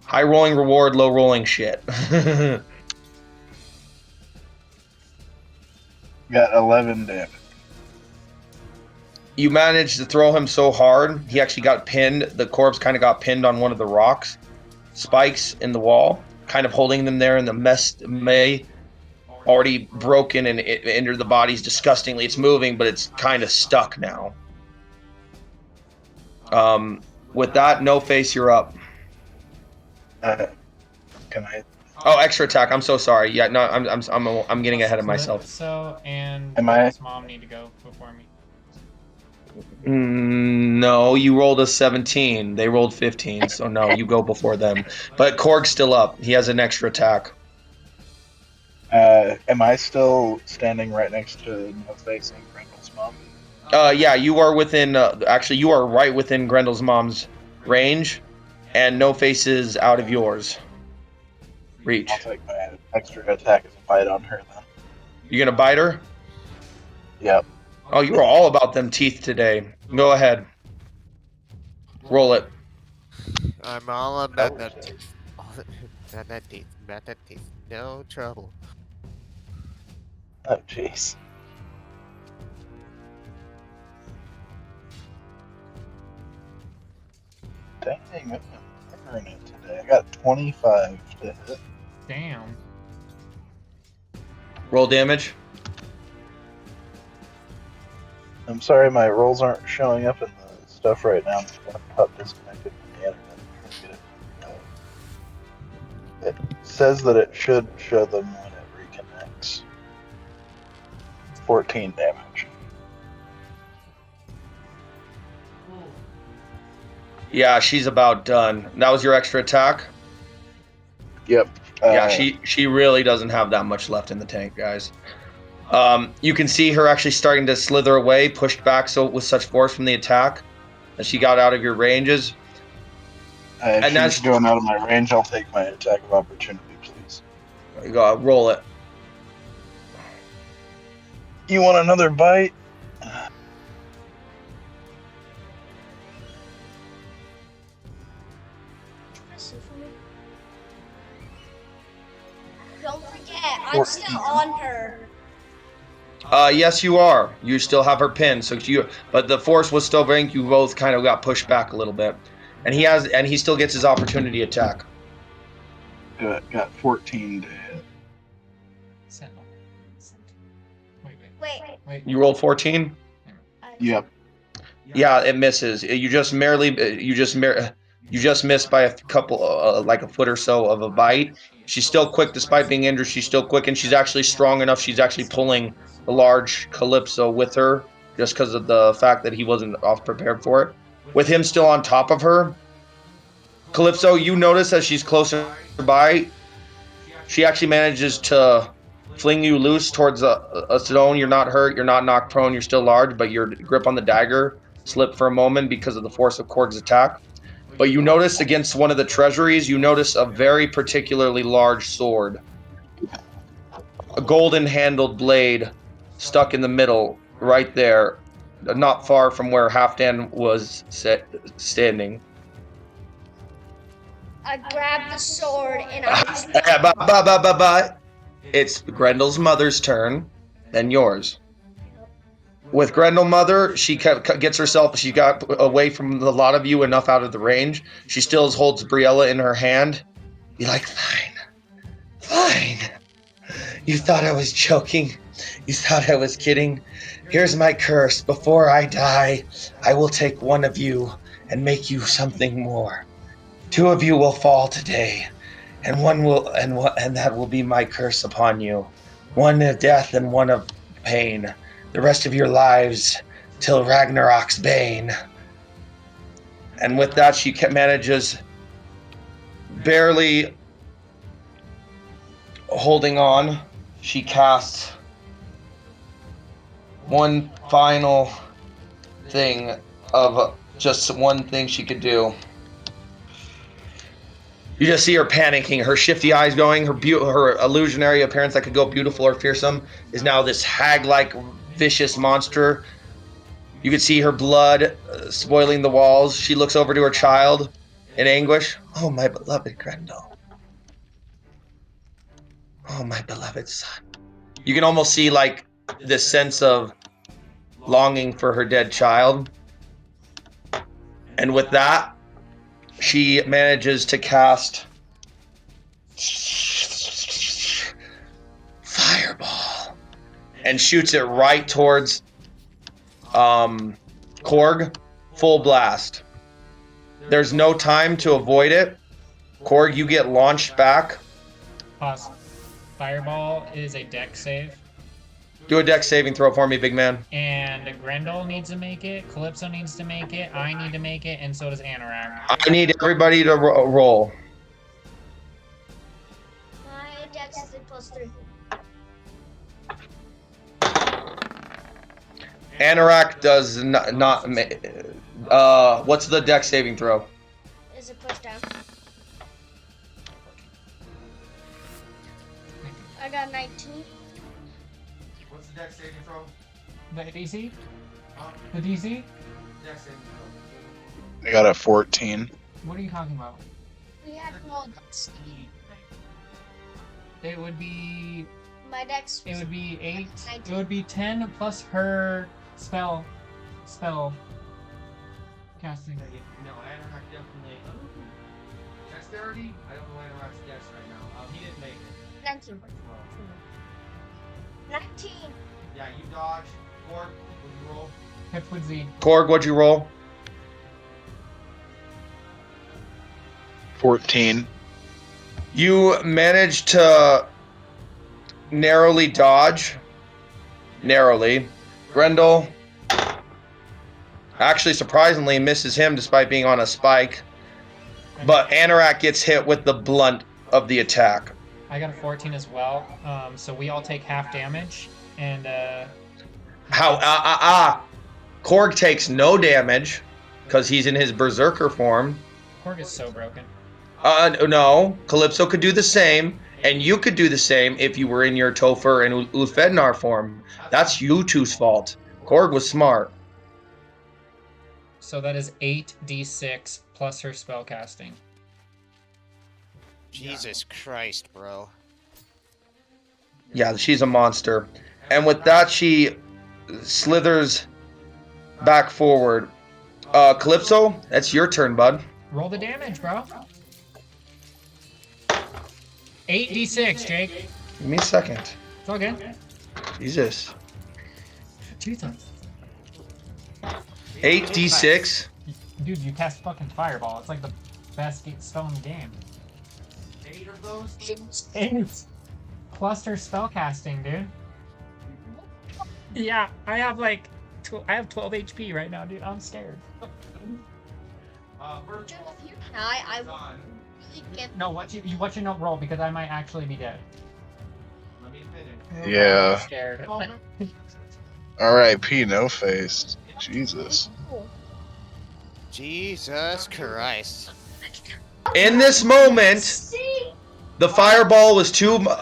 High rolling reward, low rolling shit. Got 11 damage. You managed to throw him so hard, he actually got pinned. The corpse kind of got pinned on one of the rocks, spikes in the wall, kind of holding them there, and the mess already broken and it entered the bodies disgustingly. It's moving, but it's kind of stuck now. With that, No Face, you're up. Can I? Oh, extra attack. I'm so sorry. Yeah, no, I'm getting ahead of myself. So, and Does Mom need to go before me? No, you rolled a 17. They rolled 15, so no, you go before them. But Korg's still up. He has an extra attack. Am I still standing right next to No Face and Grendel's mom? Yeah, you are within. Actually, you are right within Grendel's mom's range, and No Face is out of yours reach. I'll take my extra attack as a bite on her then. You gonna bite her? Yep. Oh, you were all about them teeth today. Go ahead. Roll it. I'm all about that teeth. About that teeth. No trouble. Oh, jeez. Dang, I'm murdering it today. I got 25 to hit. Damn. Roll damage. I'm sorry, my rolls aren't showing up in the stuff right now. I'm just gonna pop disconnected from the internet and try to get it. It says that it should show them when it reconnects. 14 damage. Yeah, she's about done. That was your extra attack? Yep. Yeah, she really doesn't have that much left in the tank, guys. You can see her actually starting to slither away, pushed back with such force from the attack that she got out of your ranges. If she's going out of my range, I'll take my attack of opportunity, please. Go, roll it. You want another bite? don't forget, I'm still on her. Yes, you are. You still have her pinned. But the force was still bringing you both kind of got pushed back a little bit, and he still gets his opportunity attack. Got 14 to hit. Sentinel. Wait. You rolled 14. Yep. Yeah, it misses. You just missed by a couple, like a foot or so of a bite. She's still quick despite being injured. She's still quick, and she's actually strong enough. She's actually pulling the large Calypso with her, just because of the fact that he wasn't off prepared for it. With him still on top of her, Calypso, you notice as she's closer by, she actually manages to fling you loose towards a stone. You're not hurt. You're not knocked prone. You're still large, but your grip on the dagger slipped for a moment because of the force of Korg's attack. But you notice against one of the treasuries, you notice a very particularly large sword. A golden handled blade stuck in the middle, right there, not far from where Halfdan was standing. I grabbed the sword and I just. It's Grendel's mother's turn, then yours. With Grendel Mother, she gets herself, she got away from a lot of you enough out of the range. She still holds Briella in her hand. Be like, fine. You thought I was joking. You thought I was kidding. Here's my curse. Before I die, I will take one of you and make you something more. 2 of you will fall today, and one will, and that will be my curse upon you. One of death and one of pain. The rest of your lives till Ragnarok's bane. And with that, she manages, barely holding on, she casts one final thing of just one thing she could do. You just see her panicking, her shifty eyes going, her illusionary appearance that could go beautiful or fearsome is now this hag-like vicious monster. You can see her blood spoiling the walls. She looks over to her child in anguish. Oh, my beloved Grendel. Oh, my beloved son. You can almost see like this sense of longing for her dead child. And with that, she manages to cast Fireball and shoots it right towards Korg. Full blast. There's no time to avoid it. Korg, you get launched back. Pause. Fireball is a dex save. Do a dex saving throw for me, big man. And Grendel needs to make it, Calypso needs to make it, I need to make it, and so does Anorak. I need everybody to roll. My dex is a +3. Anorak does not what's the dex saving throw? Is it pushed down? I got 19. What's the dex saving throw? The DC? Huh? The DC? Dex saving throw. I got a 14. What are you talking about? We had rolled. It would be... My dex. It would be 8. 19. It would be 10 plus her spell casting. No, Anorak definitely. Dexterity? I don't know Anorak's dex right now. He didn't make it. 19. 19. Yeah, you dodge. Korg, will you roll? Hip with Z. Korg, what'd you roll? 14. You managed to narrowly dodge. Grendel actually surprisingly misses him despite being on a spike. But Anorak gets hit with the blunt of the attack. I got a 14 as well. So we all take half damage, and Korg takes no damage because he's in his berserker form. Korg is so broken. No, Calypso could do the same, and you could do the same if you were in your Topher and Ulfednar form. That's you two's fault. Korg was smart. So that is 8d6 plus her spell casting. Jesus Christ, bro. Yeah, she's a monster. And with that, she slithers back forward. Calypso, that's your turn, bud. Roll the damage, bro. 8d6, Jake. Give me a second. It's all good. Jesus. Jesus. 8d6. Dude, you cast fucking fireball. It's like the best spell in the game. 8 of those? 8 cluster spellcasting, dude. Yeah, I have like I have 12 HP right now, dude. I'm scared. First Dude, of all, if you die, I will done. really get. No, what you not roll because I might actually be dead. Let me finish. Yeah. I'm scared. R.I.P. No Face. Jesus. Jesus Christ. In this moment, the fireball was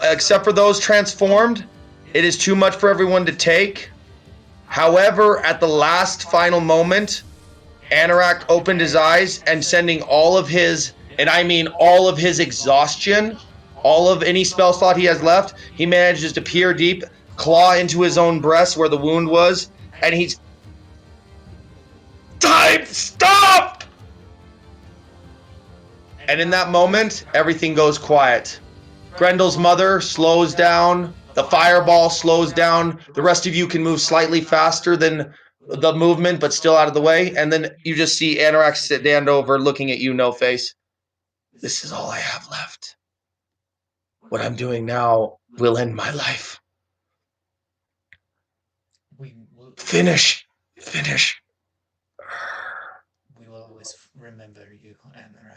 except for those transformed, it is too much for everyone to take. However, at the last final moment, Anorak opened his eyes and sending all of his, and I mean all of his exhaustion, all of any spell slot he has left, he manages to peer deep, claw into his own breast where the wound was, and he's... Time! Stop! And in that moment, everything goes quiet. Grendel's mother slows down. The fireball slows down. The rest of you can move slightly faster than the movement, but still out of the way. And then you just see Anorak stand over, looking at you, no face. This is all I have left. What I'm doing now will end my life. We will Finish. we will always remember you, Anorak.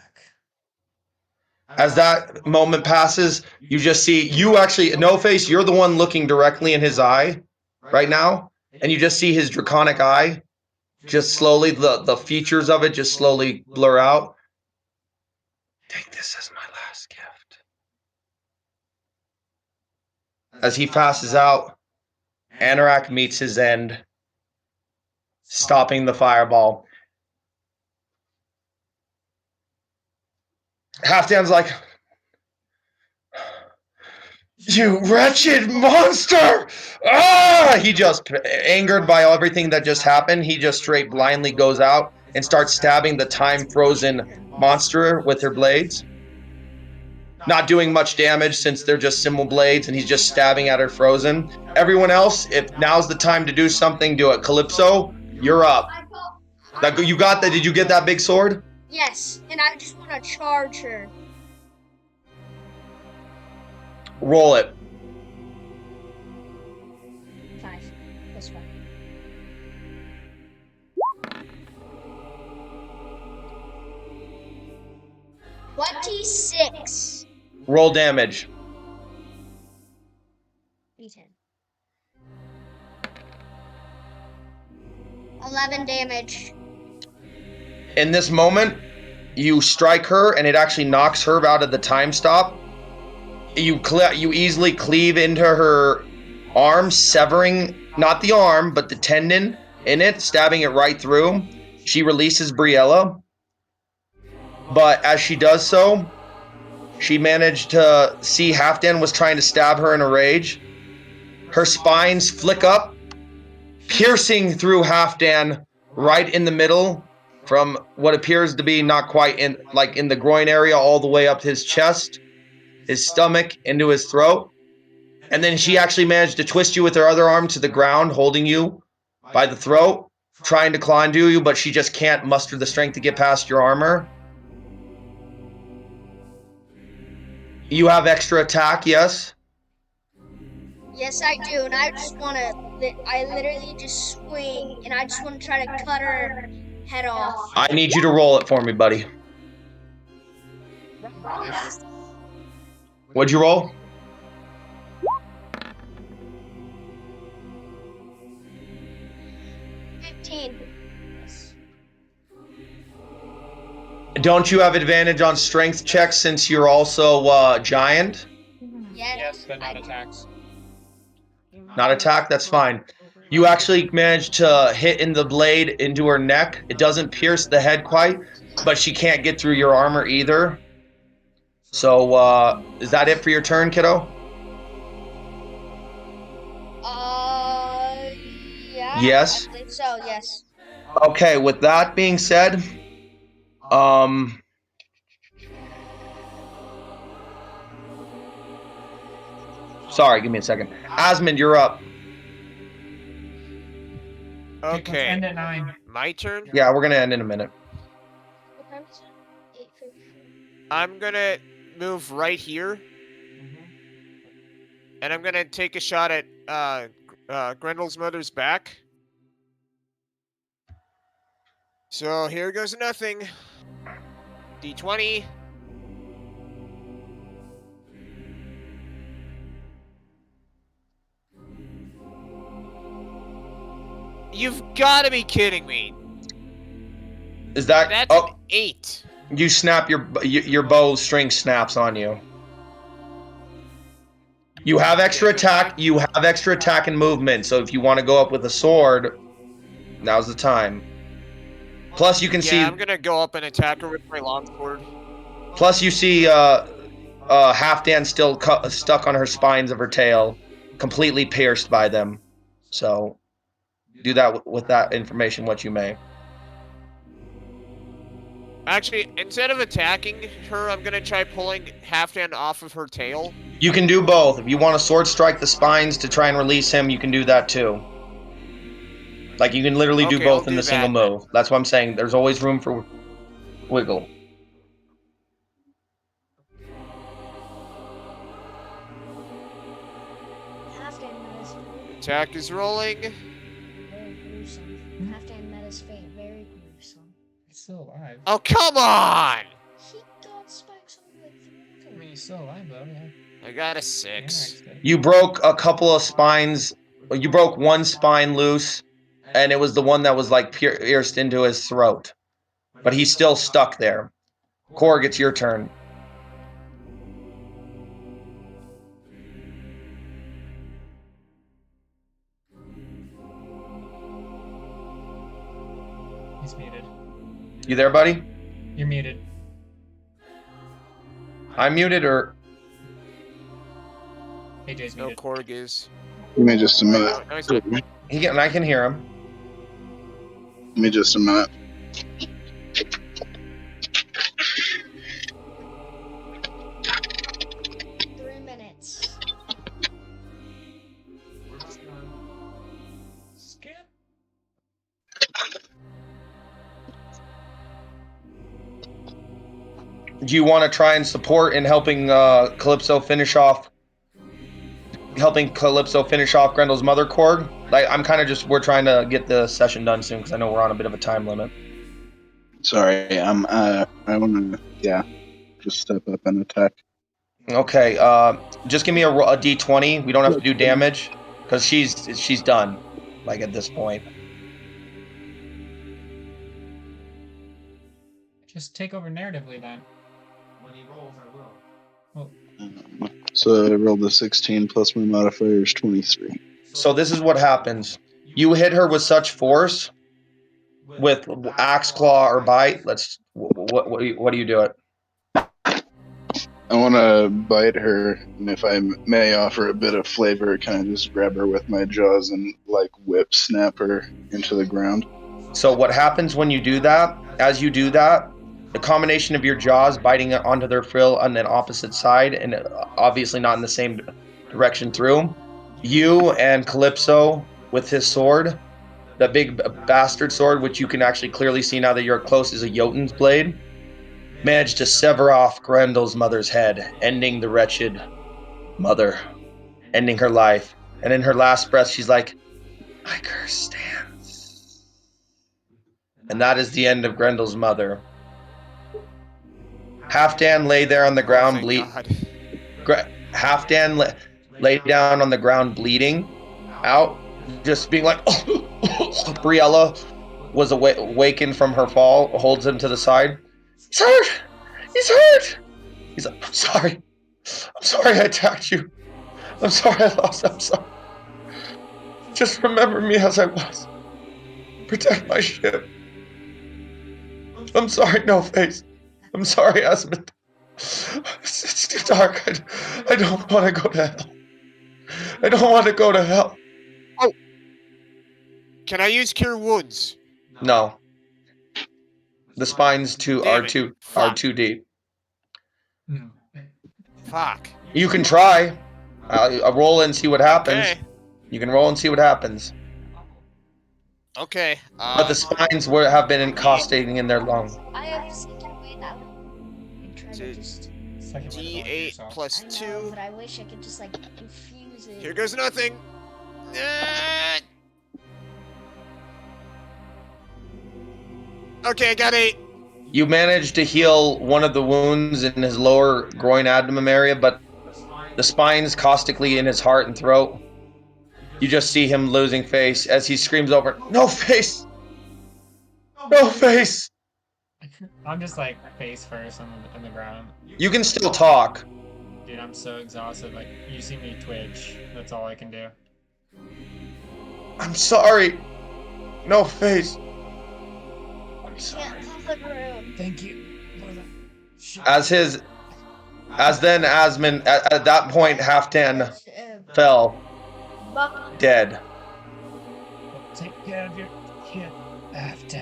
As that moment passes, you just see you actually, no face, you're the one looking directly in his eye right now. And you just see his draconic eye just slowly, the features of it just slowly blur out. Take this as my last gift. As he passes out, Anorak meets his end, stopping the fireball. Halfdan's like, you wretched monster! Ah! He just, angered by everything that just happened, he just straight blindly goes out and starts stabbing the time-frozen monster with her blades. Not doing much damage since they're just simple blades and he's just stabbing at her frozen. Everyone else, if now's the time to do something, do it. Calypso, you're up. You got that? Did you get that big sword? Yes, and I just want to charge her. Roll it. 5. That's 5. $26. Roll damage. D10. 11 damage. In this moment, you strike her and it actually knocks her out of the time stop. You easily cleave into her arm, severing not the arm, but the tendon in it, stabbing it right through. She releases Briella. But as she does so, she managed to see Halfdan was trying to stab her in a rage. Her spines flick up, piercing through Halfdan right in the middle from what appears to be not quite in the groin area all the way up his chest, his stomach, into his throat. And then she actually managed to twist you with her other arm to the ground, holding you by the throat, trying to claw into you, but she just can't muster the strength to get past your armor. You have extra attack, yes? Yes, I do, and I just want to. I literally just swing, and I just want to try to cut her head off. I need you to roll it for me, buddy. What'd you roll? Don't you have advantage on strength checks since you're also giant? Yes, but not attacks. Not attack? That's fine. You actually managed to hit in the blade into her neck. It doesn't pierce the head quite, but she can't get through your armor either. So, is that it for your turn, kiddo? Yes. I believe so. Yes. Okay. With that being said, um, sorry, give me a second. Asmund, you're up. Let's Okay, end at 9. my turn. Yeah, we're gonna end in a minute. What time is it? 8:54. I'm gonna move right here, and I'm gonna take a shot at Grendel's mother's back. So here goes nothing. D20. You've got to be kidding me. Is that? That's Oh, an 8. you snap your bow string snaps on you. You have extra attack. You have extra attack and movement. So if you want to go up with a sword, now's the time. Plus, you can see. Yeah, I'm gonna go up and attack her with my longsword. Plus, you see Halfdan still stuck on her spines of her tail, completely pierced by them. So do that with that information what you may. Actually, instead of attacking her, I'm gonna try pulling Halfdan off of her tail. You can do both. If you want to sword strike the spines to try and release him, you can do that too. Like you can literally do Okay, I'll both in do the single that then. move. That's what I'm saying. There's always room for wiggle. Halfdan met his fate. Attack is rolling. Very gruesome. Halfdan met his fate. Very gruesome. He's still alive. Oh, come on! He got spikes all the way through. I mean, he's still alive, though, yeah. I got a Anrax 6. did. You broke a couple of spines. You broke one spine loose, and it was the one that was like pierced into his throat. But he's still stuck there. Korg, it's your turn. He's muted. You there, buddy? You're muted. I'm muted, or AJ's No, muted. Korg is. Give me just a minute. No, he's not. I can hear him. Give me just a minute. 3 minutes. Skip. Do you want to try and support in helping Calypso finish off Grendel's mother, Korg? Like I'm kind of we're trying to get the session done soon because I know we're on a bit of a time limit. Sorry, I want to, just step up and attack. Okay, just give me a d20. We don't have to do damage because she's done. Like at this point. Just take over narratively then. When he rolls, I will. Well, So I rolled a 16 plus my modifier is 23. So this is what happens. You hit her with such force with axe, claw, or bite. What do you do it? I want to bite her, and if I may offer a bit of flavor, kind of just grab her with my jaws and like whip snap her into the ground. So what happens when you do that? As you do that, the combination of your jaws biting onto their frill on the opposite side, and obviously not in the same direction through. You and Calypso with his sword, the big bastard sword, which you can actually clearly see now that you're close, is a Jotun's blade, managed to sever off Grendel's mother's head, ending the wretched mother, ending her life. And in her last breath, she's like, "My curse stands." And that is the end of Grendel's mother. Halfdan lay there on the ground, Halfdan lay down on the ground, bleeding out, just being like, Briella was awakened from her fall, holds him to the side. He's hurt! He's hurt! He's like, I'm sorry I attacked you. I'm sorry I lost. I'm sorry. Just remember me as I was. Protect my ship. I'm sorry, No Face. I'm sorry, Asmund. It's too dark. I don't want to go to hell. I don't want to go to hell. Oh. Can I use Cure Wounds? No. The spines Damn it. are Fuck. too deep. No. Fuck. You can try. I'll roll and see what happens. Okay. You can roll and see what happens. Okay. But the spines have been incrustating in their lung. I have a second win. I would try to To just. Second way to go into D8 yourself. plus I know, 2. but I wish I could just like infuse it. Here goes nothing. Ah! Okay, I got 8. You managed to heal one of the wounds in his lower groin abdomen area, but the spines caustically in his heart and throat. You just see him losing face as he screams over, "No face! No face!" I'm just like face first on the ground. You can still talk. Dude, I'm so exhausted. Like, you see me twitch. That's all I can do. I'm sorry. No face. I can't leave the room. Thank you. As Asmund at that point, half 10 fell dead. Take care of your kid after.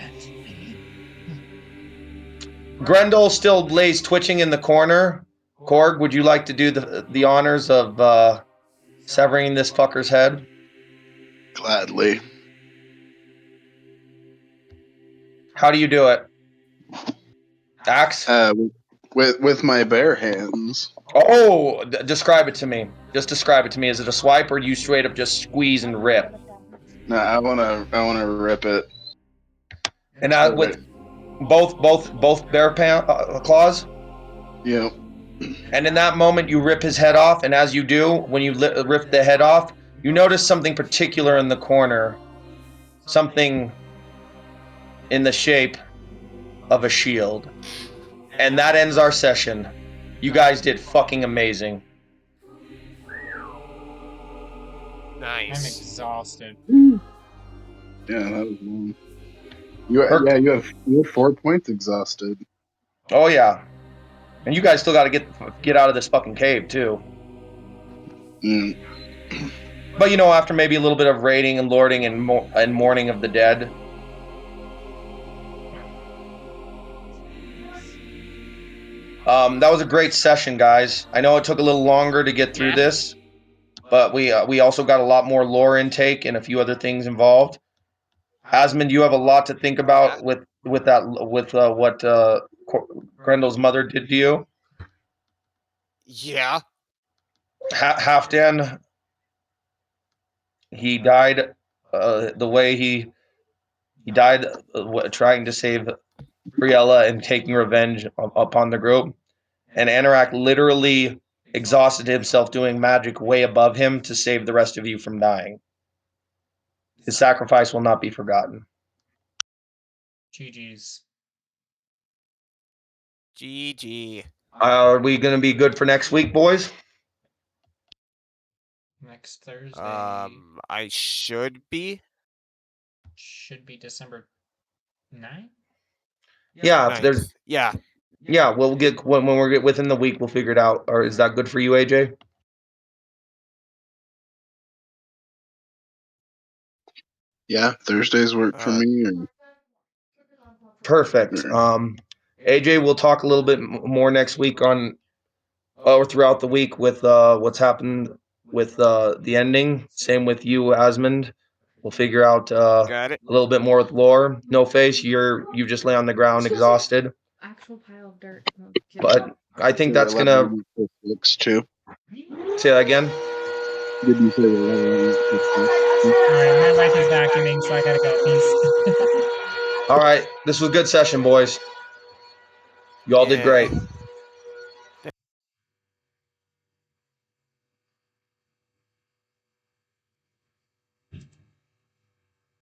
Grendel still lays twitching in the corner. Korg, would you like to do the honors of severing this fucker's head? Gladly. How do you do it? Axe? With my bare hands. Oh, describe it to me. Just describe it to me. Is it a swipe or do you straight up just squeeze and rip? No, I wanna rip it. And with both bare claws? Yep. And in that moment, you rip his head off. And as you do, when you rip the head off, you notice something particular in the corner. Something in the shape of a shield. And that ends our session. You guys did fucking amazing. I'm Nice. exhausted. Yeah, that was long. You have 4 points exhausted. Oh yeah. And you guys still got to get out of this fucking cave too. Mm. But you know, after maybe a little bit of raiding and lording and mourning of the dead. That was a great session, guys. I know it took a little longer to get through this, but we also got a lot more lore intake and a few other things involved. Asmund, you have a lot to think about with what Grendel's mother did to you. Yeah. Halfdan, he died the way he died trying to save Briella and taking revenge upon the group. And Anorak literally exhausted himself doing magic way above him to save the rest of you from dying. His sacrifice will not be forgotten. GG's. GG. Are we going to be good for next week, boys? Next Thursday. I should be. Should be December 9th? Yeah, if there's 9th. Yeah. yeah, we'll get when we're within the week, we'll figure it out. Or is that good for you, AJ? Yeah, Thursdays work for me. Perfect. AJ, we'll talk a little bit more next week on or throughout the week with what's happened with the ending. Same with you, Asmund. We'll figure out Got it. a little bit more with lore. No face, you just lay on the ground exhausted. Actual pile of dirt. But I think that's gonna too. say that again. Did you say the Alright, my wife is vacuuming, so I gotta go. Peace. All right, this was a good session, boys. You all did great.